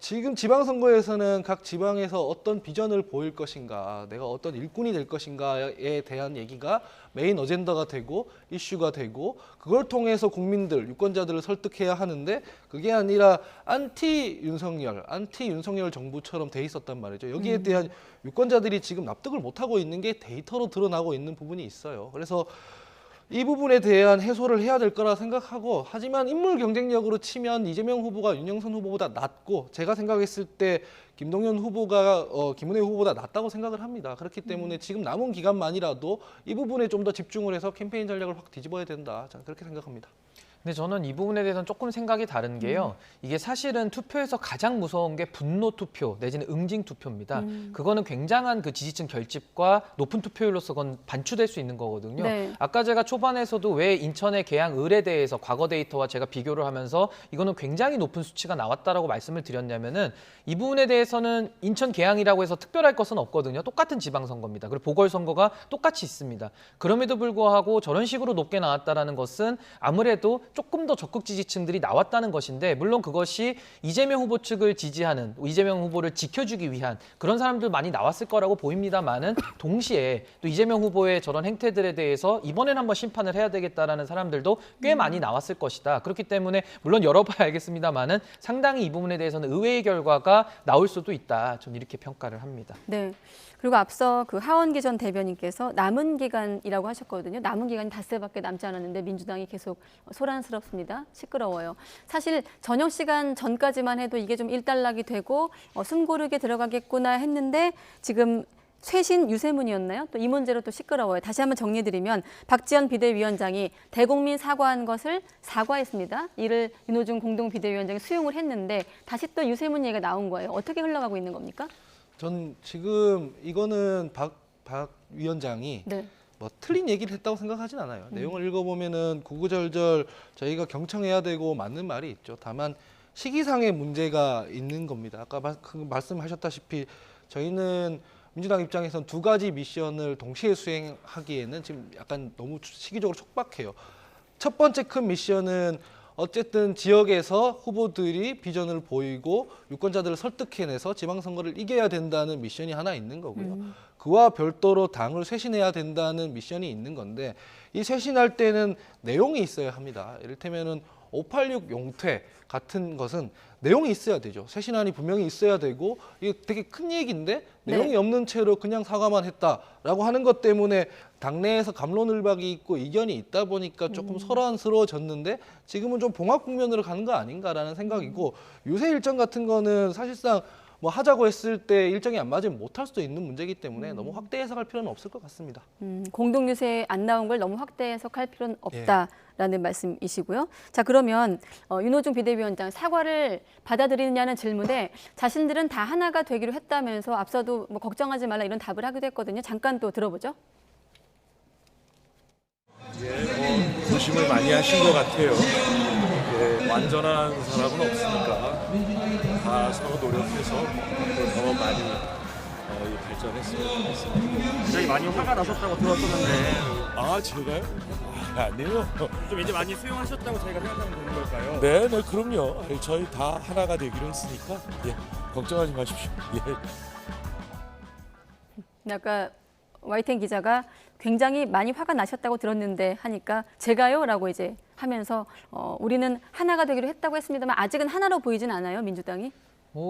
지금 지방선거에서는 각 지방에서 어떤 비전을 보일 것인가, 내가 어떤 일꾼이 될 것인가에 대한 얘기가 메인 어젠다가 되고 이슈가 되고 그걸 통해서 국민들, 유권자들을 설득해야 하는데 그게 아니라 안티 윤석열 정부처럼 돼 있었단 말이죠. 여기에 대한 유권자들이 지금 납득을 못하고 있는 게 데이터로 드러나고 있는 부분이 있어요. 그래서 이 부분에 대한 해소를 해야 될 거라 생각하고 하지만 인물 경쟁력으로 치면 이재명 후보가 윤영선 후보보다 낮고 제가 생각했을 때 김동연 후보가 김은혜 후보보다 낫다고 생각을 합니다. 그렇기 때문에 지금 남은 기간만이라도 이 부분에 좀 더 집중을 해서 캠페인 전략을 확 뒤집어야 된다. 저는 그렇게 생각합니다. 근데 저는 이 부분에 대해서는 조금 생각이 다른 게요. 이게 사실은 투표에서 가장 무서운 게 분노 투표 내지는 응징 투표입니다. 그거는 굉장한 그 지지층 결집과 높은 투표율로서 그건 반추될 수 있는 거거든요. 네. 아까 제가 초반에서도 왜 인천의 계양을에 대해서 과거 데이터와 제가 비교를 하면서 이거는 굉장히 높은 수치가 나왔다라고 말씀을 드렸냐면은 이 부분에 대해서는 인천 계양이라고 해서 특별할 것은 없거든요. 똑같은 지방선거입니다. 그리고 보궐선거가 똑같이 있습니다. 그럼에도 불구하고 저런 식으로 높게 나왔다라는 것은 아무래도 조금 더 적극 지지층들이 나왔다는 것인데 물론 그것이 이재명 후보 측을 지지하는 이재명 후보를 지켜주기 위한 그런 사람들 많이 나왔을 거라고 보입니다만은 동시에 또 이재명 후보의 저런 행태들에 대해서 이번엔 한번 심판을 해야 되겠다라는 사람들도 꽤 많이 나왔을 것이다. 그렇기 때문에 물론 열어봐야 알겠습니다만은 상당히 이 부분에 대해서는 의외의 결과가 나올 수도 있다. 좀 이렇게 평가를 합니다. 네. 그리고 앞서 그 하원기 전 대변인께서 남은 기간이라고 하셨거든요. 남은 기간이 닷새밖에 남지 않았는데 민주당이 계속 소란스럽습니다. 시끄러워요. 사실 저녁 시간 전까지만 해도 이게 좀 일단락이 되고 숨고르게 들어가겠구나 했는데 지금 쇄신 유세문이었나요? 또 이 문제로 또 시끄러워요. 다시 한번 정리드리면 박지원 비대위원장이 대국민 사과한 것을 사과했습니다. 이를 윤호중 공동비대위원장이 수용을 했는데 다시 또 유세문 얘기가 나온 거예요. 어떻게 흘러가고 있는 겁니까? 전 지금 이거는 박 위원장이 네. 뭐 틀린 얘기를 했다고 생각하진 않아요. 내용을 읽어보면은 구구절절 저희가 경청해야 되고 맞는 말이 있죠. 다만 시기상의 문제가 있는 겁니다. 아까 말씀하셨다시피 저희는 민주당 입장에서는 두 가지 미션을 동시에 수행하기에는 지금 약간 너무 시기적으로 촉박해요. 첫 번째 큰 미션은 어쨌든 지역에서 후보들이 비전을 보이고 유권자들을 설득해내서 지방선거를 이겨야 된다는 미션이 하나 있는 거고요. 그와 별도로 당을 쇄신해야 된다는 미션이 있는 건데 이 쇄신할 때는 내용이 있어야 합니다. 이를테면은 586 용퇴 같은 것은 내용이 있어야 되죠. 쇄신안이 분명히 있어야 되고 이게 되게 큰 얘기인데 내용이 없는 채로 그냥 사과만 했다라고 하는 것 때문에 당내에서 갑론을박이 있고 이견이 있다 보니까 조금 소란스러워졌는데 지금은 좀 봉합 국면으로 가는 거 아닌가라는 생각이고 유세 일정 같은 거는 사실상 뭐 하자고 했을 때 일정이 안 맞으면 못할 수도 있는 문제이기 때문에 너무 확대 해석할 필요는 없을 것 같습니다. 공동유세에 안 나온 걸 너무 확대 해석할 필요는 없다라는 말씀이시고요. 자, 그러면 윤호중 비대위원장 사과를 받아들이느냐는 질문에 자신들은 다 하나가 되기로 했다면서 앞서도 뭐 걱정하지 말라 이런 답을 하기도 했거든요. 잠깐 또 들어보죠. 고심을 많이 하신 것 같아요. 완전한 사람은 없으니까 다 서로 노력해서 더 많이 발전했으면 좋겠습니다. 굉장히 많이 화가 나셨다고 들었었는데. 아, 제가요? 아니요. 좀 이제 많이 수용하셨다고 저희가 생각하면 되는 걸까요? 네, 그럼요. 저희 다 하나가 되기로 했으니까 예, 걱정하지 마십시오. 예. 아까 YTN 기자가 굉장히 많이 화가 나셨다고 들었는데 하니까 제가요? 라고 이제 하면서 우리는 하나가 되기로 했다고 했습니다만 아직은 하나로 보이진 않아요, 민주당이?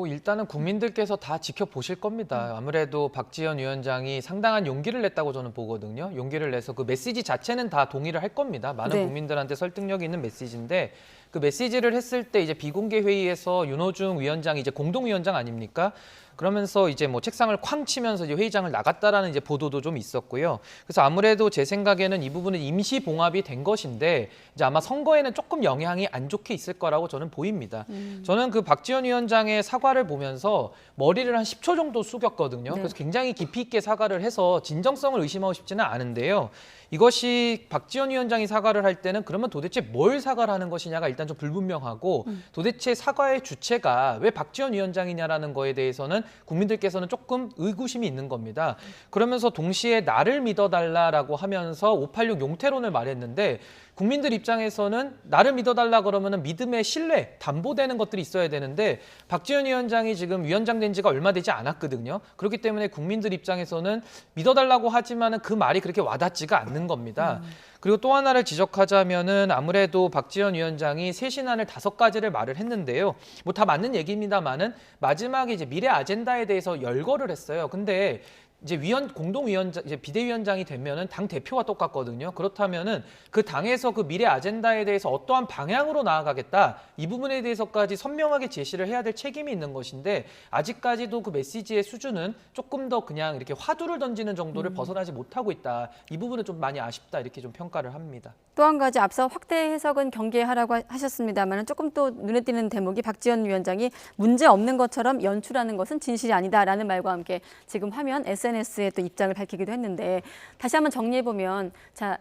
일단은 국민들께서 다 지켜보실 겁니다. 아무래도 박지원 위원장이 상당한 용기를 냈다고 저는 보거든요. 용기를 내서 그 메시지 자체는 다 동의를 할 겁니다. 많은 네. 국민들한테 설득력 있는 메시지인데 그 메시지를 했을 때 이제 비공개 회의에서 윤호중 위원장이 이제 공동위원장 아닙니까? 그러면서 이제 뭐 책상을 쾅 치면서 이제 회의장을 나갔다라는 이제 보도도 좀 있었고요. 그래서 아무래도 제 생각에는 이 부분은 임시 봉합이 된 것인데 이제 아마 선거에는 조금 영향이 안 좋게 있을 거라고 저는 보입니다. 저는 그 박지원 위원장의 사과를 보면서 머리를 한 10초 정도 숙였거든요. 네. 그래서 굉장히 깊이 있게 사과를 해서 진정성을 의심하고 싶지는 않은데요. 이것이 박지원 위원장이 사과를 할 때는 그러면 도대체 뭘 사과를 하는 것이냐가 일단 좀 불분명하고 도대체 사과의 주체가 왜 박지원 위원장이냐라는 거에 대해서는 국민들께서는 조금 의구심이 있는 겁니다. 그러면서 동시에 나를 믿어달라라고 하면서 586 용태론을 말했는데 국민들 입장에서는 나를 믿어달라 그러면은 믿음의 신뢰, 담보되는 것들이 있어야 되는데 박지원 위원장이 지금 위원장 된 지가 얼마 되지 않았거든요. 그렇기 때문에 국민들 입장에서는 믿어달라고 하지만은 그 말이 그렇게 와닿지가 않는 겁니다. 그리고 또 하나를 지적하자면은 아무래도 박지원 위원장이 쇄신안을 5가지를 말을 했는데요. 뭐 다 맞는 얘기입니다만은 마지막에 이제 미래 아젠다에 대해서 열거를 했어요. 근데 이제 공동위원장, 이제 비대위원장이 되면은 당 대표와 똑같거든요. 그렇다면은 그 당에서 그 미래 아젠다에 대해서 어떠한 방향으로 나아가겠다 이 부분에 대해서까지 선명하게 제시를 해야 될 책임이 있는 것인데 아직까지도 그 메시지의 수준은 조금 더 그냥 이렇게 화두를 던지는 정도를 벗어나지 못하고 있다. 이 부분은 좀 많이 아쉽다 이렇게 좀 평가를 합니다. 또 한 가지 앞서 확대 해석은 경계하라고 하셨습니다만 조금 또 눈에 띄는 대목이 박지원 위원장이 문제 없는 것처럼 연출하는 것은 진실이 아니다라는 말과 함께 지금 화면 SNS에 또 입장을 밝히기도 했는데 다시 한번 정리해보면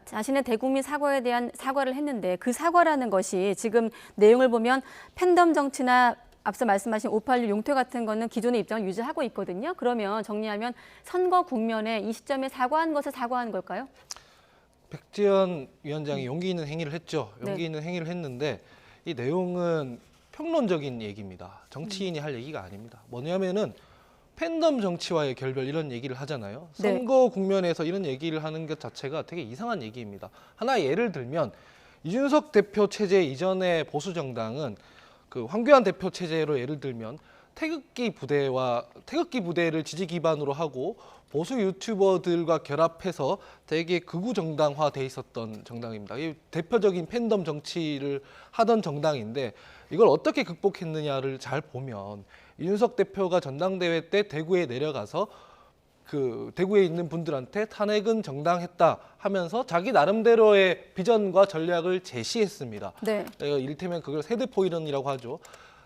자신의 대국민 사과에 대한 사과를 했는데 그 사과라는 것이 지금 내용을 보면 팬덤 정치나 앞서 말씀하신 586 용퇴 같은 거는 기존의 입장을 유지하고 있거든요. 그러면 정리하면 선거 국면에 이 시점에 사과한 것을 사과한 걸까요? 박지원 위원장이 용기 있는 행위를 했죠. 용기 있는 행위를 했는데 이 내용은 평론적인 얘기입니다. 정치인이 할 얘기가 아닙니다. 뭐냐면은 팬덤 정치와의 결별 이런 얘기를 하잖아요. 선거 국면에서 이런 얘기를 하는 것 자체가 되게 이상한 얘기입니다. 하나 예를 들면 이준석 대표 체제 이전의 보수 정당은 그 황교안 대표 체제로 예를 들면 태극기 부대를 지지 기반으로 하고 보수 유튜버들과 결합해서 되게 극우 정당화돼 있었던 정당입니다. 이 대표적인 팬덤 정치를 하던 정당인데 이걸 어떻게 극복했느냐를 잘 보면 이준석 대표가 전당대회 때 대구에 내려가서 그 대구에 있는 분들한테 탄핵은 정당했다 하면서 자기 나름대로의 비전과 전략을 제시했습니다. 네. 이를테면 그걸 세대포이론이라고 하죠.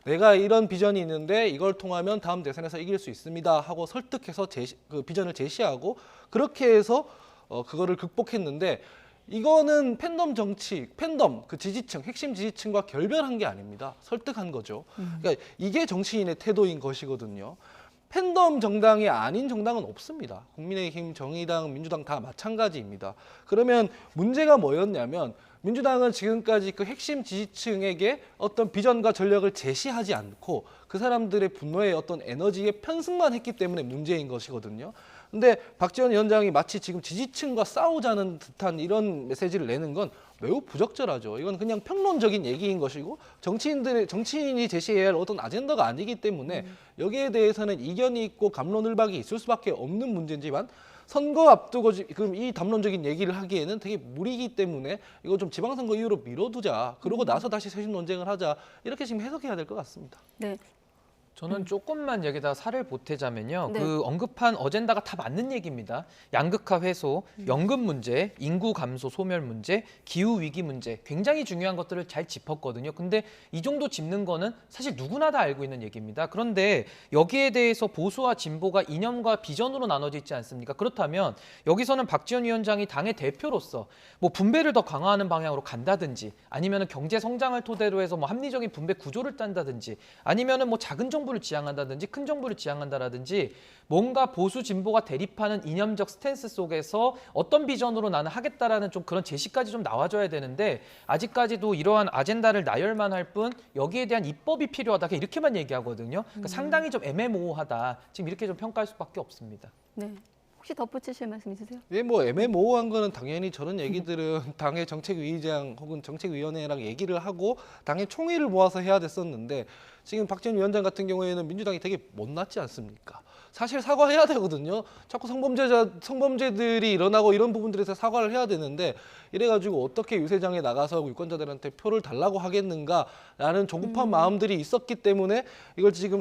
내가 이런 비전이 있는데 이걸 통하면 다음 대선에서 이길 수 있습니다 하고 설득해서 그 비전을 제시하고 그렇게 해서 그거를 극복했는데 이거는 팬덤 정치, 팬덤 그 지지층, 핵심 지지층과 결별한 게 아닙니다. 설득한 거죠. 그러니까 이게 정치인의 태도인 것이거든요. 팬덤 정당이 아닌 정당은 없습니다. 국민의힘, 정의당, 민주당 다 마찬가지입니다. 그러면 문제가 뭐였냐면 민주당은 지금까지 그 핵심 지지층에게 어떤 비전과 전략을 제시하지 않고 그 사람들의 분노의 어떤 에너지에 편승만 했기 때문에 문제인 것이거든요. 근데 박지원 위원장이 마치 지금 지지층과 싸우자는 듯한 이런 메시지를 내는 건 매우 부적절하죠. 이건 그냥 평론적인 얘기인 것이고 정치인이 제시해야 할 어떤 아젠다가 아니기 때문에 여기에 대해서는 이견이 있고 갑론을박이 있을 수밖에 없는 문제지만 선거 앞두고 지금 이 담론적인 얘기를 하기에는 되게 무리이기 때문에 이거 좀 지방선거 이후로 미뤄두자. 그러고 나서 다시 쇄신 논쟁을 하자. 이렇게 지금 해석해야 될 것 같습니다. 네. 저는 조금만 여기다 살을 보태자면요. 네. 그 언급한 어젠다가 다 맞는 얘기입니다. 양극화 해소, 연금 문제, 인구 감소 소멸 문제, 기후 위기 문제 굉장히 중요한 것들을 잘 짚었거든요. 근데 이 정도 짚는 거는 사실 누구나 다 알고 있는 얘기입니다. 그런데 여기에 대해서 보수와 진보가 이념과 비전으로 나눠져 있지 않습니까? 그렇다면 여기서는 박지원 위원장이 당의 대표로서 뭐 분배를 더 강화하는 방향으로 간다든지 아니면은 경제 성장을 토대로 해서 뭐 합리적인 분배 구조를 짠다든지 아니면은 뭐 작은 정부 정부를 지향한다든지 큰 정부를 지향한다라든지 뭔가 보수 진보가 대립하는 이념적 스탠스 속에서 어떤 비전으로 나는 하겠다라는 좀 그런 제시까지 좀 나와줘야 되는데 아직까지도 이러한 아젠다를 나열만 할 뿐 여기에 대한 입법이 필요하다 이렇게만 얘기하거든요. 그러니까 상당히 좀 애매모호하다. 지금 이렇게 좀 평가할 수밖에 없습니다. 네. 혹시 덧붙이실 말씀 있으세요? 예, 뭐 애매모호한 거는 당연히 저런 얘기들은 당의 정책위의장 혹은 정책위원회랑 얘기를 하고 당의 총의를 모아서 해야 됐었는데 지금 박지원 위원장 같은 경우에는 민주당이 되게 못났지 않습니까? 사실 사과해야 되거든요. 자꾸 성범죄들이 일어나고 이런 부분들에서 사과를 해야 되는데 이래가지고 어떻게 유세장에 나가서 유권자들한테 표를 달라고 하겠는가라는 조급한 마음들이 있었기 때문에 이걸 지금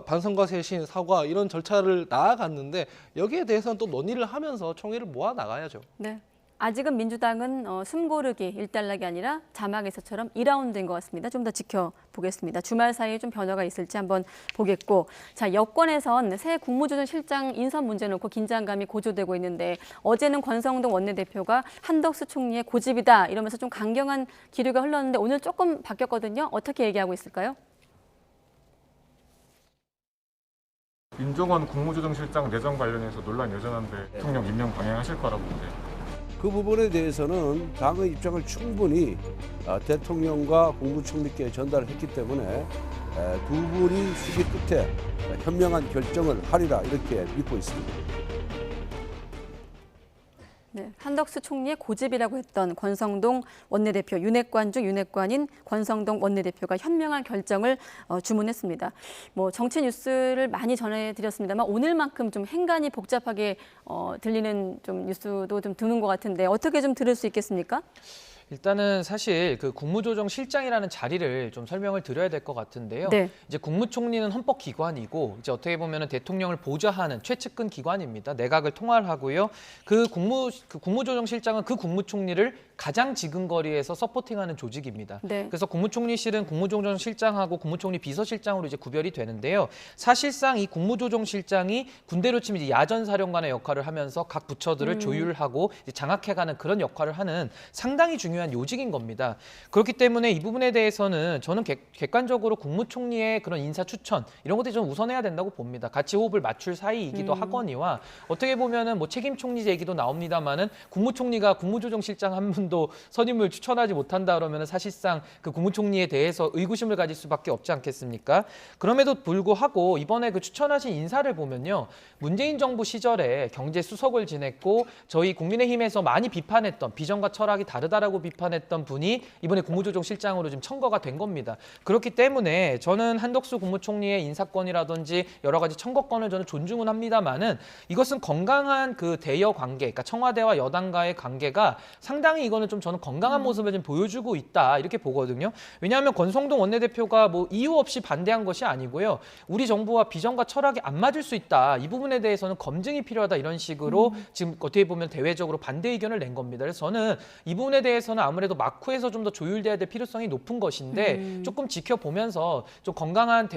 반성과 쇄신, 사과 이런 절차를 나아갔는데 여기에 대해서는 또 논의를 하면서 총의를 모아 나가야죠. 네. 아직은 민주당은 숨고르기, 일단락이 아니라 자막에서처럼 2라운드인 것 같습니다. 좀 더 지켜보겠습니다. 주말 사이에 좀 변화가 있을지 한번 보겠고. 자, 여권에선 새 국무조정실장 인선 문제 놓고 긴장감이 고조되고 있는데 어제는 권성동 원내대표가 한덕수 총리의 고집이다 이러면서 좀 강경한 기류가 흘렀는데 오늘 조금 바뀌었거든요. 어떻게 얘기하고 있을까요? 민정원 국무조정실장 내정 관련해서 논란 여전한데 대통령 임명 방향하실 거라고 보세요? 그 부분에 대해서는 당의 입장을 충분히 대통령과 국무총리께 전달했기 때문에 두 분이 수기 끝에 현명한 결정을 하리라 이렇게 믿고 있습니다. 네, 한덕수 총리의 고집이라고 했던 권성동 원내대표, 윤핵관 중 윤핵관인 권성동 원내대표가 현명한 결정을 주문했습니다. 뭐 정치 뉴스를 많이 전해드렸습니다만 오늘만큼 좀 행간이 복잡하게 들리는 좀 뉴스도 좀 드문 것 같은데 어떻게 좀 들을 수 있겠습니까? 일단은 사실 그 국무조정실장이라는 자리를 좀 설명을 드려야 될 것 같은데요. 네. 이제 국무총리는 헌법기관이고 이제 어떻게 보면은 대통령을 보좌하는 최측근 기관입니다. 내각을 통할하고요. 그 국무조정실장은 그 국무총리를 가장 지근거리에서 서포팅하는 조직입니다. 네. 그래서 국무총리실은 국무조정실장하고 국무총리 비서실장으로 이제 구별이 되는데요. 사실상 이 국무조정실장이 군대로 치면 이제 야전사령관의 역할을 하면서 각 부처들을 조율하고 이제 장악해가는 그런 역할을 하는 상당히 중요한 요직인 겁니다. 그렇기 때문에 이 부분에 대해서는 저는 객관적으로 국무총리의 그런 인사 추천 이런 것들이 좀 우선해야 된다고 봅니다. 같이 호흡을 맞출 사이이기도 하거니와 어떻게 보면은 뭐 책임 총리 얘기도 나옵니다만은 국무총리가 국무조정실장 한 분도 선임을 추천하지 못한다 그러면은 사실상 그 국무총리에 대해서 의구심을 가질 수밖에 없지 않겠습니까? 그럼에도 불구하고 이번에 그 추천하신 인사를 보면요. 문재인 정부 시절에 경제수석을 지냈고 저희 국민의힘에서 많이 비판했던 비전과 철학이 다르다라고 비판했던 분이 이번에 국무조정실장으로 지금 청거가 된 겁니다. 그렇기 때문에 저는 한덕수 국무총리의 인사권이라든지 여러 가지 청거권을 저는 존중은 합니다만은 이것은 건강한 그 대여 관계, 그러니까 청와대와 여당과의 관계가 상당히 이거는 좀 저는 건강한 모습을 좀 보여주고 있다 이렇게 보거든요. 왜냐하면 권성동 원내대표가 뭐 이유 없이 반대한 것이 아니고요. 우리 정부와 비전과 철학이 안 맞을 수 있다. 이 부분에 대해서는 검증이 필요하다 이런 식으로 지금 어떻게 보면 대외적으로 반대 의견을 낸 겁니다. 그래서 저는 이 부분에 대해서는 아무래도 막후에서 좀 더 조율돼야 될 필요성이 높은 것인데 조금 지켜보면서 좀 건강한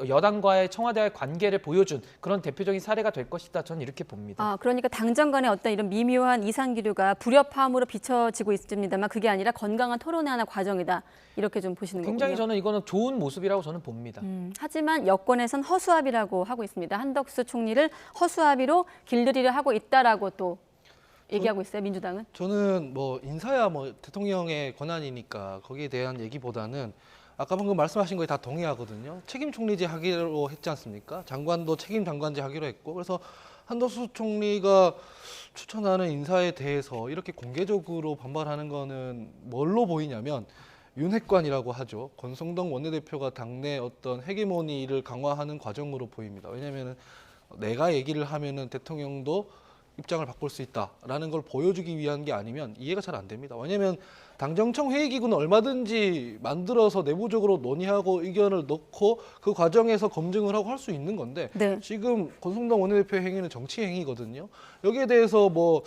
여당과의 청와대와의 관계를 보여준 그런 대표적인 사례가 될 것이다. 저는 이렇게 봅니다. 아, 그러니까 당정 간의 어떤 이런 미묘한 이상기류가 불협화음으로 비춰지고 있습니다만 그게 아니라 건강한 토론의 하나 과정이다. 이렇게 좀 보시는 거군요. 굉장히 저는 이거는 좋은 모습이라고 저는 봅니다. 하지만 여권에선 허수아비라고 하고 있습니다. 한덕수 총리를 허수아비로 길들이려 하고 있다라고 또 얘기하고 있어요, 민주당은? 저는 뭐 인사야 뭐 대통령의 권한이니까 거기에 대한 얘기보다는 아까 방금 말씀하신 거에 다 동의하거든요. 책임 총리제 하기로 했지 않습니까? 장관도 책임 장관제 하기로 했고 그래서 한덕수 총리가 추천하는 인사에 대해서 이렇게 공개적으로 반발하는 거는 뭘로 보이냐면 윤핵관이라고 하죠. 권성동 원내대표가 당내 어떤 헤게모니를 강화하는 과정으로 보입니다. 왜냐하면 내가 얘기를 하면은 대통령도 입장을 바꿀 수 있다라는 걸 보여주기 위한 게 아니면 이해가 잘 안 됩니다. 왜냐하면 당정청 회의기구는 얼마든지 만들어서 내부적으로 논의하고 의견을 넣고 그 과정에서 검증을 하고 할 수 있는 건데 지금 권성동 원내대표의 행위는 정치 행위거든요. 여기에 대해서 뭐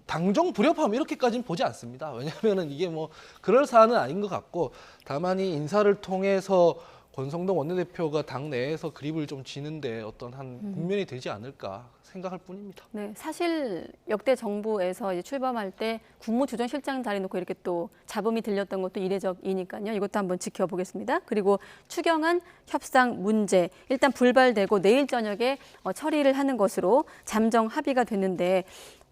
당정 불협화음 이렇게까지는 보지 않습니다. 왜냐하면 이게 뭐 그럴 사안은 아닌 것 같고 다만 이 인사를 통해서 권성동 원내대표가 당 내에서 그립을 좀 쥐는데 어떤 한 국면이 되지 않을까 생각할 뿐입니다. 네, 사실 역대 정부에서 이제 출범할 때 국무조정실장 자리 놓고 이렇게 또 잡음이 들렸던 것도 이례적이니까요. 이것도 한번 지켜보겠습니다. 그리고 추경안 협상 문제 일단 불발되고 내일 저녁에 처리를 하는 것으로 잠정 합의가 됐는데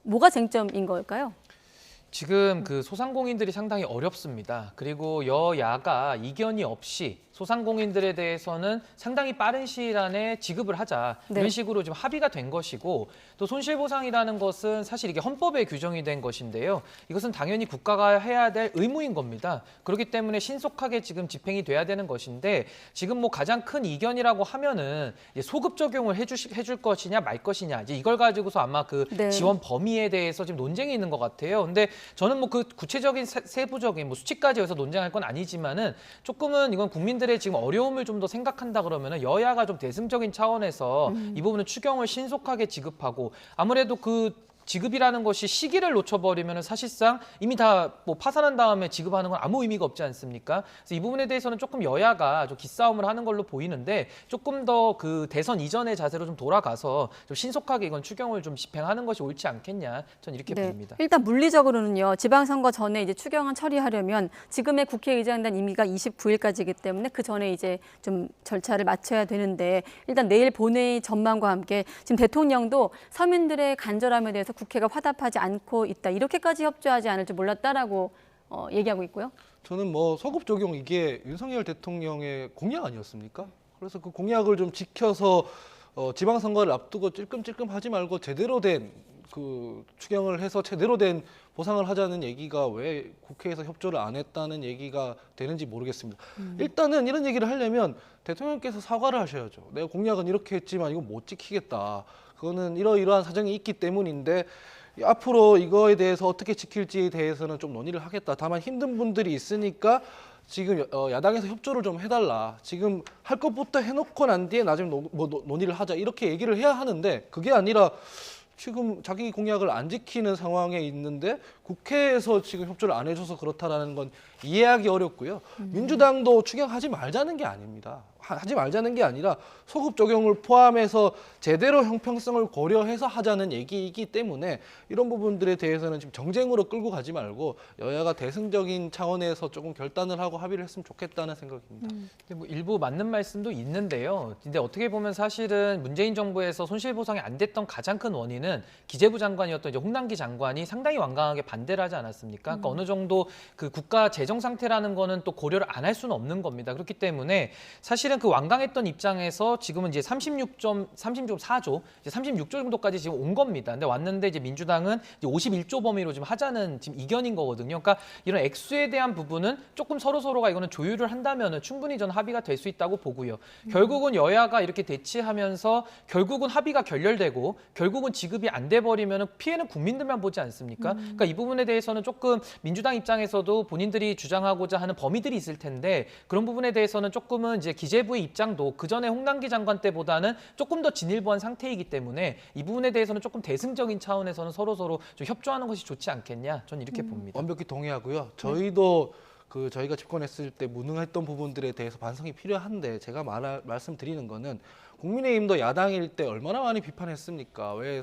뭐가 쟁점인 걸까요? 지금 그 소상공인들이 상당히 어렵습니다. 그리고 여야가 이견이 없이 소상공인들에 대해서는 상당히 빠른 시일 안에 지급을 하자 네. 이런 식으로 지금 합의가 된 것이고 또 손실보상이라는 것은 사실 이게 헌법에 규정이 된 것인데요. 이것은 당연히 국가가 해야 될 의무인 겁니다. 그렇기 때문에 신속하게 지금 집행이 돼야 되는 것인데 지금 뭐 가장 큰 이견이라고 하면은 소급 적용을 해줄 것이냐 말 것이냐 이제 이걸 가지고서 아마 그 네. 지원 범위에 대해서 지금 논쟁이 있는 것 같아요. 근데 저는 뭐 그 구체적인 세부적인 뭐 수치까지 여기서 논쟁할 건 아니지만은 조금은 이건 국민들의 지금 어려움을 좀 더 생각한다 그러면은 여야가 좀 대승적인 차원에서 이 부분은 추경을 신속하게 지급하고 아무래도 그 지급이라는 것이 시기를 놓쳐버리면 사실상 이미 다 뭐 파산한 다음에 지급하는 건 아무 의미가 없지 않습니까? 그래서 이 부분에 대해서는 조금 여야가 좀 기싸움을 하는 걸로 보이는데 조금 더 그 대선 이전의 자세로 좀 돌아가서 좀 신속하게 이건 추경을 좀 집행하는 것이 옳지 않겠냐 저는 이렇게 네. 봅니다. 일단 물리적으로는요. 지방선거 전에 이제 추경안 처리하려면 지금의 국회의장단 임기가 29일까지이기 때문에 그 전에 이제 좀 절차를 마쳐야 되는데 일단 내일 본회의 전망과 함께 지금 대통령도 서민들의 간절함에 대해서 국회가 화답하지 않고 있다. 이렇게까지 협조하지 않을 줄 몰랐다라고 얘기하고 있고요. 저는 뭐 소급 적용 이게 윤석열 대통령의 공약 아니었습니까? 그래서 그 공약을 좀 지켜서 지방선거를 앞두고 찔끔찔끔 하지 말고 제대로 된 그 추경을 해서 제대로 된 보상을 하자는 얘기가 왜 국회에서 협조를 안 했다는 얘기가 되는지 모르겠습니다. 일단은 이런 얘기를 하려면 대통령께서 사과를 하셔야죠. 내가 공약은 이렇게 했지만 이거 못 지키겠다. 그거는 이러이러한 사정이 있기 때문인데 앞으로 이거에 대해서 어떻게 지킬지에 대해서는 좀 논의를 하겠다. 다만 힘든 분들이 있으니까 지금 야당에서 협조를 좀 해달라. 지금 할 것부터 해놓고 난 뒤에 나중에 논의를 하자. 이렇게 얘기를 해야 하는데 그게 아니라 지금 자기 공약을 안 지키는 상황에 있는데 국회에서 지금 협조를 안 해줘서 그렇다라는 건 이해하기 어렵고요. 민주당도 추경하지 말자는 게 아닙니다. 하지 말자는 게 아니라 소급 적용을 포함해서 제대로 형평성을 고려해서 하자는 얘기이기 때문에 이런 부분들에 대해서는 지금 정쟁으로 끌고 가지 말고 여야가 대승적인 차원에서 조금 결단을 하고 합의를 했으면 좋겠다는 생각입니다. 뭐 일부 맞는 말씀도 있는데요. 근데 어떻게 보면 사실은 문재인 정부에서 손실보상이 안 됐던 가장 큰 원인은 기재부 장관이었던 이제 홍남기 장관이 상당히 완강하게 반대를 하지 않았습니까? 그러니까 어느 정도 그 국가 재정 상태라는 거는 또 고려를 안 할 수는 없는 겁니다. 그렇기 때문에 사실은 그 완강했던 입장에서 지금은 이제 36.4조, 이제 36조 정도까지 지금 온 겁니다. 근데 왔는데 이제 민주당은 이제 51조 범위로 지금 하자는 지금 이견인 거거든요. 그러니까 이런 액수에 대한 부분은 조금 서로가 이거는 조율을 한다면은 충분히 저는 합의가 될 수 있다고 보고요. 결국은 여야가 이렇게 대치하면서 결국은 합의가 결렬되고 결국은 지급이 안 돼 버리면은 피해는 국민들만 보지 않습니까? 그러니까 이 부분에 대해서는 조금 민주당 입장에서도 본인들이 주장하고자 하는 범위들이 있을 텐데 그런 부분에 대해서는 조금은 이제 기재부의 입장도 그 전에 홍남기 장관 때보다는 조금 더 진일보한 상태이기 때문에 이 부분에 대해서는 조금 대승적인 차원에서는 서로 좀 협조하는 것이 좋지 않겠냐? 저는 이렇게 봅니다. 완벽히 동의하고요. 저희도 저희가 집권했을 때 무능했던 부분들에 대해서 반성이 필요한데 제가 말씀드리는 거는 국민의힘도 야당일 때 얼마나 많이 비판했습니까? 왜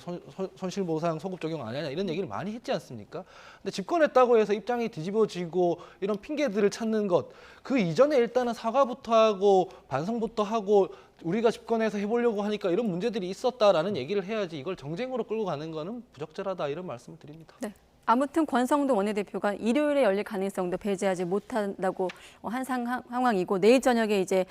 손실보상 소급 적용 안 하냐 이런 얘기를 많이 했지 않습니까? 근데 집권했다고 해서 입장이 뒤집어지고 이런 핑계들을 찾는 것 그 이전에 일단은 사과부터 하고 반성부터 하고 우리가 집권해서 해보려고 하니까 이런 문제들이 있었다라는 얘기를 해야지 이걸 정쟁으로 끌고 가는 거는 부적절하다 이런 말씀을 드립니다. 네. 아무튼 권성동 원내대표가 일요일에 열릴 가능성도 배제하지 못한다고 한 상황이고 내일 저녁에 이제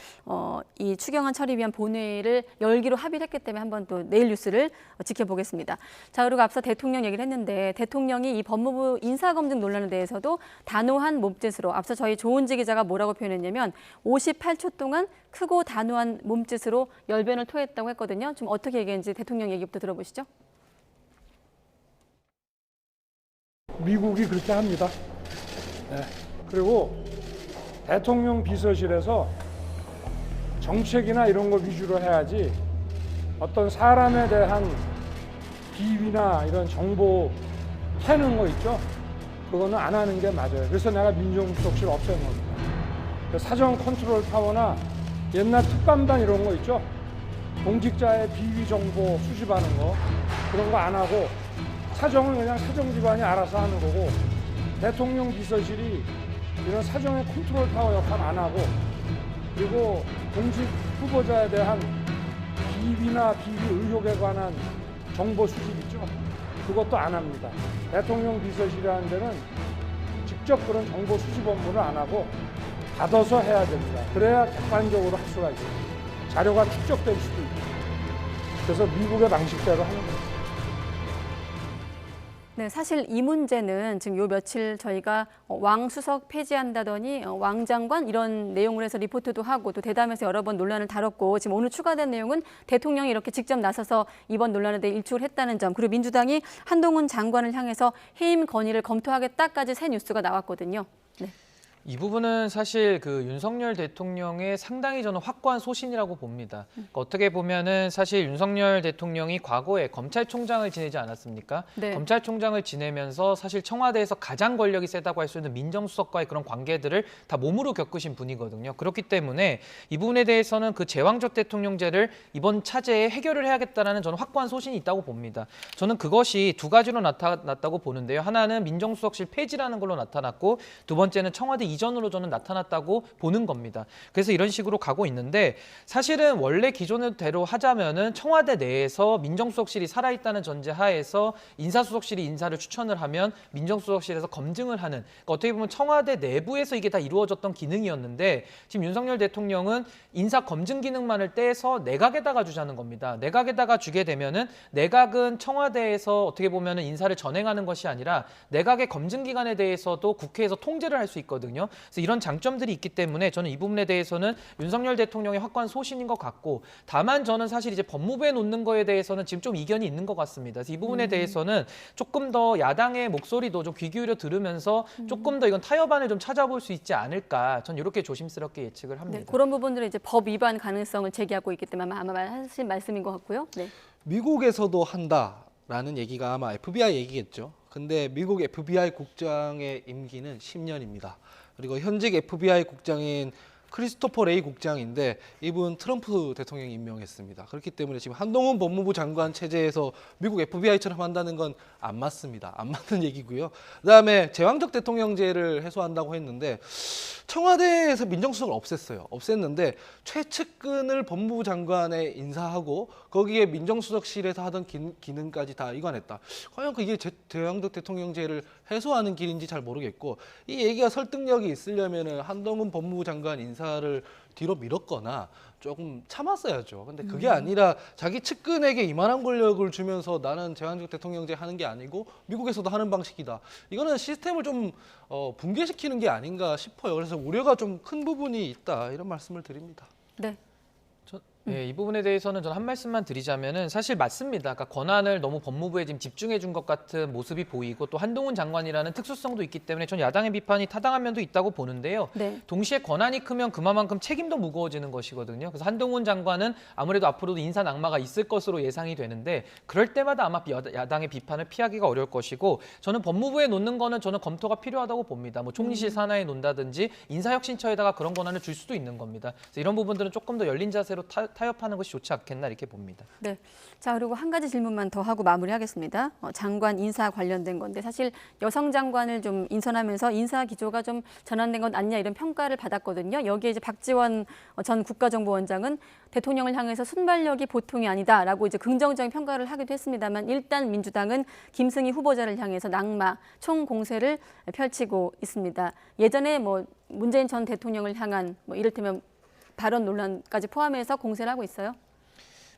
이 추경안 처리 위한 본회의를 열기로 합의를 했기 때문에 한번 또 내일 뉴스를 지켜보겠습니다. 자, 그리고 앞서 대통령 얘기를 했는데 대통령이 이 법무부 인사검증 논란에 대해서도 단호한 몸짓으로 앞서 저희 조은지 기자가 뭐라고 표현했냐면 58초 동안 크고 단호한 몸짓으로 열변을 토했다고 했거든요. 좀 어떻게 얘기했는지 대통령 얘기부터 들어보시죠. 미국이 그렇게 합니다. 네. 그리고 대통령 비서실에서 정책이나 이런 거 위주로 해야지 어떤 사람에 대한 비위나 이런 정보 캐는 거 있죠? 그거는 안 하는 게 맞아요. 그래서 내가 민정수석실 없앤 겁니다. 사전 컨트롤 파워나 옛날 특감단 이런 거 있죠? 공직자의 비위 정보 수집하는 거 그런 거 안 하고 사정은 그냥 사정기관이 알아서 하는 거고 대통령 비서실이 이런 사정의 컨트롤 타워 역할 안 하고 그리고 공직 후보자에 대한 비위나 비위 의혹에 관한 정보 수집 있죠? 그것도 안 합니다. 대통령 비서실이라는 데는 직접 그런 정보 수집 업무를 안 하고 받아서 해야 됩니다. 그래야 객관적으로 할 수가 있어요. 자료가 축적될 수도 있고. 그래서 미국의 방식대로 하는 거죠. 네, 사실 이 문제는 지금 요 며칠 저희가 왕 수석 폐지한다더니 왕 장관 이런 내용을 해서 리포트도 하고 또 대담에서 여러 번 논란을 다뤘고 지금 오늘 추가된 내용은 대통령이 이렇게 직접 나서서 이번 논란에 대해 일축을 했다는 점 그리고 민주당이 한동훈 장관을 향해서 해임 건의를 검토하겠다까지 새 뉴스가 나왔거든요. 네. 이 부분은 사실 그 윤석열 대통령의 상당히 저는 확고한 소신이라고 봅니다. 그러니까 어떻게 보면은 사실 윤석열 대통령이 과거에 검찰총장을 지내지 않았습니까? 네. 검찰총장을 지내면서 사실 청와대에서 가장 권력이 세다고 할 수 있는 민정수석과의 그런 관계들을 다 몸으로 겪으신 분이거든요. 그렇기 때문에 이 부분에 대해서는 그 제왕적 대통령제를 이번 차제에 해결을 해야겠다라는 저는 확고한 소신이 있다고 봅니다. 저는 그것이 두 가지로 나타났다고 보는데요. 하나는 민정수석실 폐지라는 걸로 나타났고 두 번째는 청와대 이전으로 저는 나타났다고 보는 겁니다. 그래서 이런 식으로 가고 있는데 사실은 원래 기존대로 하자면은 청와대 내에서 민정수석실이 살아있다는 전제 하에서 인사수석실이 인사를 추천을 하면 민정수석실에서 검증을 하는 그러니까 어떻게 보면 청와대 내부에서 이게 다 이루어졌던 기능이었는데 지금 윤석열 대통령은 인사 검증 기능만을 떼서 내각에다가 주자는 겁니다. 내각에다가 주게 되면은 내각은 청와대에서 어떻게 보면은 인사를 전행하는 것이 아니라 내각의 검증 기관에 대해서도 국회에서 통제를 할 수 있거든요. 그래서 이런 장점들이 있기 때문에 저는 이 부분에 대해서는 윤석열 대통령의 확고한 소신인 것 같고 다만 저는 사실 이제 법무부에 놓는 거에 대해서는 지금 좀 이견이 있는 것 같습니다. 그래서 이 부분에 대해서는 조금 더 야당의 목소리도 좀 귀 기울여 들으면서 조금 더 이건 타협안을 좀 찾아볼 수 있지 않을까 전 이렇게 조심스럽게 예측을 합니다. 네, 그런 부분들은 이제 법 위반 가능성을 제기하고 있기 때문에 아마 하신 말씀인 것 같고요. 네. 미국에서도 한다라는 얘기가 아마 FBI 얘기겠죠. 근데 미국 FBI 국장의 임기는 10년입니다. 그리고 현직 FBI 국장인 크리스토퍼 레이 국장인데 이분 트럼프 대통령이 임명했습니다. 그렇기 때문에 지금 한동훈 법무부 장관 체제에서 미국 FBI처럼 한다는 건 안 맞습니다. 안 맞는 얘기고요. 그다음에 제왕적 대통령제를 해소한다고 했는데 청와대에서 민정수석을 없앴는데 최측근을 법무부 장관에 인사하고 거기에 민정수석실에서 하던 기능까지 다 이관했다. 과연 그게 제왕적 대통령제를 해소하는 길인지 잘 모르겠고 이 얘기가 설득력이 있으려면 한동훈 법무부 장관 인사를 뒤로 밀었거나 조금 참았어야죠. 근데 그게 아니라 자기 측근에게 이만한 권력을 주면서 나는 제왕적 대통령제 하는 게 아니고 미국에서도 하는 방식이다. 이거는 시스템을 좀 붕괴시키는 게 아닌가 싶어요. 그래서 우려가 좀 큰 부분이 있다. 이런 말씀을 드립니다. 네. 네, 이 부분에 대해서는 저는 한 말씀만 드리자면은 사실 맞습니다. 그러니까 권한을 너무 법무부에 지금 집중해 준 것 같은 모습이 보이고 또 한동훈 장관이라는 특수성도 있기 때문에 전 야당의 비판이 타당한 면도 있다고 보는데요. 네. 동시에 권한이 크면 그만큼 책임도 무거워지는 것이거든요. 그래서 한동훈 장관은 아무래도 앞으로도 인사 낙마가 있을 것으로 예상이 되는데 그럴 때마다 아마 야당의 비판을 피하기가 어려울 것이고 저는 법무부에 놓는 거는 저는 검토가 필요하다고 봅니다. 뭐 총리실 산하에 놓는다든지 인사혁신처에다가 그런 권한을 줄 수도 있는 겁니다. 그래서 이런 부분들은 조금 더 열린 자세로 타협하는 것이 좋지 않겠나 이렇게 봅니다. 네. 자, 그리고 한 가지 질문만 더 하고 마무리하겠습니다. 장관 인사 관련된 건데 사실 여성 장관을 좀 인선하면서 인사 기조가 좀 전환된 건 아니냐 이런 평가를 받았거든요. 여기에 이제 박지원 전 국가정보원장은 대통령을 향해서 순발력이 보통이 아니다라고 이제 긍정적인 평가를 하기도 했습니다만 일단 민주당은 김승희 후보자를 향해서 낙마, 총공세를 펼치고 있습니다. 예전에 뭐 문재인 전 대통령을 향한 뭐 이를테면 발언 논란까지 포함해서 공세를 하고 있어요.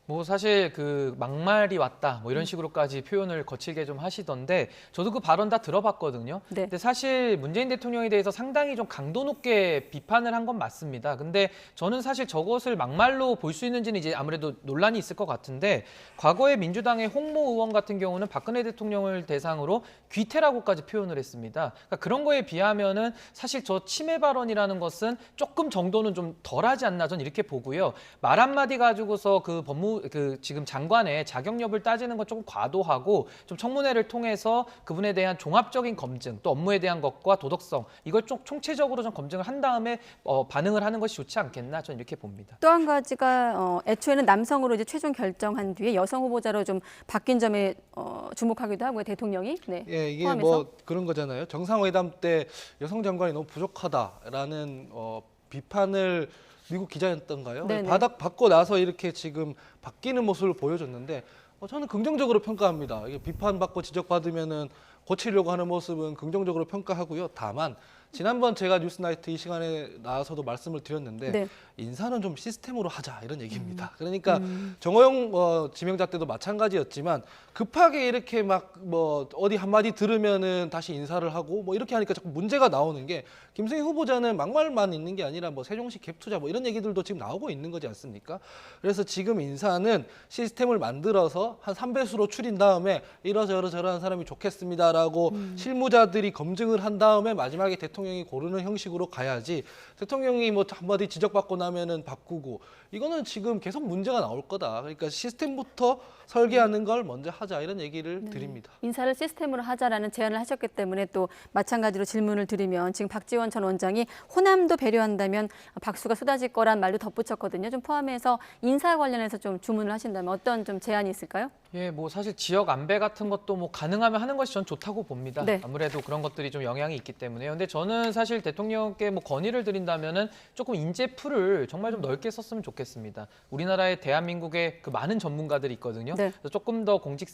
뭐 사실 그 막말이 왔다 뭐 이런 식으로까지 표현을 거칠게 좀 하시던데 저도 그 발언 다 들어봤거든요. 네. 근데 사실 문재인 대통령에 대해서 상당히 좀 강도 높게 비판을 한 건 맞습니다. 근데 저는 사실 저것을 막말로 볼 수 있는지는 이제 아무래도 논란이 있을 것 같은데 과거에 민주당의 홍모 의원 같은 경우는 박근혜 대통령을 대상으로 귀태라고까지 표현을 했습니다. 그러니까 그런 거에 비하면은 사실 저 침해 발언이라는 것은 조금 정도는 좀 덜하지 않나 저는 이렇게 보고요. 말 한마디 가지고서 그 법무부 지금 장관의 자격 여부를 따지는 건 조금 과도하고 좀 청문회를 통해서 그분에 대한 종합적인 검증, 또 업무에 대한 것과 도덕성 이걸 좀 총체적으로 좀 검증을 한 다음에 반응을 하는 것이 좋지 않겠나 저는 이렇게 봅니다. 또 한 가지가 애초에는 남성으로 이제 최종 결정한 뒤에 여성 후보자로 좀 바뀐 점에 주목하기도 하고요. 대통령이 예, 이게 포함해서. 뭐 그런 거잖아요. 정상회담 때 여성 장관이 너무 부족하다라는 비판을 미국 기자였던가요? 네네. 받고 나서 이렇게 지금 바뀌는 모습을 보여줬는데 저는 긍정적으로 평가합니다. 이게 비판받고 지적받으면은 고치려고 하는 모습은 긍정적으로 평가하고요. 다만 지난번 제가 뉴스나이트 이 시간에 나와서도 말씀을 드렸는데 네. 인사는 좀 시스템으로 하자 이런 얘기입니다. 그러니까 정호영 지명자 때도 마찬가지였지만 급하게 이렇게 막 어디 한마디 들으면은 다시 인사를 하고 이렇게 하니까 자꾸 문제가 나오는 게 김승희 후보자는 막말만 있는 게 아니라 세종시 갭 투자 이런 얘기들도 지금 나오고 있는 거지 않습니까? 그래서 지금 인사는 시스템을 만들어서 한 3배수로 줄인 다음에 이러저러저러한 사람이 좋겠습니다라고 실무자들이 검증을 한 다음에 마지막에 대통령이 고르는 형식으로 가야지 대통령이 한마디 지적받고 나면은 바꾸고 이거는 지금 계속 문제가 나올 거다. 그러니까 시스템부터 설계하는 걸 먼저 하자 이런 얘기를 드립니다. 인사를 시스템으로 하자라는 제안을 하셨기 때문에 또 마찬가지로 질문을 드리면 지금 박지원 전 원장이 호남도 배려한다면 박수가 쏟아질 거란 말도 덧붙였거든요. 좀 포함해서 인사 관련해서 좀 주문을 하신다면 어떤 좀 제안이 있을까요? 예, 사실 지역 안배 같은 것도 가능하면 하는 것이 전 좋다고 봅니다. 네. 아무래도 그런 것들이 좀 영향이 있기 때문에요. 근데 저는 사실 대통령께 건의를 드린다면은 조금 인재풀을 정말 좀 넓게 썼으면 좋겠습니다. 우리나라의 대한민국의 그 많은 전문가들이 있거든요. 네. 그래서 조금 더 공직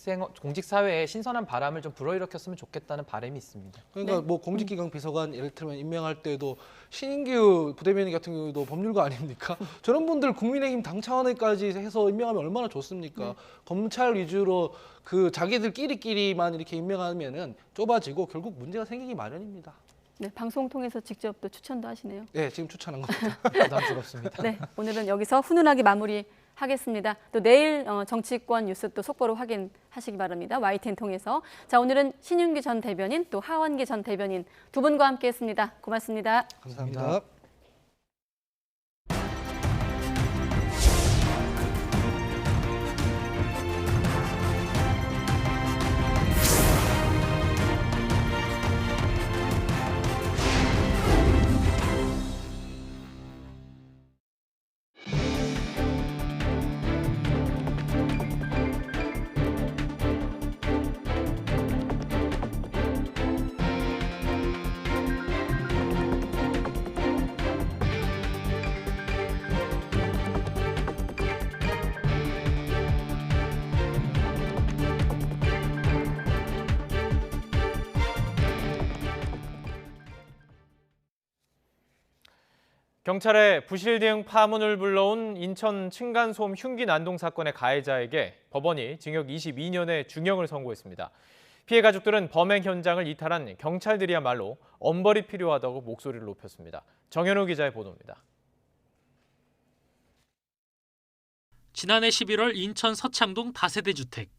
사회에 신선한 바람을 좀 불어일으켰으면 좋겠다는 바람이 있습니다. 그러니까 공직기강 비서관 예를 들면 임명할 때도 신인규 부대변인 같은 경우도 법률가 아닙니까? 저런 분들 국민의힘 당 차원에까지 해서 임명하면 얼마나 좋습니까? 검찰 위주로 그 자기들끼리만 이렇게 임명하면은 좁아지고 결국 문제가 생기기 마련입니다. 네, 방송 통해서 직접 또 추천도 하시네요. 네, 지금 추천한 겁니다. 부담스럽습니다. 네, 오늘은 여기서 훈훈하게 마무리하겠습니다. 또 내일 정치권 뉴스 또 속보로 확인하시기 바랍니다. YTN 통해서. 자, 오늘은 신윤기 전 대변인 또 하원기 전 대변인 두 분과 함께했습니다. 고맙습니다. 감사합니다. 경찰의 부실 대응 파문을 불러온 인천 층간소음 흉기 난동 사건의 가해자에게 법원이 징역 22년의 중형을 선고했습니다. 피해 가족들은 범행 현장을 이탈한 경찰들이야말로 엄벌이 필요하다고 목소리를 높였습니다. 정현우 기자의 보도입니다. 지난해 11월 인천 서창동 다세대 주택.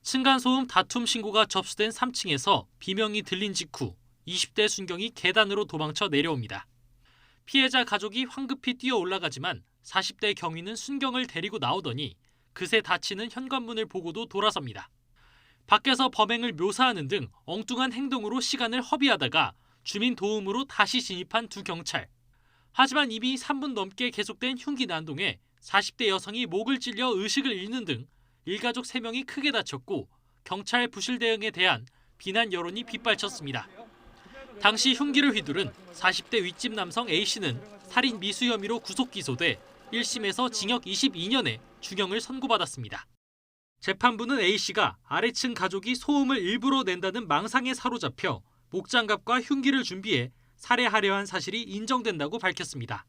층간소음 다툼 신고가 접수된 3층에서 비명이 들린 직후 20대 순경이 계단으로 도망쳐 내려옵니다. 피해자 가족이 황급히 뛰어 올라가지만 40대 경위는 순경을 데리고 나오더니 그새 닫히는 현관문을 보고도 돌아섭니다. 밖에서 범행을 묘사하는 등 엉뚱한 행동으로 시간을 허비하다가 주민 도움으로 다시 진입한 두 경찰. 하지만 이미 3분 넘게 계속된 흉기 난동에 40대 여성이 목을 찔려 의식을 잃는 등 일가족 3명이 크게 다쳤고 경찰 부실 대응에 대한 비난 여론이 빗발쳤습니다. 당시 흉기를 휘두른 40대 윗집 남성 A씨는 살인 미수 혐의로 구속 기소돼 1심에서 징역 22년에 중형을 선고받았습니다. 재판부는 A씨가 아래층 가족이 소음을 일부러 낸다는 망상에 사로잡혀 목장갑과 흉기를 준비해 살해하려 한 사실이 인정된다고 밝혔습니다.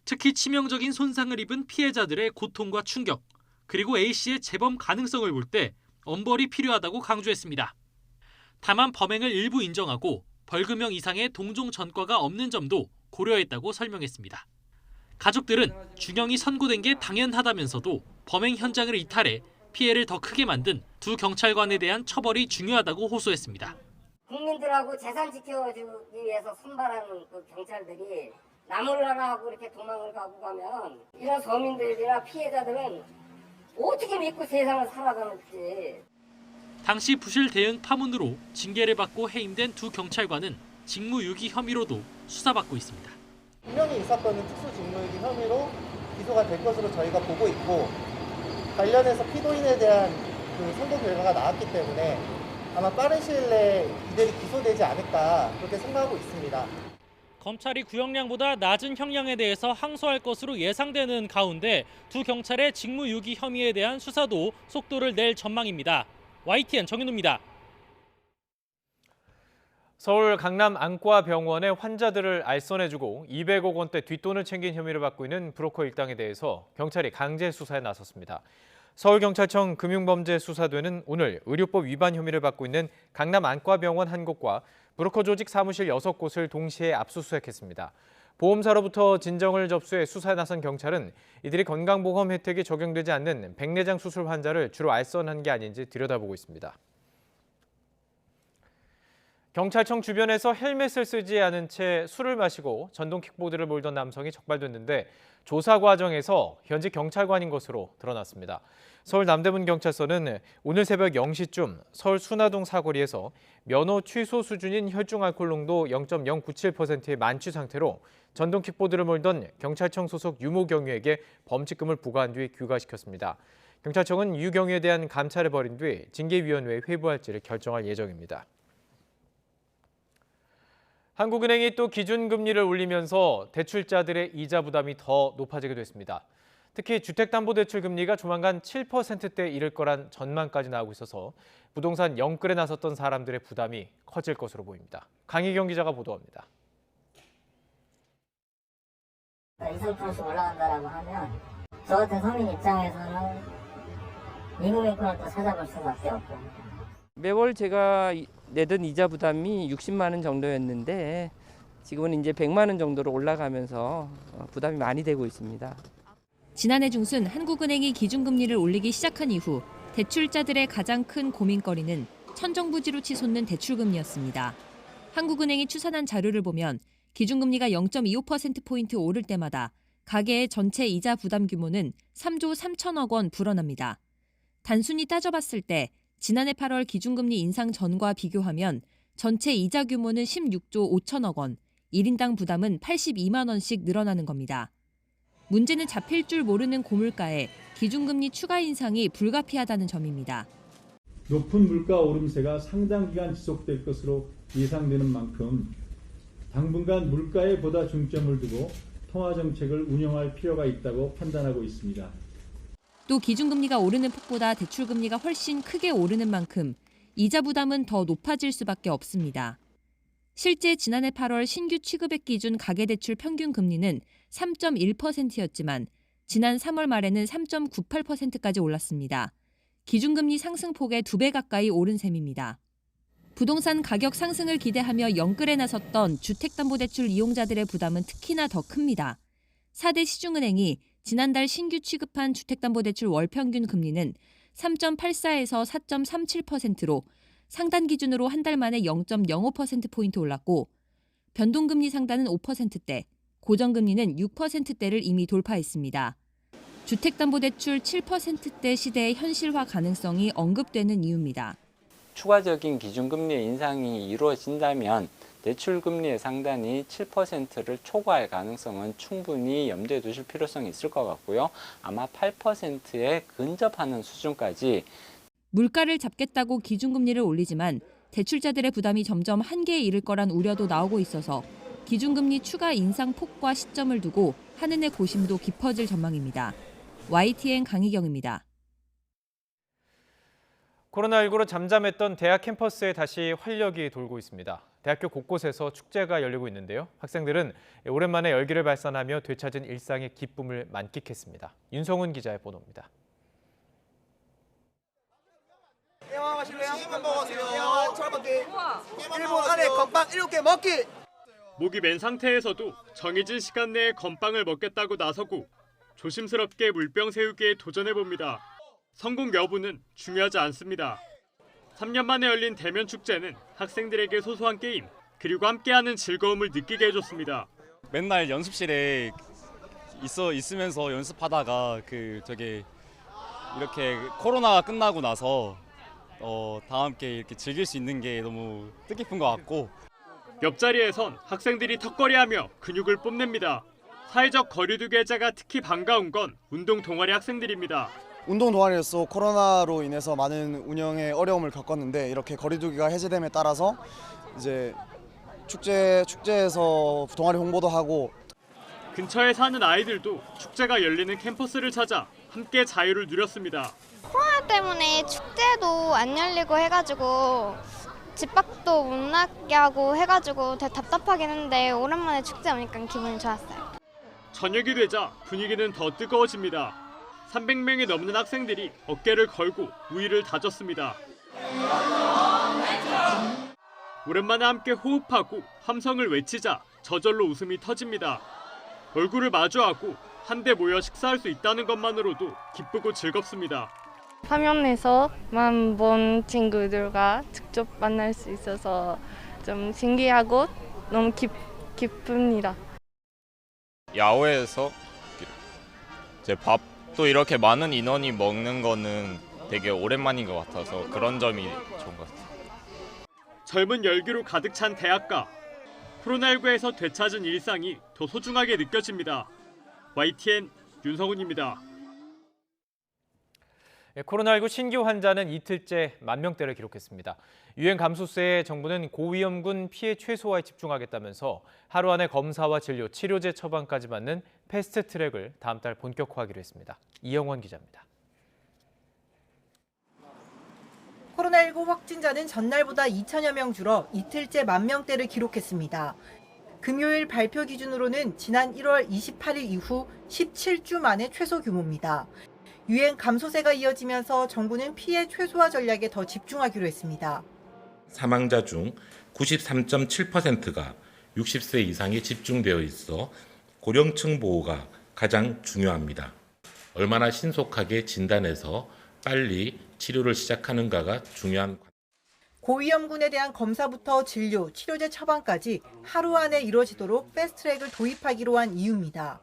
특히 치명적인 손상을 입은 피해자들의 고통과 충격, 그리고 A씨의 재범 가능성을 볼 때 엄벌이 필요하다고 강조했습니다. 다만 범행을 일부 인정하고 벌금형 이상의 동종 전과가 없는 점도 고려했다고 설명했습니다. 가족들은 중형이 선고된 게 당연하다면서도 범행 현장을 이탈해 피해를 더 크게 만든 두 경찰관에 대한 처벌이 중요하다고 호소했습니다. 국민들하고 재산 지켜주기 위해서 선발하는 그 경찰들이 나몰라라 하고 이렇게 도망을 가고 가면 이런 서민들이나 피해자들은 어떻게 믿고 세상을 살아가는지. 당시 부실 대응 파문으로 징계를 받고 해임된 두 경찰관은 직무유기 혐의로도 수사받고 있습니다. 분명히 이 사건은 특수직무유기 혐의로 기소가 될 것으로 저희가 보고 있고 관련해서 피고인에 대한 그 선고 결과가 나왔기 때문에 아마 빠른 시일 내에 이들이 기소되지 않을까 그렇게 생각하고 있습니다. 검찰이 구형량보다 낮은 형량에 대해서 항소할 것으로 예상되는 가운데 두 경찰의 직무유기 혐의에 대한 수사도 속도를 낼 전망입니다. YTN 정윤우입니다. 서울 강남 안과병원의 환자들을 알선해주고 200억 원대 뒷돈을 챙긴 혐의를 받고 있는 브로커 일당에 대해서 경찰이 강제 수사에 나섰습니다. 서울경찰청 금융범죄수사대는 오늘 의료법 위반 혐의를 받고 있는 강남 안과병원 한 곳과 브로커 조직 사무실 6곳을 동시에 압수수색했습니다. 보험사로부터 진정을 접수해 수사에 나선 경찰은 이들이 건강보험 혜택이 적용되지 않는 백내장 수술 환자를 주로 알선한 게 아닌지 들여다보고 있습니다. 경찰청 주변에서 헬멧을 쓰지 않은 채 술을 마시고 전동 킥보드를 몰던 남성이 적발됐는데 조사 과정에서 현직 경찰관인 것으로 드러났습니다. 서울 남대문 경찰서는 오늘 새벽 0시쯤 서울 순화동 사거리에서 면허 취소 수준인 혈중 알코올 농도 0.097%의 만취 상태로 전동 킥보드를 몰던 경찰청 소속 유모 경위에게 범칙금을 부과한 뒤 귀가시켰습니다. 경찰청은 유 경위에 대한 감찰을 벌인 뒤 징계위원회에 회부할지를 결정할 예정입니다. 한국은행이 또 기준금리를 올리면서 대출자들의 이자 부담이 더 높아지게 됐습니다. 특히 주택담보대출 금리가 조만간 7%대에 이를 거란 전망까지 나오고 있어서 부동산 영끌에 나섰던 사람들의 부담이 커질 것으로 보입니다. 강희경 기자가 보도합니다. 20%씩 올라간다라고 하면 저 같은 서민 입장에서는 임금인권을 또 찾아볼 수밖에 없고. 매월 제가 내던 이자 부담이 60만 원 정도였는데 지금은 이제 100만 원 정도로 올라가면서 부담이 많이 되고 있습니다. 지난해 중순 한국은행이 기준금리를 올리기 시작한 이후 대출자들의 가장 큰 고민거리는 천정부지로 치솟는 대출금리였습니다. 한국은행이 추산한 자료를 보면 기준금리가 0.25%포인트 오를 때마다 가계의 전체 이자 부담 규모는 3조 3천억 원 불어납니다. 단순히 따져봤을 때 지난해 8월 기준금리 인상 전과 비교하면 전체 이자 규모는 16조 5천억 원, 1인당 부담은 82만 원씩 늘어나는 겁니다. 문제는 잡힐 줄 모르는 고물가에 기준금리 추가 인상이 불가피하다는 점입니다. 높은 물가 오름세가 상당 기간 지속될 것으로 예상되는 만큼 당분간 물가에 보다 중점을 두고 통화정책을 운영할 필요가 있다고 판단하고 있습니다. 또 기준금리가 오르는 폭보다 대출금리가 훨씬 크게 오르는 만큼 이자 부담은 더 높아질 수밖에 없습니다. 실제 지난해 8월 신규 취급액 기준 가계대출 평균 금리는 3.1%였지만 지난 3월 말에는 3.98%까지 올랐습니다. 기준금리 상승폭의 2배 가까이 오른 셈입니다. 부동산 가격 상승을 기대하며 영끌에 나섰던 주택담보대출 이용자들의 부담은 특히나 더 큽니다. 4대 시중은행이 지난달 신규 취급한 주택담보대출 월평균 금리는 3.84에서 4.37%로 상단 기준으로 한 달 만에 0.05%포인트 올랐고 변동금리 상단은 5%대, 고정금리는 6%대를 이미 돌파했습니다. 주택담보대출 7%대 시대의 현실화 가능성이 언급되는 이유입니다. 추가적인 기준금리 인상이 이루어진다면 대출금리의 상단이 7%를 초과할 가능성은 충분히 염두에 두실 필요성이 있을 것 같고요. 아마 8%에 근접하는 수준까지. 물가를 잡겠다고 기준금리를 올리지만 대출자들의 부담이 점점 한계에 이를 거란 우려도 나오고 있어서 기준금리 추가 인상 폭과 시점을 두고 한은의 고심도 깊어질 전망입니다. YTN 강희경입니다. 코로나19로 잠잠했던 대학 캠퍼스에 다시 활력이 돌고 있습니다. 대학교 곳곳에서 축제가 열리고 있는데요. 학생들은 오랜만에 열기를 발산하며 되찾은 일상의 기쁨을 만끽했습니다. 윤성훈 기자의 보도입니다. 마실래요? 한번 먹어주세요. 철번띠. 1분 안에 건빵 7개 먹기. 목이 맨 상태에서도 정해진 시간 내에 건빵을 먹겠다고 나서고 조심스럽게 물병 세우기에 도전해봅니다. 성공 여부는 중요하지 않습니다. 3년 만에 열린 대면 축제는 학생들에게 소소한 게임 그리고 함께하는 즐거움을 느끼게 해줬습니다. 맨날 연습실에 있으면서 연습하다가 되게 이렇게 코로나가 끝나고 나서 다 함께 이렇게 즐길 수 있는 게 너무 뜻깊은 것 같고 옆자리에선 학생들이 턱걸이하며 근육을 뽐냅니다. 사회적 거리두기 해제가 특히 반가운 건 운동 동아리 학생들입니다. 운동 동아리로서 코로나로 인해서 많은 운영에 어려움을 겪었는데 이렇게 거리두기가 해제됨에 따라서 이제 축제에서 동아리 홍보도 하고 근처에 사는 아이들도 축제가 열리는 캠퍼스를 찾아 함께 자유를 누렸습니다. 코로나 때문에 축제도 안 열리고 해가지고 집 밖도 못 나게 하고 해가지고 되게 답답하긴 했는데 오랜만에 축제 오니까 기분이 좋았어요. 저녁이 되자 분위기는 더 뜨거워집니다. 300명이 넘는 학생들이 어깨를 걸고 우위를 다졌습니다. 오랜만에 함께 호흡하고 함성을 외치자 저절로 웃음이 터집니다. 얼굴을 마주하고 한데 모여 식사할 수 있다는 것만으로도 기쁘고 즐겁습니다. 화면에서만 본 친구들과 직접 만날 수 있어서 좀 신기하고 너무 기쁩니다. 야외에서 이제 밥도 이렇게 많은 인원이 먹는 거는 되게 오랜만인 것 같아서 그런 점이 좋은 것 같아요. 젊은 열기로 가득 찬 대학가. 코로나19에서 되찾은 일상이 더 소중하게 느껴집니다. YTN 윤성훈입니다. 코로나19 신규 환자는 이틀째 10,000명대를 기록했습니다. 유행 감소세에 정부는 고위험군 피해 최소화에 집중하겠다면서 하루 안에 검사와 진료, 치료제 처방까지 받는 패스트트랙을 다음 달 본격화하기로 했습니다. 이영원 기자입니다. 코로나19 확진자는 전날보다 2천여 명 줄어 이틀째 10,000명대를 기록했습니다. 금요일 발표 기준으로는 지난 1월 28일 이후 17주 만에 최소 규모입니다. 유행 감소세가 이어지면서 정부는 피해 최소화 전략에 더 집중하기로 했습니다. 사망자 중 93.7%가 60세 이상에 집중되어 있어 고령층 보호가 가장 중요합니다. 얼마나 신속하게 진단해서 빨리 치료를 시작하는가가 중요한. 고위험군에 대한 검사부터 진료, 치료제 처방까지 하루 안에 이루어지도록 패스트트랙을 도입하기로 한 이유입니다.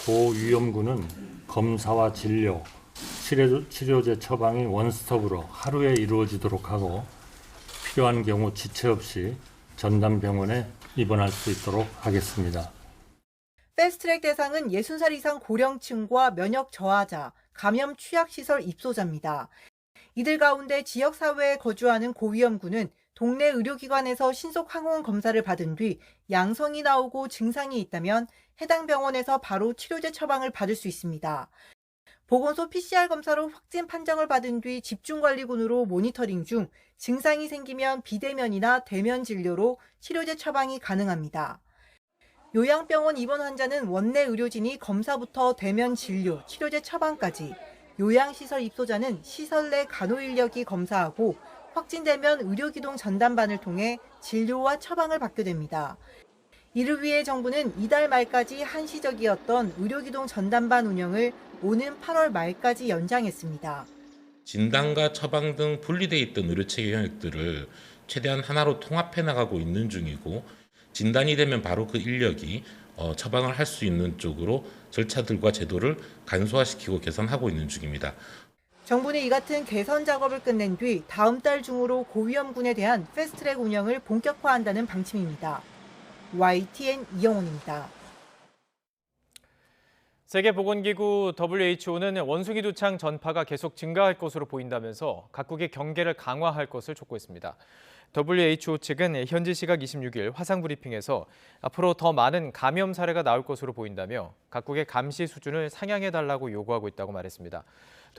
고위험군은 검사와 진료, 치료제 처방이 원스톱으로 하루에 이루어지도록 하고 필요한 경우 지체 없이 전담병원에 입원할 수 있도록 하겠습니다. 패스트트랙 대상은 60살 이상 고령층과 면역 저하자, 감염 취약시설 입소자입니다. 이들 가운데 지역사회에 거주하는 고위험군은 동네 의료기관에서 신속 항원 검사를 받은 뒤 양성이 나오고 증상이 있다면 해당 병원에서 바로 치료제 처방을 받을 수 있습니다. 보건소 PCR 검사로 확진 판정을 받은 뒤 집중관리군으로 모니터링 중 증상이 생기면 비대면이나 대면 진료로 치료제 처방이 가능합니다. 요양병원 입원 환자는 원내 의료진이 검사부터 대면 진료, 치료제 처방까지, 요양시설 입소자는 시설 내 간호인력이 검사하고 확진되면 의료기동 전담반을 통해 진료와 처방을 받게 됩니다. 이를 위해 정부는 이달 말까지 한시적이었던 의료기동 전담반 운영을 오는 8월 말까지 연장했습니다. 진단과 처방 등 분리되어 있던 의료체계 영역들을 최대한 하나로 통합해 나가고 있는 중이고 진단이 되면 바로 그 인력이 처방을 할 수 있는 쪽으로 절차들과 제도를 간소화시키고 개선하고 있는 중입니다. 정부는 이 같은 개선 작업을 끝낸 뒤 다음 달 중으로 고위험군에 대한 패스트트랙 운영을 본격화한다는 방침입니다. YTN 이영훈입니다. 세계보건기구 WHO는 원숭이 두창 전파가 계속 증가할 것으로 보인다면서 각국의 경계를 강화할 것을 촉구했습니다. WHO 측은 현지 시각 26일 화상브리핑에서 앞으로 더 많은 감염 사례가 나올 것으로 보인다며 각국의 감시 수준을 상향해달라고 요구하고 있다고 말했습니다.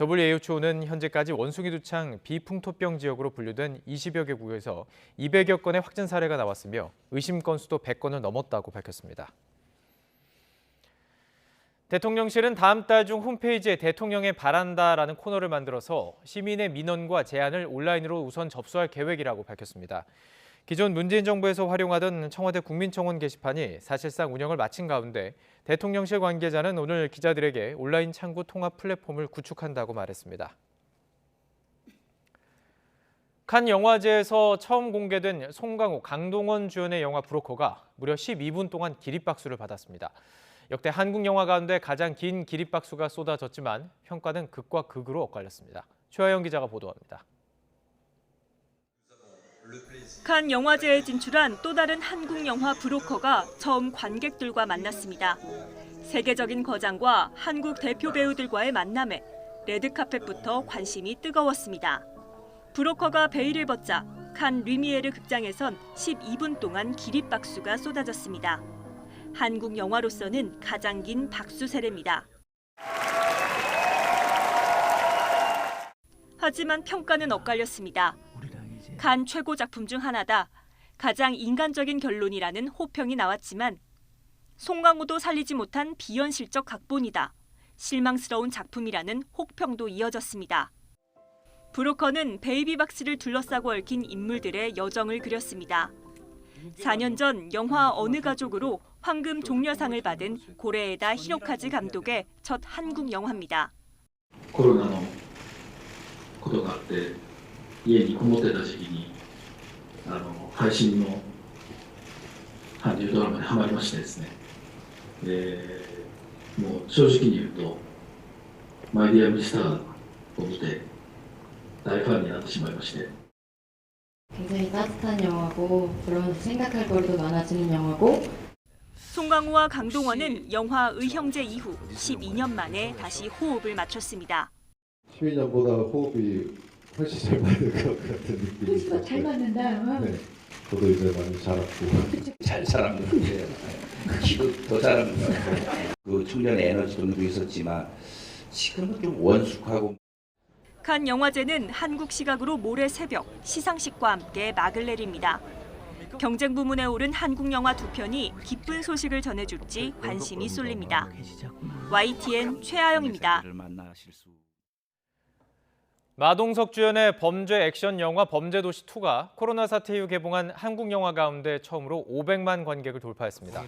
WHO는 현재까지 원숭이 두창 비풍토병 지역으로 분류된 20여 개국에서 200여 건의 확진 사례가 나왔으며 의심 건수도 100건을 넘었다고 밝혔습니다. 대통령실은 다음 달 중 홈페이지에 대통령의 바란다라는 코너를 만들어서 시민의 민원과 제안을 온라인으로 우선 접수할 계획이라고 밝혔습니다. 기존 문재인 정부에서 활용하던 청와대 국민청원 게시판이 사실상 운영을 마친 가운데 대통령실 관계자는 오늘 기자들에게 온라인 창구 통합 플랫폼을 구축한다고 말했습니다. 칸 영화제에서 처음 공개된 송강호, 강동원 주연의 영화 브로커가 무려 12분 동안 기립박수를 받았습니다. 역대 한국 영화 가운데 가장 긴 기립박수가 쏟아졌지만 평가는 극과 극으로 엇갈렸습니다. 최하영 기자가 보도합니다. 칸 영화제에 진출한 또 다른 한국 영화 브로커가 처음 관객들과 만났습니다. 세계적인 거장과 한국 대표 배우들과의 만남에 레드카펫부터 관심이 뜨거웠습니다. 브로커가 베일을 벗자 칸 리미에르 극장에선 12분 동안 기립박수가 쏟아졌습니다. 한국 영화로서는 가장 긴 박수 세례입니다. 하지만 평가는 엇갈렸습니다. 칸 최고 작품 중 하나다. 가장 인간적인 결론이라는 호평이 나왔지만 송강호도 살리지 못한 비현실적 각본이다. 실망스러운 작품이라는 혹평도 이어졌습니다. 브로커는 베이비박스를 둘러싸고 얽힌 인물들의 여정을 그렸습니다. 4년 전 영화 어느 가족으로 황금 종려상을 받은 고레에다 히로카즈 감독의 첫 한국 영화입니다. コロナのことがあって家にこもってた時期に配信の韓流ドラマにハマりましてですね。で、もう正直に言うとマイディアミスターを見て大ファンになってしまいまして。 굉장히 따뜻한 영화고 그러면서 생각할 거리도 많아지는 영화고. 송강호와 강동원은 영화 의형제 이후 12년 만에 다시 호흡을 맞췄습니다. 12년보다 호흡이 훨씬 잘 맞는 것 같은 느낌이. 잘 맞는다. 네, 저도 이제 많이 자랐고. 잘 자란 것 같아요. 키도 더 자란 것 같아요. 그 청년의 에너지도 있었지만 지금은 좀 원숙하고. 칸 영화제는 한국 시각으로 모레 새벽 시상식과 함께 막을 내립니다. 경쟁 부문에 오른 한국 영화 두 편이 기쁜 소식을 전해줄지 관심이 쏠립니다. YTN 최하영입니다. 마동석 주연의 범죄 액션 영화 범죄도시2가 코로나 사태 이후 개봉한 한국 영화 가운데 처음으로 500만 관객을 돌파했습니다.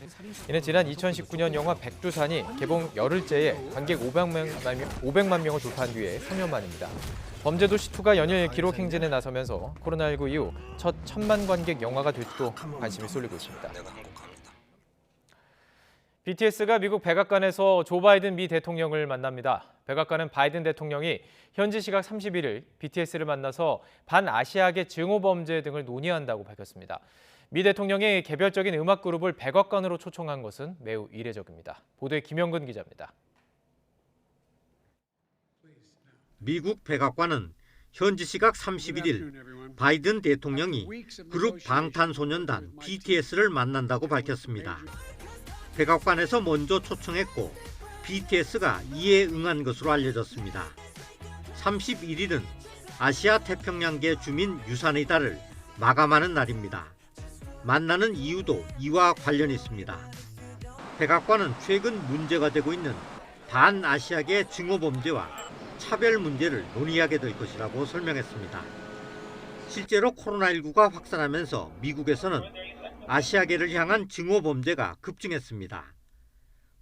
이는 지난 2019년 영화 백두산이 개봉 열흘째에 관객 500만 명을 돌파한 뒤에 3년 만입니다. 범죄도시2가 연일 기록 행진에 나서면서 코로나19 이후 첫 1000만 관객 영화가 될지도 관심이 쏠리고 있습니다. BTS가 미국 백악관에서 조 바이든 미 대통령을 만납니다. 백악관은 바이든 대통령이 현지 시각 31일 BTS를 만나서 반아시아계 증오 범죄 등을 논의한다고 밝혔습니다. 미 대통령이 개별적인 음악 그룹을 백악관으로 초청한 것은 매우 이례적입니다. 보도에 김영근 기자입니다. 미국 백악관은 현지 시각 31일 바이든 대통령이 그룹 방탄소년단 BTS를 만난다고 밝혔습니다. 백악관에서 먼저 초청했고 BTS가 이에 응한 것으로 알려졌습니다. 31일은 아시아 태평양계 주민 유산의 달을 마감하는 날입니다. 만나는 이유도 이와 관련이 있습니다. 백악관은 최근 문제가 되고 있는 반아시아계 증오 범죄와 차별 문제를 논의하게 될 것이라고 설명했습니다. 실제로 코로나19가 확산하면서 미국에서는 아시아계를 향한 증오 범죄가 급증했습니다.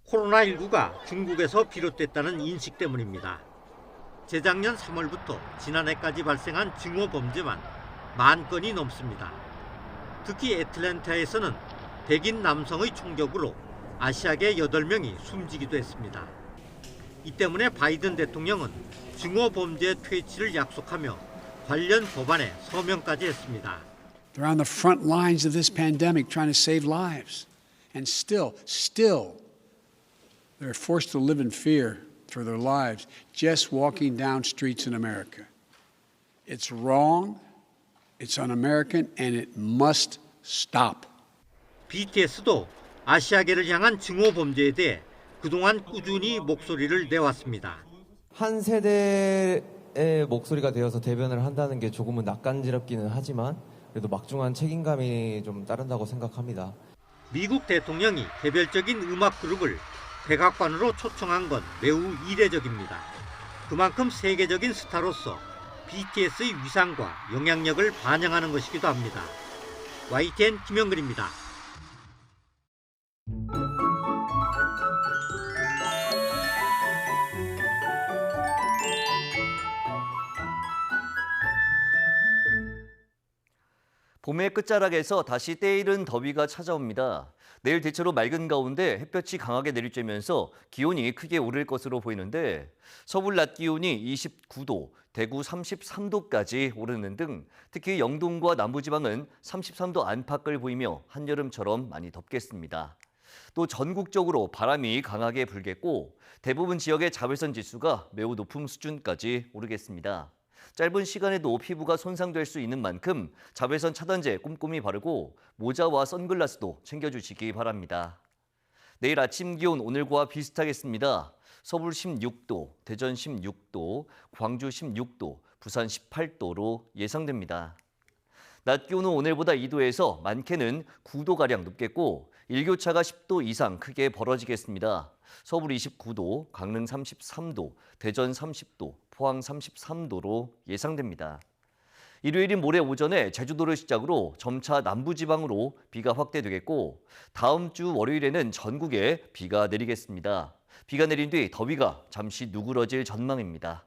코로나19가 중국에서 비롯됐다는 인식 때문입니다. 재작년 3월부터 지난해까지 발생한 증오 범죄만 10,000건이 넘습니다. 특히 애틀랜타에서는 백인 남성의 총격으로 아시아계 8명이 숨지기도 했습니다. 이 때문에 바이든 대통령은 증오 범죄 퇴치를 약속하며 관련 법안에 서명까지 했습니다. They're on the front lines of this pandemic trying to save lives. And still, they're forced to live in fear for their lives just walking down streets in America. It's wrong, it's un-American, and it must stop. BTS도 아시아계를 향한 증오 범죄에 대해 그동안 꾸준히 목소리를 내왔습니다. 한 세대의 목소리가 되어서 대변을 한다는 게 조금은 낯간지럽기는 하지만 그래도 막중한 책임감이 좀 따른다고 생각합니다. 미국 대통령이 개별적인 음악 그룹을 백악관으로 초청한 건 매우 이례적입니다. 그만큼 세계적인 스타로서 BTS의 위상과 영향력을 반영하는 것이기도 합니다. YTN 김영근입니다. 봄의 끝자락에서 다시 때이른 더위가 찾아옵니다. 내일 대체로 맑은 가운데 햇볕이 강하게 내리쬐면서 기온이 크게 오를 것으로 보이는데 서울 낮 기온이 29도, 대구 33도까지 오르는 등 특히 영동과 남부지방은 33도 안팎을 보이며 한여름처럼 많이 덥겠습니다. 또 전국적으로 바람이 강하게 불겠고 대부분 지역의 자외선 지수가 매우 높은 수준까지 오르겠습니다. 짧은 시간에도 피부가 손상될 수 있는 만큼 자외선 차단제 꼼꼼히 바르고 모자와 선글라스도 챙겨주시기 바랍니다. 내일 아침 기온 오늘과 비슷하겠습니다. 서울 16도, 대전 16도, 광주 16도, 부산 18도로 예상됩니다. 낮 기온은 오늘보다 2도에서 많게는 9도가량 높겠고 일교차가 10도 이상 크게 벌어지겠습니다. 서울 29도, 강릉 33도, 대전 30도, 포항 33도로 예상됩니다. 일요일인 모레 오전에 제주도를 시작으로 점차 남부지방으로 비가 확대되겠고 다음 주 월요일에는 전국에 비가 내리겠습니다. 비가 내린 뒤 더위가 잠시 누그러질 전망입니다.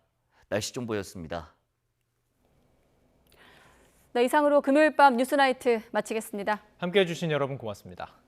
날씨 정보였습니다. 네, 이상으로 금요일 밤 뉴스나이트 마치겠습니다. 함께해 주신 여러분 고맙습니다.